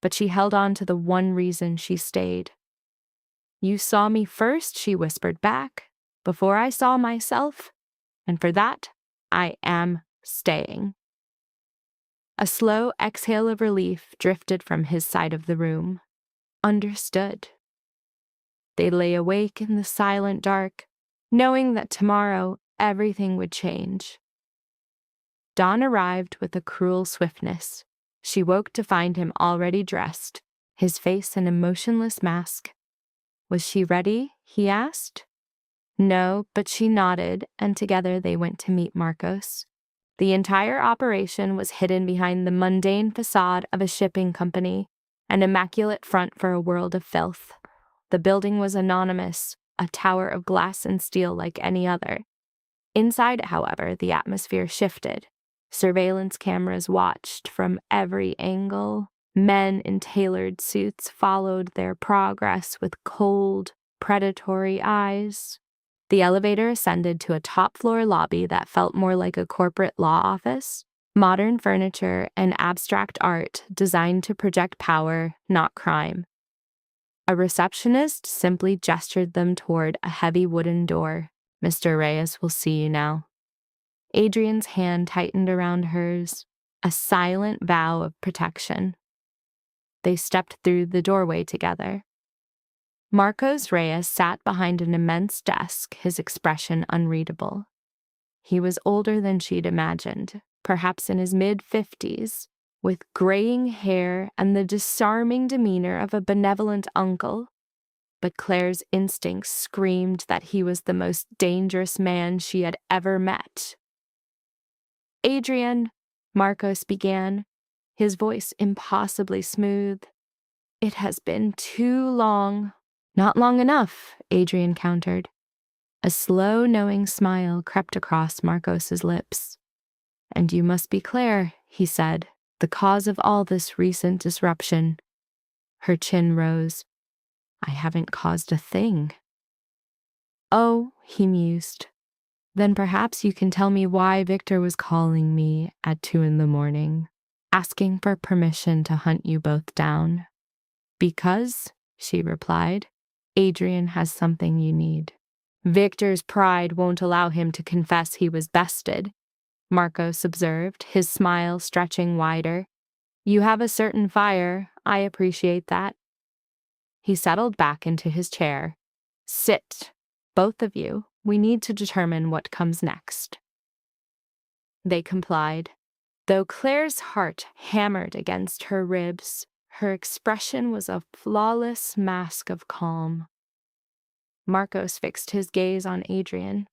But she held on to the one reason she stayed. You saw me first, she whispered back, before I saw myself, and for that, I am staying. A slow exhale of relief drifted from his side of the room. Understood. They lay awake in the silent dark, knowing that tomorrow everything would change. Dawn arrived with a cruel swiftness. She woke to find him already dressed, his face an emotionless mask. Was she ready? He asked. No, but she nodded, and together they went to meet Marcos. The entire operation was hidden behind the mundane facade of a shipping company, an immaculate front for a world of filth. The building was anonymous, a tower of glass and steel like any other. Inside, however, the atmosphere shifted. Surveillance cameras watched from every angle. Men in tailored suits followed their progress with cold, predatory eyes. The elevator ascended to a top-floor lobby that felt more like a corporate law office. Modern furniture and abstract art designed to project power, not crime. A receptionist simply gestured them toward a heavy wooden door. Mr. Reyes will see you now. Adrian's hand tightened around hers, a silent vow of protection. They stepped through the doorway together. Marcos Reyes sat behind an immense desk, his expression unreadable. He was older than she'd imagined, perhaps in his mid-50s, with graying hair and the disarming demeanor of a benevolent uncle. But Claire's instincts screamed that he was the most dangerous man she had ever met. Adrian, Marcos began, his voice impossibly smooth. It has been too long. Not long enough, Adrian countered. A slow, knowing smile crept across Marcos's lips. And you must be Claire, he said, the cause of all this recent disruption. Her chin rose. I haven't caused a thing. Oh, he mused. Then perhaps you can tell me why Victor was calling me at 2 a.m, asking for permission to hunt you both down. Because, she replied, Adrian has something you need. Victor's pride won't allow him to confess he was bested, Marcos observed, his smile stretching wider. You have a certain fire. I appreciate that. He settled back into his chair. Sit, both of you. We need to determine what comes next. They complied. Though Claire's heart hammered against her ribs, her expression was a flawless mask of calm. Marcos fixed his gaze on Adrian.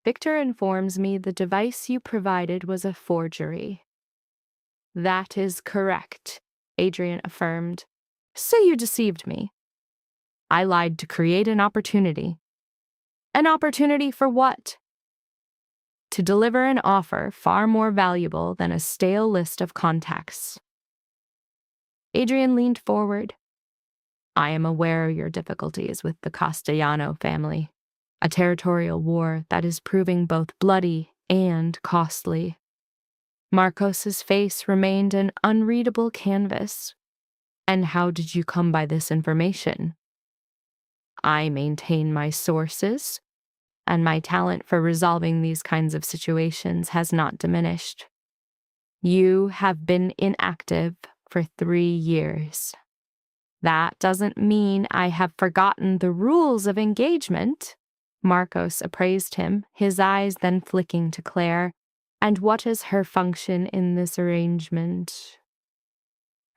Victor informs me the device you provided was a forgery. That is correct, Adrian affirmed. So you deceived me. I lied to create an opportunity. An opportunity for what? To deliver an offer far more valuable than a stale list of contacts. Adrian leaned forward. I am aware of your difficulties with the Castellano family, a territorial war that is proving both bloody and costly. Marcos's face remained an unreadable canvas. And how did you come by this information? I maintain my sources, and my talent for resolving these kinds of situations has not diminished. You have been inactive for 3 years. That doesn't mean I have forgotten the rules of engagement. Marcos appraised him, his eyes then flicking to Claire. And what is her function in this arrangement?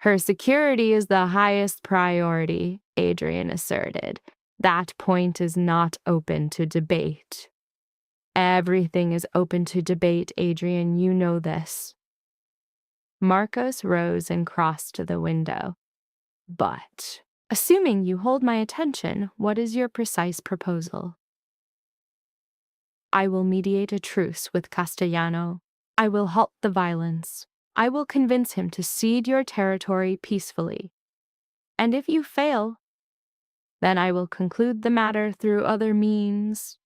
Her security is the highest priority, Adrian asserted. That point is not open to debate. Everything is open to debate, Adrian, you know this. Marcos rose and crossed to the window. But, assuming you hold my attention, what is your precise proposal? I will mediate a truce with Castellano. I will halt the violence. I will convince him to cede your territory peacefully. And if you fail, then I will conclude the matter through other means.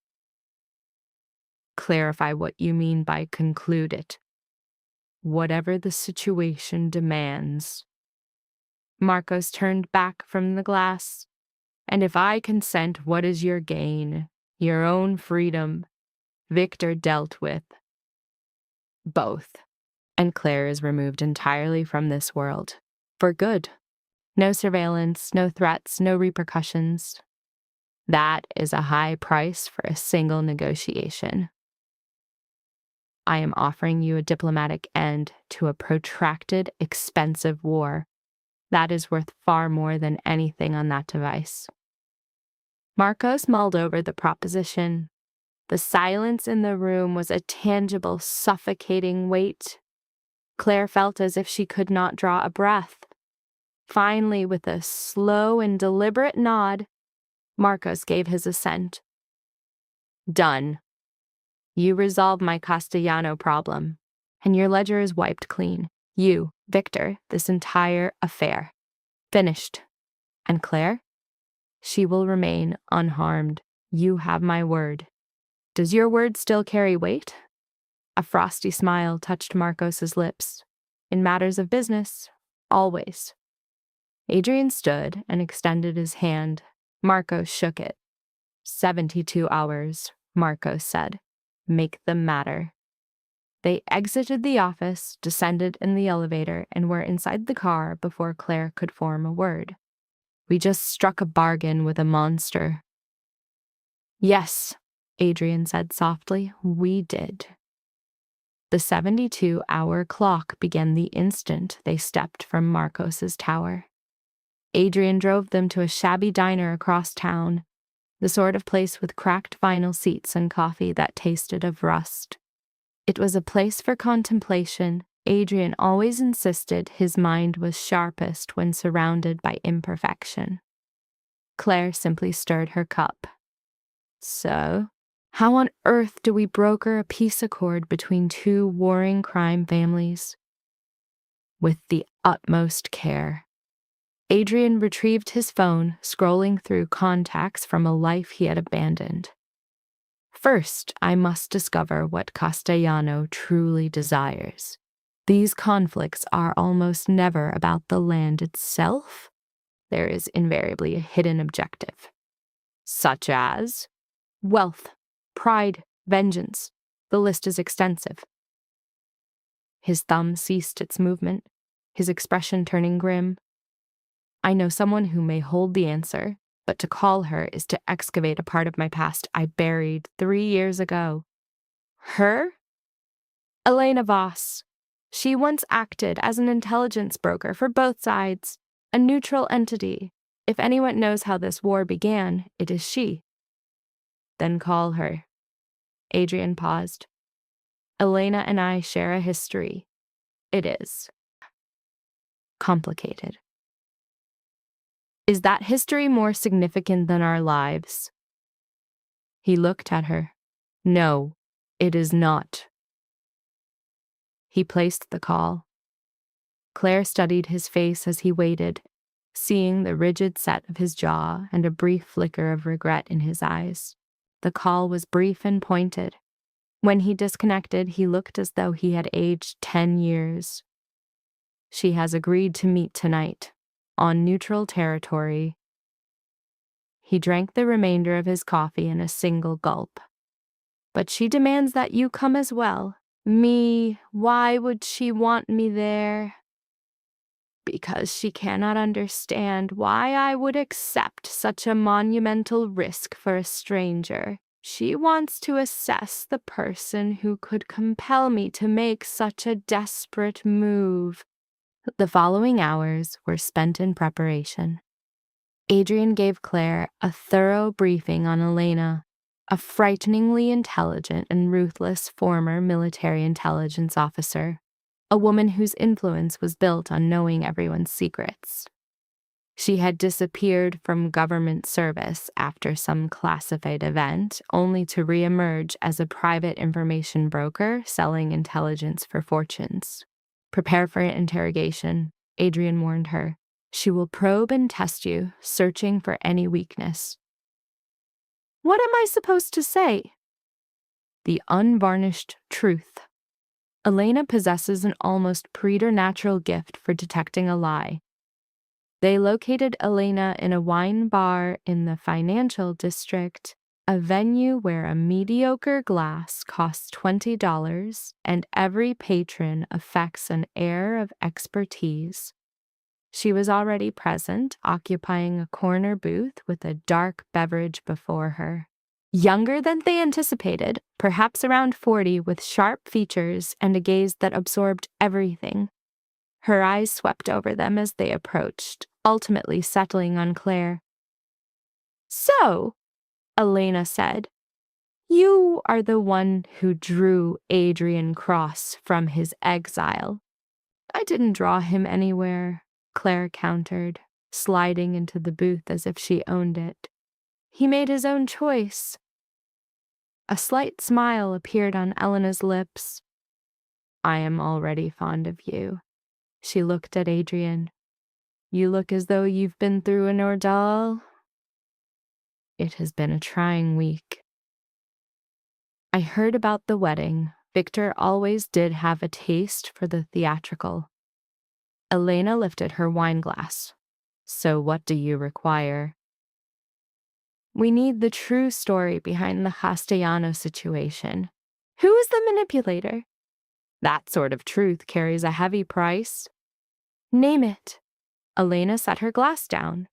Clarify what you mean by conclude it. Whatever the situation demands. Marcos turned back from the glass. And if I consent, what is your gain? Your own freedom. Victor dealt with. Both. And Claire is removed entirely from this world. For good. No surveillance, no threats, no repercussions. That is a high price for a single negotiation. I am offering you a diplomatic end to a protracted, expensive war. That is worth far more than anything on that device. Marcos mulled over the proposition. The silence in the room was a tangible, suffocating weight. Claire felt as if she could not draw a breath. Finally, with a slow and deliberate nod, Marcos gave his assent. Done. You resolve my Castellano problem, and your ledger is wiped clean. You, Victor, this entire affair. Finished. And Claire? She will remain unharmed. You have my word. Does your word still carry weight? A frosty smile touched Marcos's lips. In matters of business, always. Adrian stood and extended his hand. Marcos shook it. 72 hours, Marcos said. Make them matter. They exited the office, descended in the elevator, and were inside the car before Claire could form a word. We just struck a bargain with a monster. Yes, Adrian said softly, we did. The 72-hour clock began the instant they stepped from Marcos's tower. Adrian drove them to a shabby diner across town, the sort of place with cracked vinyl seats and coffee that tasted of rust. It was a place for contemplation. Adrian always insisted his mind was sharpest when surrounded by imperfection. Claire simply stirred her cup. So, how on earth do we broker a peace accord between two warring crime families? With the utmost care. Adrian retrieved his phone, scrolling through contacts from a life he had abandoned. First, I must discover what Castellano truly desires. These conflicts are almost never about the land itself. There is invariably a hidden objective. Such as wealth, pride, vengeance. The list is extensive. His thumb ceased its movement, his expression turning grim. I know someone who may hold the answer, but to call her is to excavate a part of my past I buried 3 years ago. Her? Elena Voss. She once acted as an intelligence broker for both sides, a neutral entity. If anyone knows how this war began, it is she. Then call her. Adrian paused. Elena and I share a history. It is complicated. Is that history more significant than our lives? He looked at her. No, it is not. He placed the call. Claire studied his face as he waited, seeing the rigid set of his jaw and a brief flicker of regret in his eyes. The call was brief and pointed. When he disconnected, he looked as though he had aged 10 years. She has agreed to meet tonight, on neutral territory. He drank the remainder of his coffee in a single gulp. But she demands that you come as well. Me, why would she want me there? Because she cannot understand why I would accept such a monumental risk for a stranger. She wants to assess the person who could compel me to make such a desperate move. The following hours were spent in preparation. Adrian gave Claire a thorough briefing on Elena, a frighteningly intelligent and ruthless former military intelligence officer, a woman whose influence was built on knowing everyone's secrets. She had disappeared from government service after some classified event, only to reemerge as a private information broker selling intelligence for fortunes. Prepare for an interrogation, Adrian warned her. She will probe and test you, searching for any weakness. What am I supposed to say? The unvarnished truth. Elena possesses an almost preternatural gift for detecting a lie. They located Elena in a wine bar in the financial district, a venue where a mediocre glass costs $20 and every patron affects an air of expertise. She was already present, occupying a corner booth with a dark beverage before her. Younger than they anticipated, perhaps around 40, with sharp features and a gaze that absorbed everything. Her eyes swept over them as they approached, ultimately settling on Claire. So, Elena said, you are the one who drew Adrian Cross from his exile. I didn't draw him anywhere, Claire countered, sliding into the booth as if she owned it. He made his own choice. A slight smile appeared on Elena's lips. I am already fond of you. She looked at Adrian. You look as though you've been through an ordeal. It has been a trying week. I heard about the wedding. Victor always did have a taste for the theatrical. Elena lifted her wine glass. So what do you require? We need the true story behind the Castellano situation. Who is the manipulator? That sort of truth carries a heavy price. Name it. Elena set her glass down.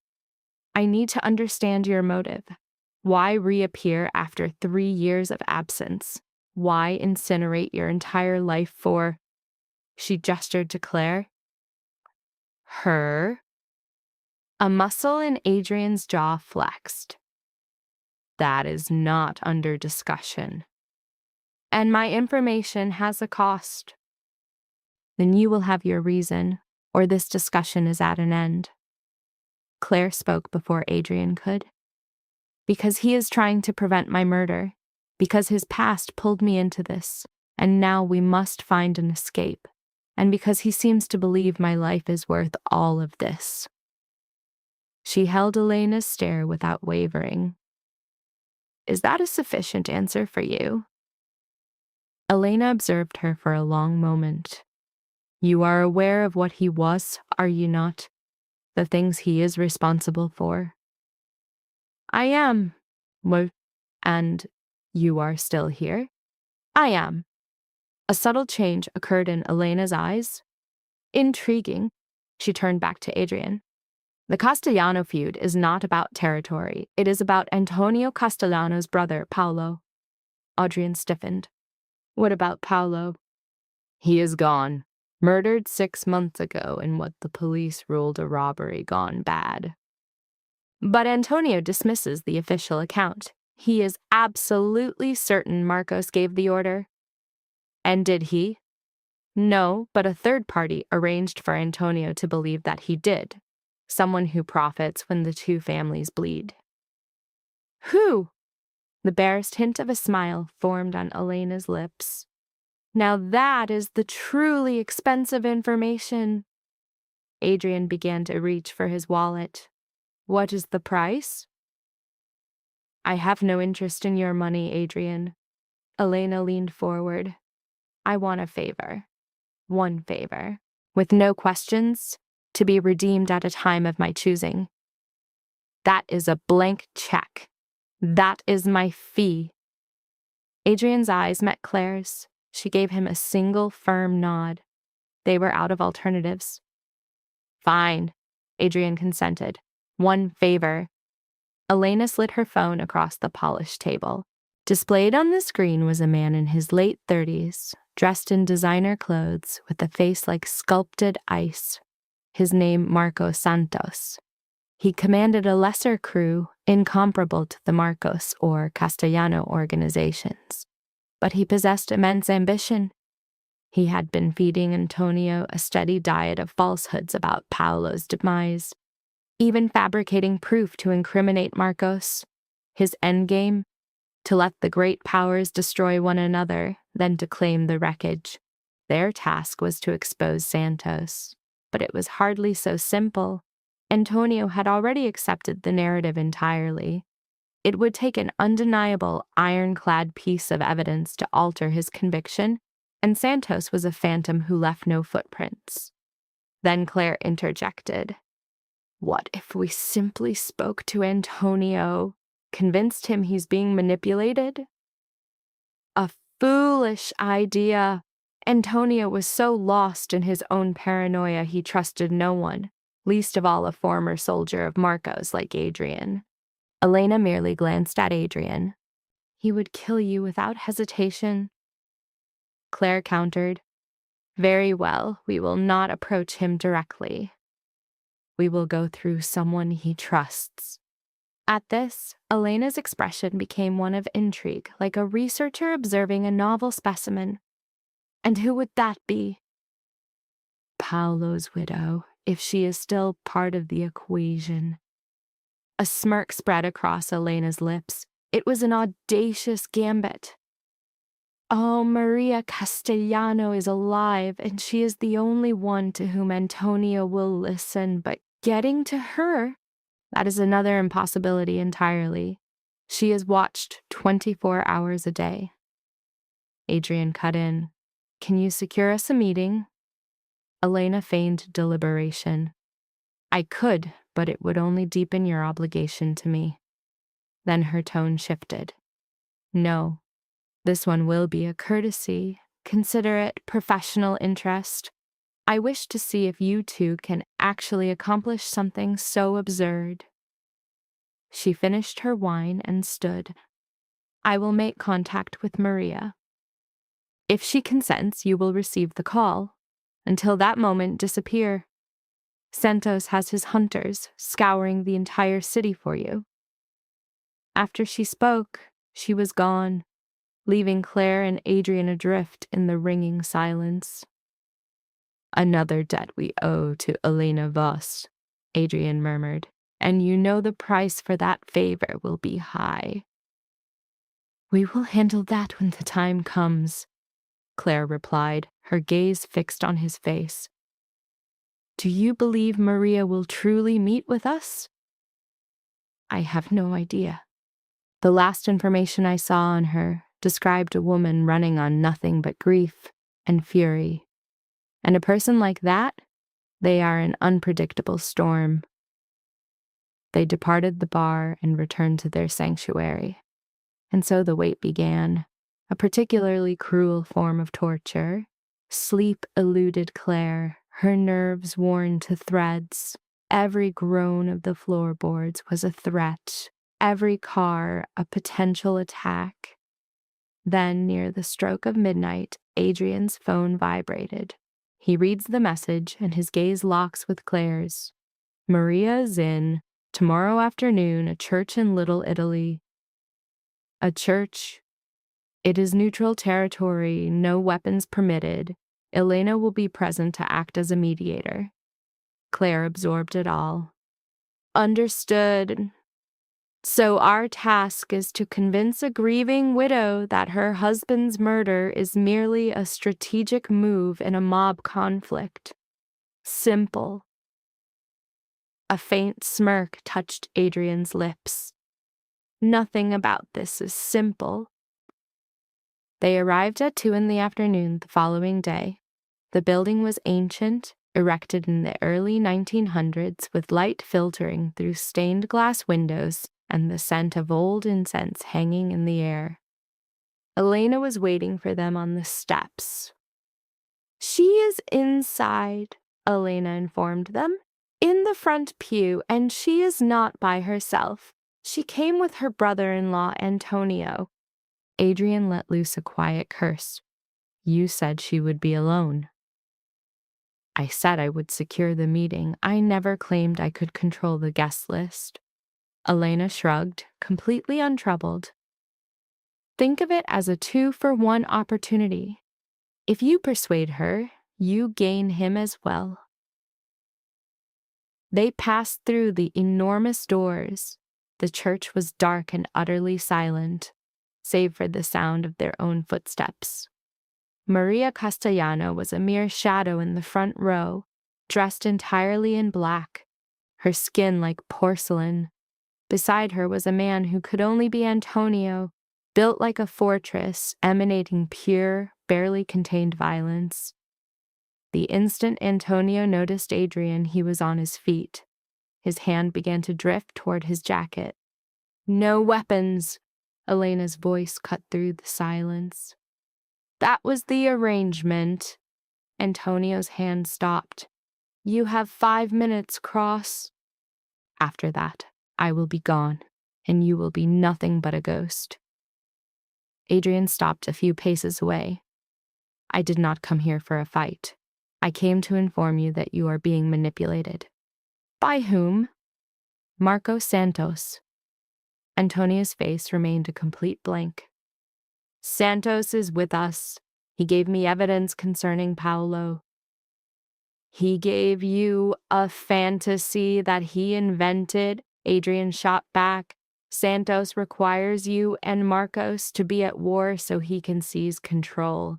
I need to understand your motive. Why reappear after 3 years of absence? Why incinerate your entire life for... She gestured to Claire. Her. A muscle in Adrian's jaw flexed. That is not under discussion. And my information has a cost. Then you will have your reason, or this discussion is at an end. Claire spoke before Adrian could. Because he is trying to prevent my murder. Because his past pulled me into this, and now we must find an escape. And because he seems to believe my life is worth all of this. She held Elena's stare without wavering. Is that a sufficient answer for you? Elena observed her for a long moment. You are aware of what he was, are you not? The things he is responsible for? I am. Well, and you are still here? I am. A subtle change occurred in Elena's eyes. Intriguing. She turned back to Adrian. The Castellano feud is not about territory. It is about Antonio Castellano's brother, Paolo. Adrian stiffened. What about Paolo? He is gone. Murdered 6 months ago in what the police ruled a robbery gone bad. But Antonio dismisses the official account. He is absolutely certain Marcos gave the order. And did he? No, but a third party arranged for Antonio to believe that he did. Someone who profits when the two families bleed. Who? The barest hint of a smile formed on Elena's lips. Now that is the truly expensive information. Adrian began to reach for his wallet. What is the price? I have no interest in your money, Adrian. Elena leaned forward. I want a favor. One favor. With no questions, to be redeemed at a time of my choosing. That is a blank check. That is my fee. Adrian's eyes met Claire's. She gave him a single firm nod. They were out of alternatives. Fine, Adrian consented. One favor. Elena slid her phone across the polished table. Displayed on the screen was a man in his late 30s, dressed in designer clothes with a face like sculpted ice. His name Marcos Santos. He commanded a lesser crew incomparable to the Marcos or Castellano organizations. But he possessed immense ambition. He had been feeding Antonio a steady diet of falsehoods about Paolo's demise, even fabricating proof to incriminate Marcos. His endgame? To let the great powers destroy one another, then to claim the wreckage. Their task was to expose Santos, but it was hardly so simple. Antonio had already accepted the narrative entirely. It would take an undeniable, ironclad piece of evidence to alter his conviction, and Santos was a phantom who left no footprints. Then Claire interjected. What if we simply spoke to Antonio, convinced him he's being manipulated? A foolish idea. Antonio was so lost in his own paranoia he trusted no one, least of all a former soldier of Marco's like Adrian. Elena merely glanced at Adrian. He would kill you without hesitation. Claire countered. Very well, we will not approach him directly. We will go through someone he trusts. At this, Elena's expression became one of intrigue, like a researcher observing a novel specimen. And who would that be? Paolo's widow, if she is still part of the equation. A smirk spread across Elena's lips. It was an audacious gambit. Oh, Maria Castellano is alive, and she is the only one to whom Antonio will listen, but getting to her, that is another impossibility entirely. She is watched 24 hours a day. Adrian cut in. Can you secure us a meeting? Elena feigned deliberation. I could, but it would only deepen your obligation to me. Then her tone shifted. No, this one will be a courtesy, considerate, professional interest. I wish to see if you two can actually accomplish something so absurd. She finished her wine and stood. I will make contact with Maria. If she consents, you will receive the call. Until that moment, disappear. Santos has his hunters scouring the entire city for you. After she spoke, she was gone, leaving Claire and Adrian adrift in the ringing silence. Another debt we owe to Elena Voss, Adrian murmured, and you know the price for that favor will be high. We will handle that when the time comes, Claire replied, her gaze fixed on his face. Do you believe Maria will truly meet with us? I have no idea. The last information I saw on her described a woman running on nothing but grief and fury. And a person like that, they are an unpredictable storm. They departed the bar and returned to their sanctuary. And so the wait began, a particularly cruel form of torture. Sleep eluded Claire, her nerves worn to threads. Every groan of the floorboards was a threat, every car a potential attack. Then, near the stroke of midnight, Adrian's phone vibrated. He reads the message, and his gaze locks with Claire's. Maria is in, tomorrow afternoon, a church in Little Italy. A church. It is neutral territory, no weapons permitted. Elena will be present to act as a mediator. Claire absorbed it all. Understood. So our task is to convince a grieving widow that her husband's murder is merely a strategic move in a mob conflict. Simple. A faint smirk touched Adrian's lips. Nothing about this is simple. They arrived at 2 p.m. the following day. The building was ancient, erected in the early 1900s with light filtering through stained glass windows and the scent of old incense hanging in the air. Elena was waiting for them on the steps. She is inside, Elena informed them, in the front pew, and she is not by herself. She came with her brother-in-law, Antonio. Adrian let loose a quiet curse. You said she would be alone. I said I would secure the meeting. I never claimed I could control the guest list. Elena shrugged, completely untroubled. Think of it as a 2-for-1 opportunity. If you persuade her, you gain him as well. They passed through the enormous doors. The church was dark and utterly silent, save for the sound of their own footsteps. Maria Castellano was a mere shadow in the front row, dressed entirely in black, her skin like porcelain. Beside her was a man who could only be Antonio, built like a fortress, emanating pure, barely contained violence. The instant Antonio noticed Adrian, he was on his feet. His hand began to drift toward his jacket. "No weapons," Elena's voice cut through the silence. "That was the arrangement." Antonio's hand stopped. "You have 5 minutes, Cross. After that, I will be gone, and you will be nothing but a ghost." Adrian stopped a few paces away. "I did not come here for a fight. I came to inform you that you are being manipulated." "By whom?" "Marco Santos." Antonia's face remained a complete blank. "Santos is with us. He gave me evidence concerning Paolo." "He gave you a fantasy that he invented?" Adrian shot back. "Santos requires you and Marcos to be at war so he can seize control.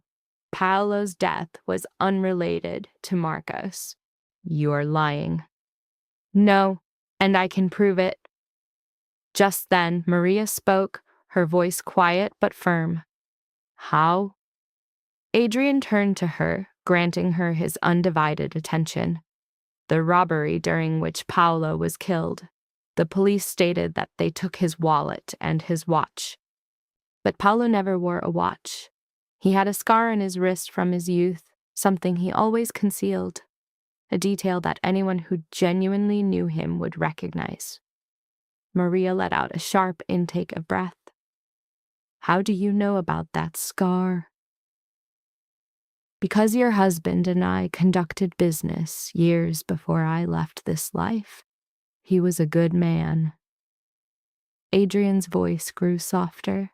Paolo's death was unrelated to Marcos." "You are lying." "No, and I can prove it." Just then, Maria spoke, her voice quiet but firm. "How?" Adrian turned to her, granting her his undivided attention. "The robbery during which Paolo was killed. The police stated that they took his wallet and his watch. But Paolo never wore a watch. He had a scar on his wrist from his youth, something he always concealed, a detail that anyone who genuinely knew him would recognize." Maria let out a sharp intake of breath. "How do you know about that scar?" "Because your husband and I conducted business years before I left this life. He was a good man." Adrian's voice grew softer.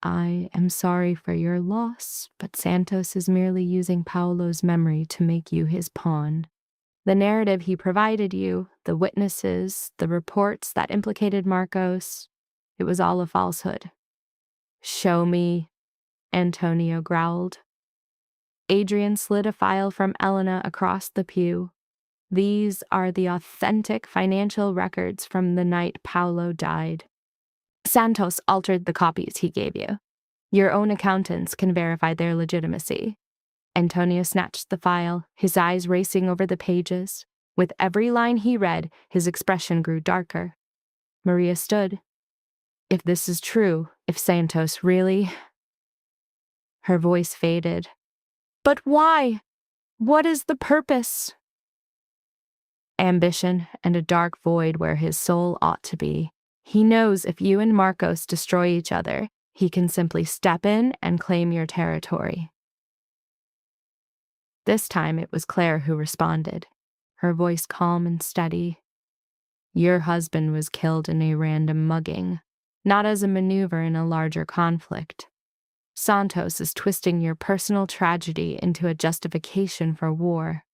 "I am sorry for your loss, but Santos is merely using Paolo's memory to make you his pawn. The narrative he provided you, the witnesses, the reports that implicated Marcos, it was all a falsehood." "Show me," Antonio growled. Adrian slid a file from Elena across the pew. "These are the authentic financial records from the night Paolo died. Santos altered the copies he gave you. Your own accountants can verify their legitimacy." Antonio snatched the file, his eyes racing over the pages. With every line he read, his expression grew darker. Maria stood. "If this is true, if Santos really—" Her voice faded. "But why? What is the purpose?" "Ambition and a dark void where his soul ought to be. He knows if you and Marcos destroy each other, he can simply step in and claim your territory." This time it was Claire who responded, her voice calm and steady. "Your husband was killed in a random mugging, not as a maneuver in a larger conflict. Santos is twisting your personal tragedy into a justification for war."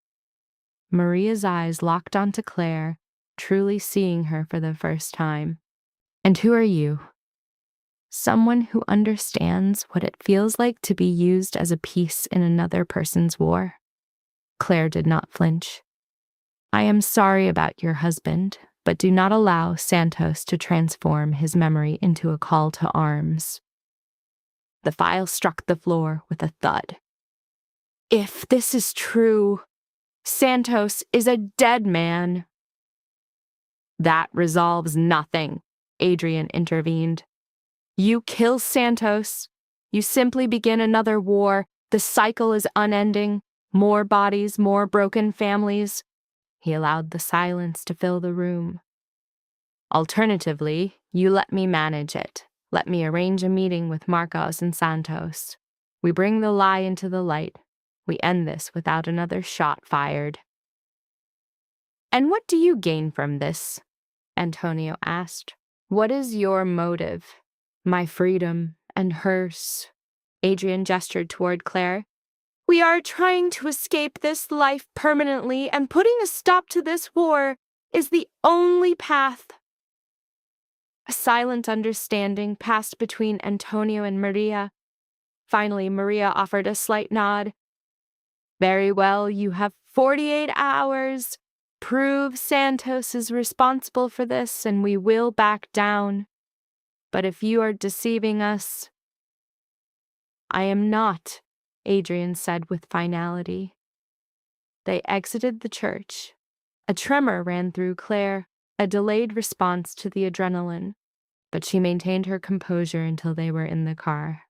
Maria's eyes locked onto Claire, truly seeing her for the first time. "And who are you?" "Someone who understands what it feels like to be used as a piece in another person's war." Claire did not flinch. "I am sorry about your husband, but do not allow Santos to transform his memory into a call to arms." The file struck the floor with a thud. "If this is true, Santos is a dead man." "That resolves nothing," Adrian intervened. "You kill Santos, you simply begin another war. The cycle is unending. More bodies, more broken families." He allowed the silence to fill the room. "Alternatively, you let me manage it. Let me arrange a meeting with Marcos and Santos. We bring the lie into the light. We end this without another shot fired." "And what do you gain from this?" Antonio asked. "What is your motive?" "My freedom, and hers." Adrian gestured toward Claire. "We are trying to escape this life permanently, and putting a stop to this war is the only path." A silent understanding passed between Antonio and Maria. Finally, Maria offered a slight nod. Very well, you have 48 hours. Prove Santos is responsible for this, and we will back down. But if you are deceiving us, I am not, Adrian said with finality. They exited the church. A tremor ran through Claire, a delayed response to the adrenaline, but she maintained her composure until they were in the car.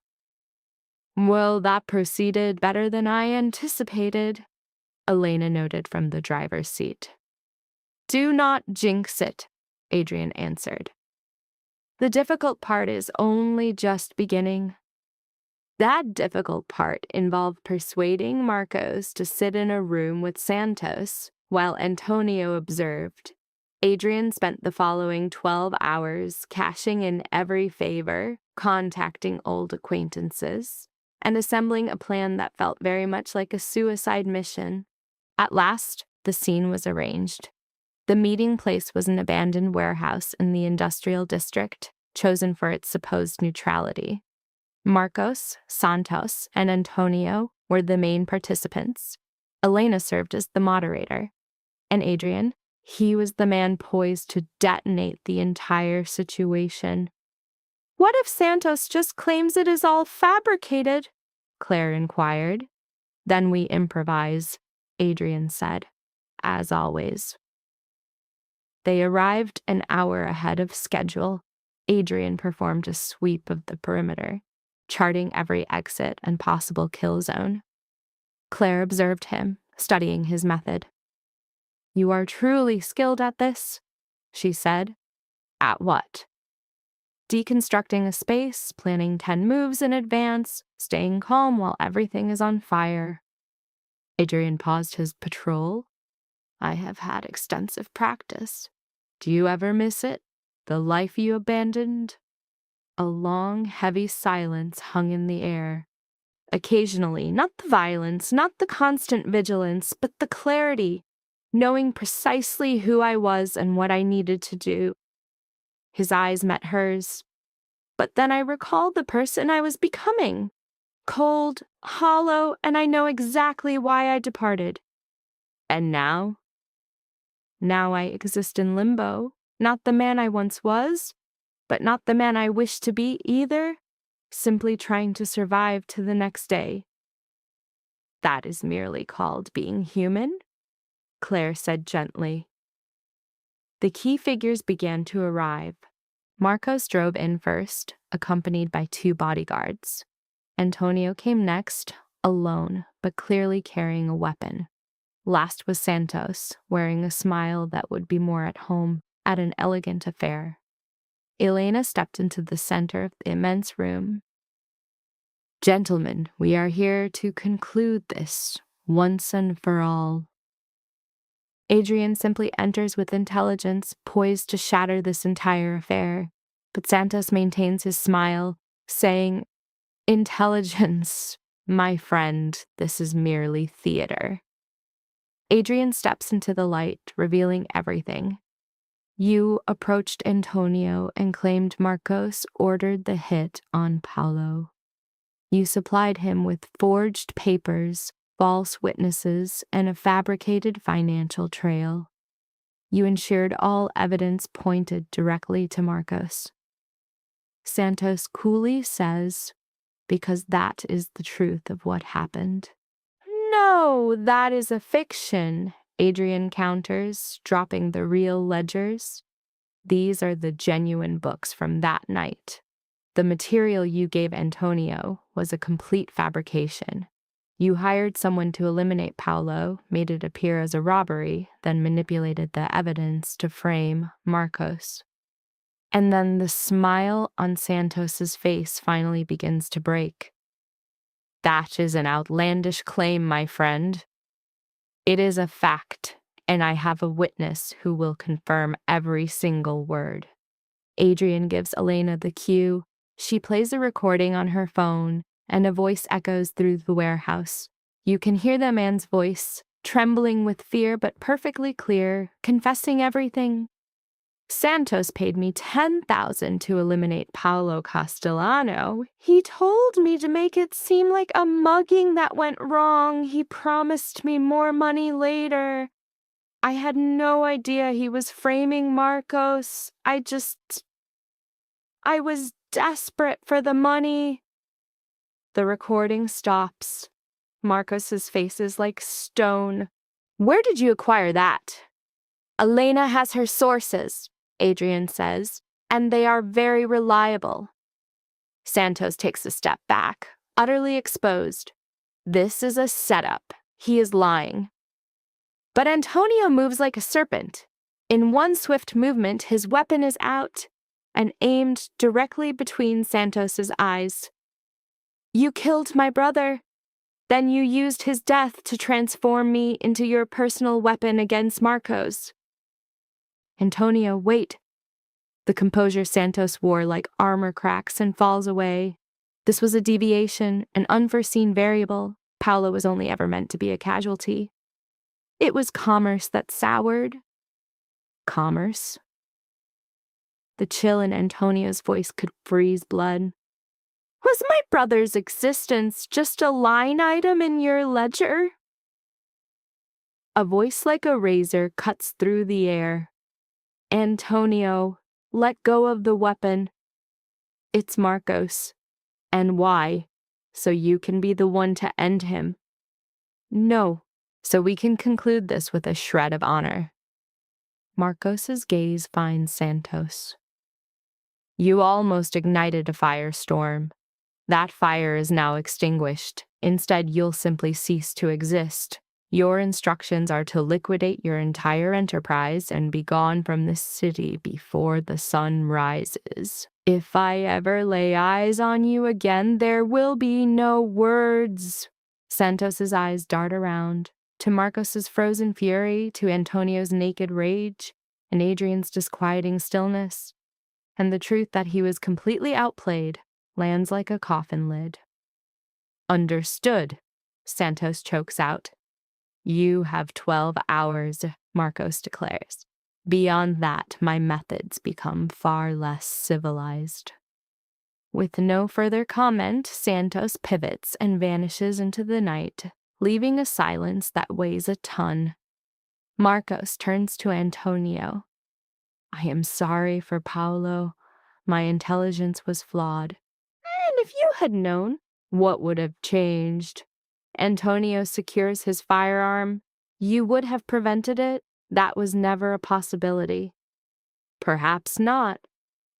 Well, that proceeded better than I anticipated, Elena noted from the driver's seat. Do not jinx it, Adrian answered. The difficult part is only just beginning. That difficult part involved persuading Marcos to sit in a room with Santos while Antonio observed. Adrian spent the following 12 hours cashing in every favor, contacting old acquaintances, and assembling a plan that felt very much like a suicide mission. At last, the scene was arranged. The meeting place was an abandoned warehouse in the industrial district, chosen for its supposed neutrality. Marcos, Santos, and Antonio were the main participants. Elena served as the moderator. And Adrian, he was the man poised to detonate the entire situation. What if Santos just claims it is all fabricated? Claire inquired. Then we improvise, Adrian said, as always. They arrived an hour ahead of schedule. Adrian performed a sweep of the perimeter, charting every exit and possible kill zone. Claire observed him, studying his method. You are truly skilled at this, she said. At what? Deconstructing a space, planning 10 moves in advance, staying calm while everything is on fire. Adrian paused his patrol. I have had extensive practice. Do you ever miss it? The life you abandoned? A long, heavy silence hung in the air. Occasionally, not the violence, not the constant vigilance, but the clarity, knowing precisely who I was and what I needed to do. His eyes met hers. But then I recalled the person I was becoming. Cold, hollow, and I know exactly why I departed. And now? Now I exist in limbo, not the man I once was, but not the man I wish to be either, simply trying to survive to the next day. That is merely called being human, Claire said gently. The key figures began to arrive. Marcos drove in first, accompanied by 2 bodyguards. Antonio came next, alone, but clearly carrying a weapon. Last was Santos, wearing a smile that would be more at home at an elegant affair. Elena stepped into the center of the immense room. Gentlemen, we are here to conclude this, once and for all. Adrian simply enters with intelligence, poised to shatter this entire affair. But Santos maintains his smile, saying, Intelligence, my friend, this is merely theater. Adrian steps into the light, revealing everything. You approached Antonio and claimed Marcos ordered the hit on Paulo. You supplied him with forged papers, false witnesses, and a fabricated financial trail. You ensured all evidence pointed directly to Marcos. Santos coolly says, because that is the truth of what happened. No, that is a fiction, Adrian counters, dropping the real ledgers. These are the genuine books from that night. The material you gave Antonio was a complete fabrication. You hired someone to eliminate Paulo, made it appear as a robbery, then manipulated the evidence to frame Marcos. And then the smile on Santos's face finally begins to break. That is an outlandish claim, my friend. It is a fact, and I have a witness who will confirm every single word. Adrian gives Elena the cue. She plays a recording on her phone, and a voice echoes through the warehouse. You can hear the man's voice, trembling with fear but perfectly clear, confessing everything. Santos paid me $10,000 to eliminate Paolo Castellano. He told me to make it seem like a mugging that went wrong. He promised me more money later. I had no idea he was framing Marcos. I was desperate for the money. The recording stops. Marcos's face is like stone. Where did you acquire that? Elena has her sources, Adrian says, and they are very reliable. Santos takes a step back, utterly exposed. This is a setup. He is lying. But Antonio moves like a serpent. In one swift movement, his weapon is out and aimed directly between Santos's eyes. You killed my brother. Then you used his death to transform me into your personal weapon against Marcos. Antonio, wait. The composure Santos wore like armor cracks and falls away. This was a deviation, an unforeseen variable. Paolo was only ever meant to be a casualty. It was commerce that soured. Commerce? The chill in Antonio's voice could freeze blood. Was my brother's existence just a line item in your ledger? A voice like a razor cuts through the air. Antonio, let go of the weapon. It's Marcos. And why? So you can be the one to end him. No, so we can conclude this with a shred of honor. Marcos's gaze finds Santos. You almost ignited a firestorm. That fire is now extinguished. Instead, you'll simply cease to exist. Your instructions are to liquidate your entire enterprise and be gone from this city before the sun rises. If I ever lay eyes on you again, there will be no words. Santos's eyes dart around, to Marcos's frozen fury, to Antonio's naked rage, and Adrian's disquieting stillness. And the truth that he was completely outplayed lands like a coffin lid. Understood, Santos chokes out. You have 12 hours, Marcos declares. Beyond that, my methods become far less civilized. With no further comment, Santos pivots and vanishes into the night, leaving a silence that weighs a ton. Marcos turns to Antonio. I am sorry for Paolo. My intelligence was flawed. And if you had known, what would have changed? Antonio secures his firearm. You would have prevented it? That was never a possibility. Perhaps not,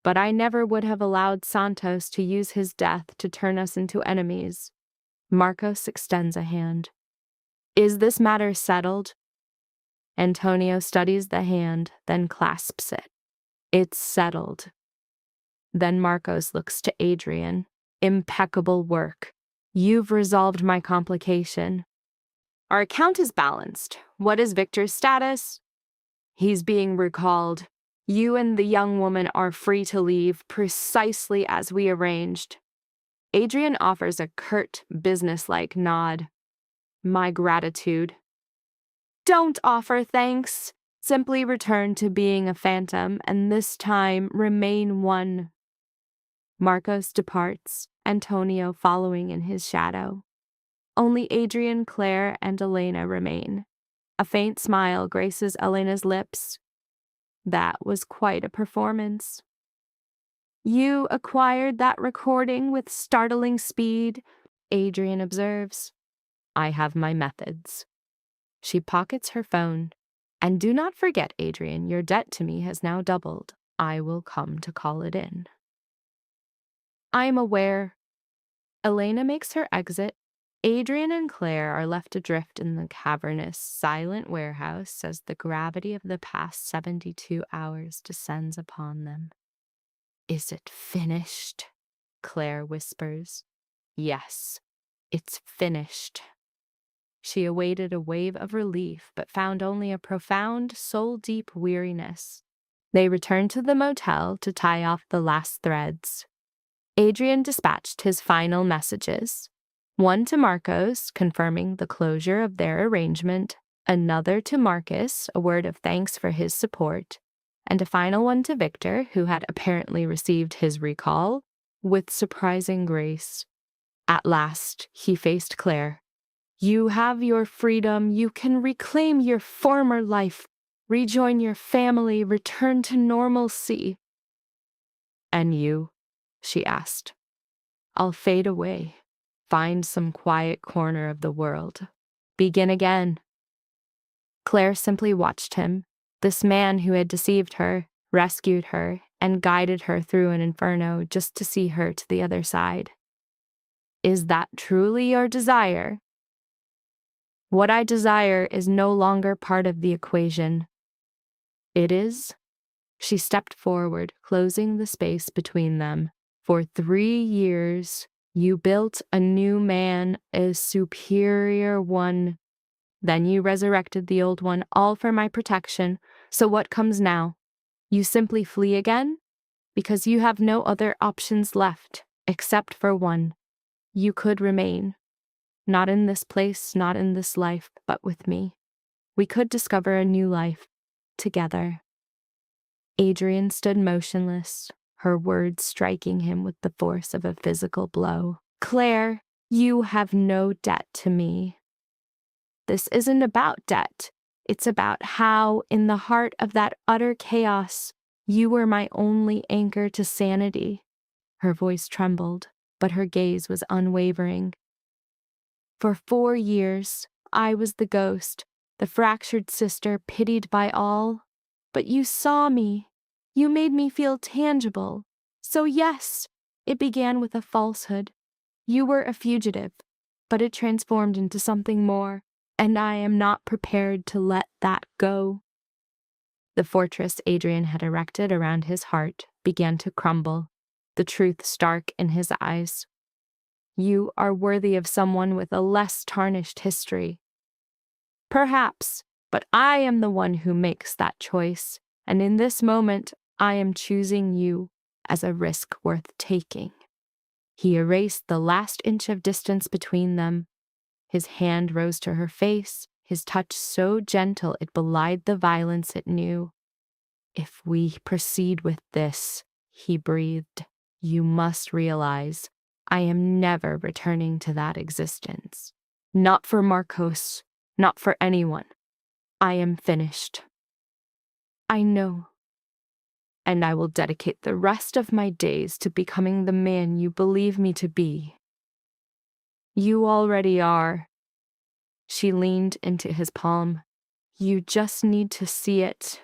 but I never would have allowed Santos to use his death to turn us into enemies. Marcos extends a hand. Is this matter settled? Antonio studies the hand, then clasps it. It's settled. Then Marcos looks to Adrian. Impeccable work. You've resolved my complication. Our account is balanced. What is Victor's status? He's being recalled. You and the young woman are free to leave precisely as we arranged. Adrian offers a curt, businesslike nod. My gratitude. Don't offer thanks. Simply return to being a phantom, and this time remain one. Marcos departs, Antonio following in his shadow. Only Adrian, Claire, and Elena remain. A faint smile graces Elena's lips. That was quite a performance. You acquired that recording with startling speed, Adrian observes. I have my methods. She pockets her phone. And do not forget, Adrian, your debt to me has now doubled. I will come to call it in. I am aware. Elena makes her exit. Adrian and Claire are left adrift in the cavernous, silent warehouse as the gravity of the past 72 hours descends upon them. Is it finished? Claire whispers. Yes, it's finished. She awaited a wave of relief, but found only a profound, soul-deep weariness. They returned to the motel to tie off the last threads. Adrian dispatched his final messages. One to Marcos, confirming the closure of their arrangement, another to Marcus, a word of thanks for his support, and a final one to Victor, who had apparently received his recall with surprising grace. At last, he faced Claire. You have your freedom. You can reclaim your former life, rejoin your family, return to normalcy. And you? She asked. I'll fade away, find some quiet corner of the world, begin again. Claire simply watched him, this man who had deceived her, rescued her, and guided her through an inferno just to see her to the other side. Is that truly your desire? What I desire is no longer part of the equation. It is? She stepped forward, closing the space between them. For 3 years, you built a new man, a superior one. Then you resurrected the old one, all for my protection. So what comes now? You simply flee again? Because you have no other options left, except for one. You could remain. Not in this place, not in this life, but with me. We could discover a new life, together. Adrian stood motionless, her words striking him with the force of a physical blow. Claire, you have no debt to me. This isn't about debt. It's about how, in the heart of that utter chaos, you were my only anchor to sanity. Her voice trembled, but her gaze was unwavering. For 4 years, I was the ghost, the fractured sister pitied by all. But you saw me. You made me feel tangible. So yes, it began with a falsehood. You were a fugitive, but it transformed into something more, and I am not prepared to let that go. The fortress Adrian had erected around his heart began to crumble, the truth stark in his eyes. You are worthy of someone with a less tarnished history. Perhaps, but I am the one who makes that choice, and in this moment, I am choosing you as a risk worth taking. He erased the last inch of distance between them. His hand rose to her face, his touch so gentle it belied the violence it knew. If we proceed with this, he breathed, you must realize I am never returning to that existence. Not for Marcos, not for anyone. I am finished. I know. And I will dedicate the rest of my days to becoming the man you believe me to be. You already are. She leaned into his palm. You just need to see it.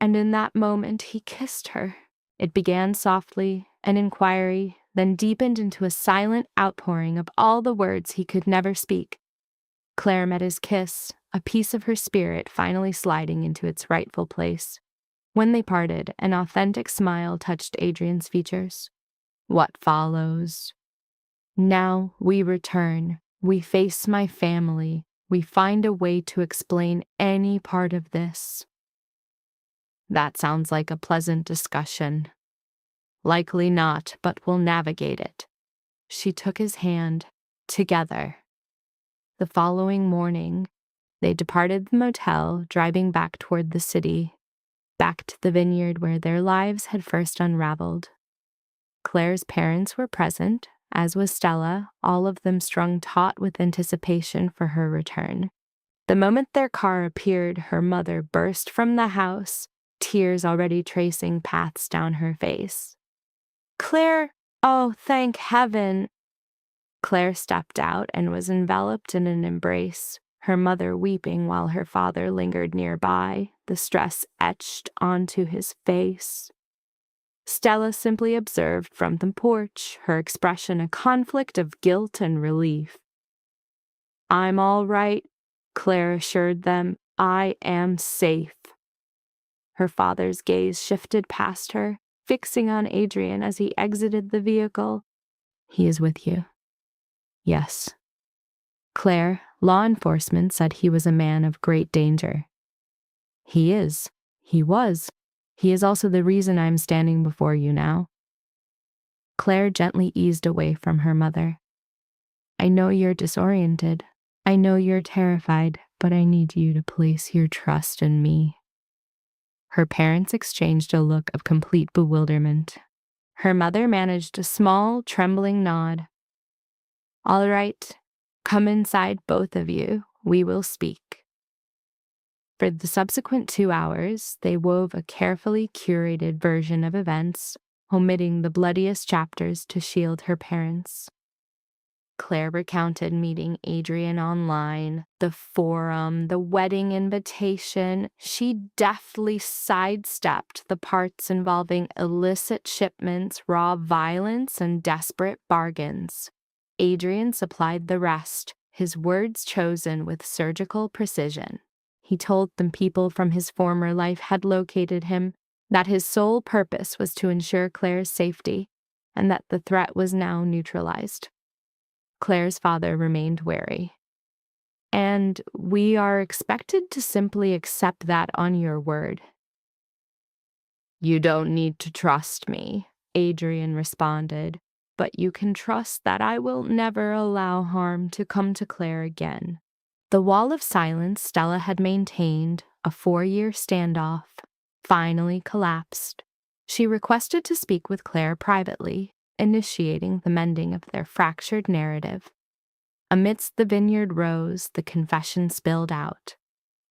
And in that moment, he kissed her. It began softly, an inquiry, then deepened into a silent outpouring of all the words he could never speak. Claire met his kiss, a piece of her spirit finally sliding into its rightful place. When they parted, an authentic smile touched Adrian's features. What follows? Now we return. We face my family. We find a way to explain any part of this. That sounds like a pleasant discussion. Likely not, but we'll navigate it. She took his hand. Together. The following morning, they departed the motel, driving back toward the city, back to the vineyard where their lives had first unraveled. Claire's parents were present, as was Stella, all of them strung taut with anticipation for her return. The moment their car appeared, her mother burst from the house, tears already tracing paths down her face. Claire, oh, thank heaven! Claire stepped out and was enveloped in an embrace, her mother weeping while her father lingered nearby, the stress etched onto his face. Stella simply observed from the porch, her expression a conflict of guilt and relief. I'm all right, Claire assured them. I am safe. Her father's gaze shifted past her, fixing on Adrian as he exited the vehicle. He is with you. Yes. Claire, law enforcement said he was a man of great danger. He is. He was. He is also the reason I am standing before you now. Claire gently eased away from her mother. I know you're disoriented. I know you're terrified, but I need you to place your trust in me. Her parents exchanged a look of complete bewilderment. Her mother managed a small, trembling nod. "All right, come inside, both of you. We will speak." For the subsequent 2 hours, they wove a carefully curated version of events, omitting the bloodiest chapters to shield her parents. Claire recounted meeting Adrian online, the forum, the wedding invitation. She deftly sidestepped the parts involving illicit shipments, raw violence, and desperate bargains. Adrian supplied the rest, his words chosen with surgical precision. He told them people from his former life had located him, that his sole purpose was to ensure Claire's safety, and that the threat was now neutralized. Claire's father remained wary. "And we are expected to simply accept that on your word." "You don't need to trust me," Adrian responded, "but you can trust that I will never allow harm to come to Claire again." The wall of silence Stella had maintained, a 4-year standoff, finally collapsed. She requested to speak with Claire privately, initiating the mending of their fractured narrative. Amidst the vineyard rows, the confession spilled out.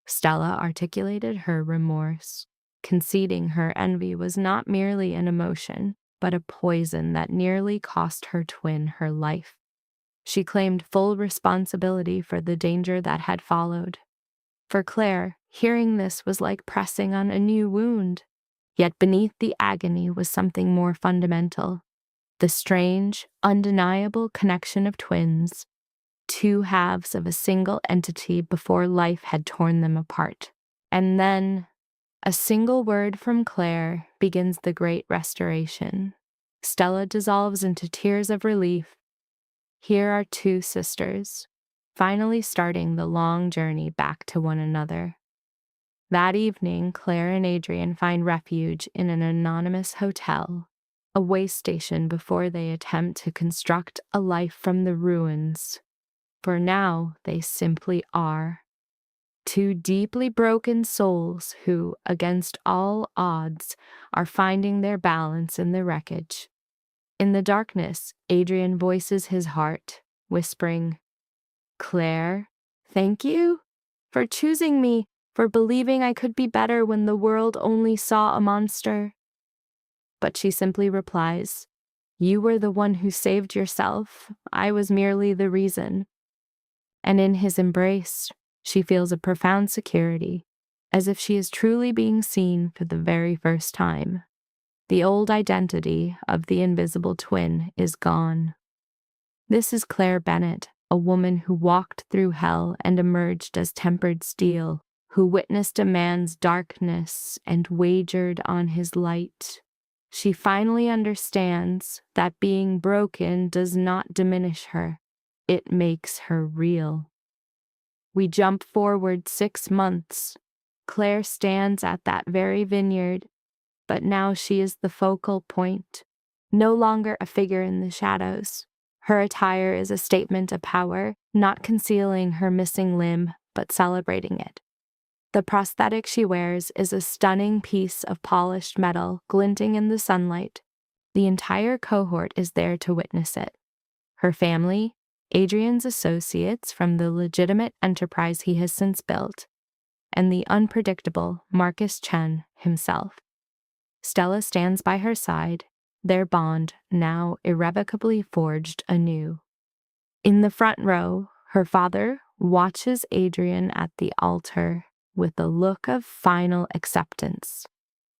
Stella articulated her remorse, conceding her envy was not merely an emotion, but a poison that nearly cost her twin her life. She claimed full responsibility for the danger that had followed. For Claire, hearing this was like pressing on a new wound. Yet beneath the agony was something more fundamental: the strange, undeniable connection of twins, two halves of a single entity before life had torn them apart. And then, a single word from Claire begins the great restoration. Stella dissolves into tears of relief. Here are two sisters, finally starting the long journey back to one another. That evening, Claire and Adrian find refuge in an anonymous hotel, a way station before they attempt to construct a life from the ruins. For now, they simply are. Two deeply broken souls who, against all odds, are finding their balance in the wreckage. In the darkness, Adrian voices his heart, whispering, "Claire, thank you for choosing me, for believing I could be better when the world only saw a monster." But she simply replies, "You were the one who saved yourself. I was merely the reason." And in his embrace, she feels a profound security, as if she is truly being seen for the very first time. The old identity of the invisible twin is gone. This is Claire Bennett, a woman who walked through hell and emerged as tempered steel, who witnessed a man's darkness and wagered on his light. She finally understands that being broken does not diminish her. It makes her real. We jump forward 6 months. Claire stands at that very vineyard, but now she is the focal point, no longer a figure in the shadows. Her attire is a statement of power, not concealing her missing limb, but celebrating it. The prosthetic she wears is a stunning piece of polished metal glinting in the sunlight. The entire cohort is there to witness it. Her family, Adrian's associates from the legitimate enterprise he has since built, and the unpredictable Marcus Chen himself. Stella stands by her side, their bond now irrevocably forged anew. In the front row, her father watches Adrian at the altar with a look of final acceptance.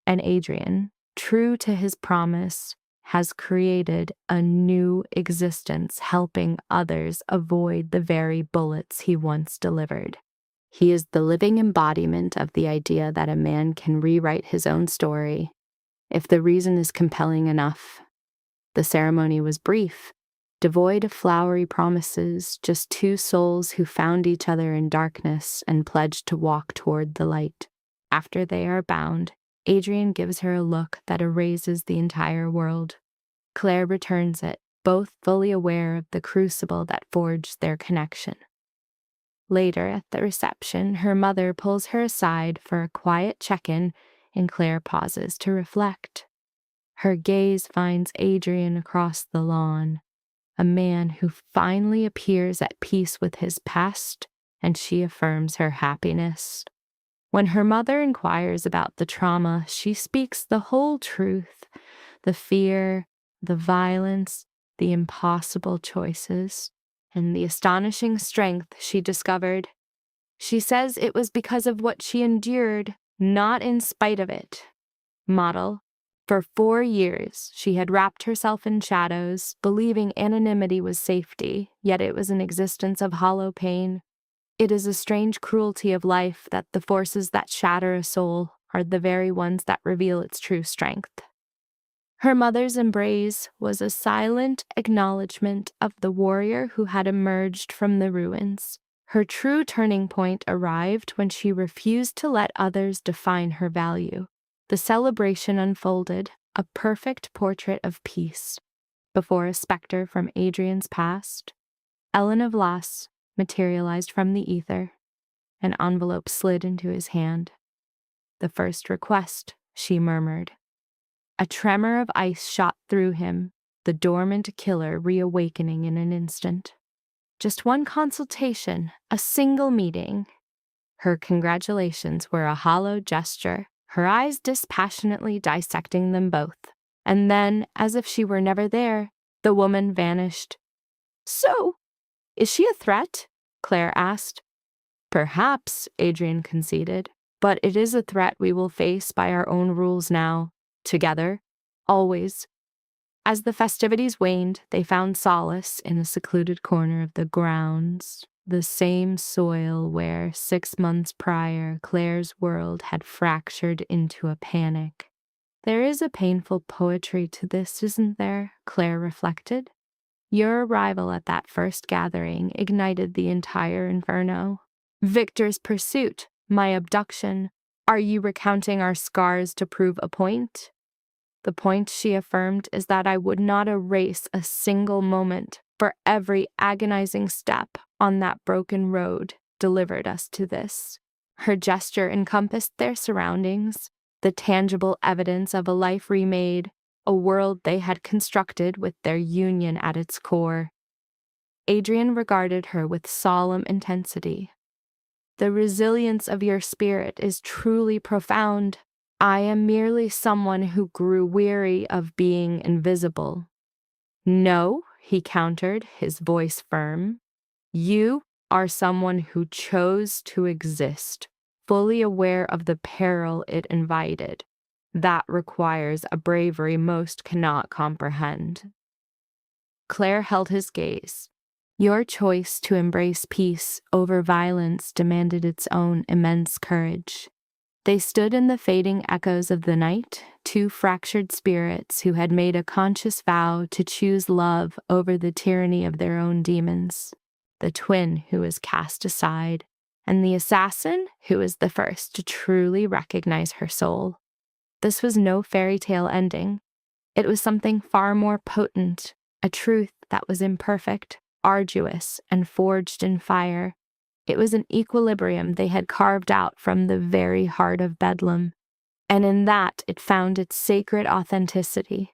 And Adrian, true to his promise, has created a new existence, helping others avoid the very bullets he once delivered. He is the living embodiment of the idea that a man can rewrite his own story if the reason is compelling enough. The ceremony was brief, devoid of flowery promises, just two souls who found each other in darkness and pledged to walk toward the light. After they are bound, Adrian gives her a look that erases the entire world. Claire returns it, both fully aware of the crucible that forged their connection. Later, at the reception, her mother pulls her aside for a quiet check-in, and Claire pauses to reflect. Her gaze finds Adrian across the lawn, a man who finally appears at peace with his past, and she affirms her happiness. When her mother inquires about the trauma, she speaks the whole truth: the fear, the violence, the impossible choices, and the astonishing strength she discovered. She says it was because of what she endured, not in spite of it. Model. For 4 years, she had wrapped herself in shadows, believing anonymity was safety, yet it was an existence of hollow pain. It is a strange cruelty of life that the forces that shatter a soul are the very ones that reveal its true strength. Her mother's embrace was a silent acknowledgement of the warrior who had emerged from the ruins. Her true turning point arrived when she refused to let others define her value. The celebration unfolded, a perfect portrait of peace. Before a specter from Adrian's past, Ellen of Las materialized from the ether. An envelope slid into his hand. The first request, she murmured. A tremor of ice shot through him, the dormant killer reawakening in an instant. Just one consultation, a single meeting. Her congratulations were a hollow gesture, her eyes dispassionately dissecting them both. And then, as if she were never there, the woman vanished. So, is she a threat? Claire asked. Perhaps, Adrian conceded, but it is a threat we will face by our own rules now. Together, always. As the festivities waned, they found solace in a secluded corner of the grounds, the same soil where 6 months prior Claire's world had fractured into a panic. There is a painful poetry to this, isn't there? Claire reflected. Your arrival at that first gathering ignited the entire inferno. Victor's pursuit, my abduction. Are you recounting our scars to prove a point? The point, she affirmed, is that I would not erase a single moment, for every agonizing step on that broken road delivered us to this. Her gesture encompassed their surroundings, the tangible evidence of a life remade, a world they had constructed with their union at its core. Adrian regarded her with solemn intensity. The resilience of your spirit is truly profound. I am merely someone who grew weary of being invisible. No, he countered, his voice firm. You are someone who chose to exist, fully aware of the peril it invited. That requires a bravery most cannot comprehend. Claire held his gaze. Your choice to embrace peace over violence demanded its own immense courage. They stood in the fading echoes of the night, 2 fractured spirits who had made a conscious vow to choose love over the tyranny of their own demons. The twin who was cast aside, and the assassin who was the first to truly recognize her soul. This was no fairy tale ending. It was something far more potent, a truth that was imperfect, arduous, and forged in fire. It was an equilibrium they had carved out from the very heart of Bedlam, and in that it found its sacred authenticity.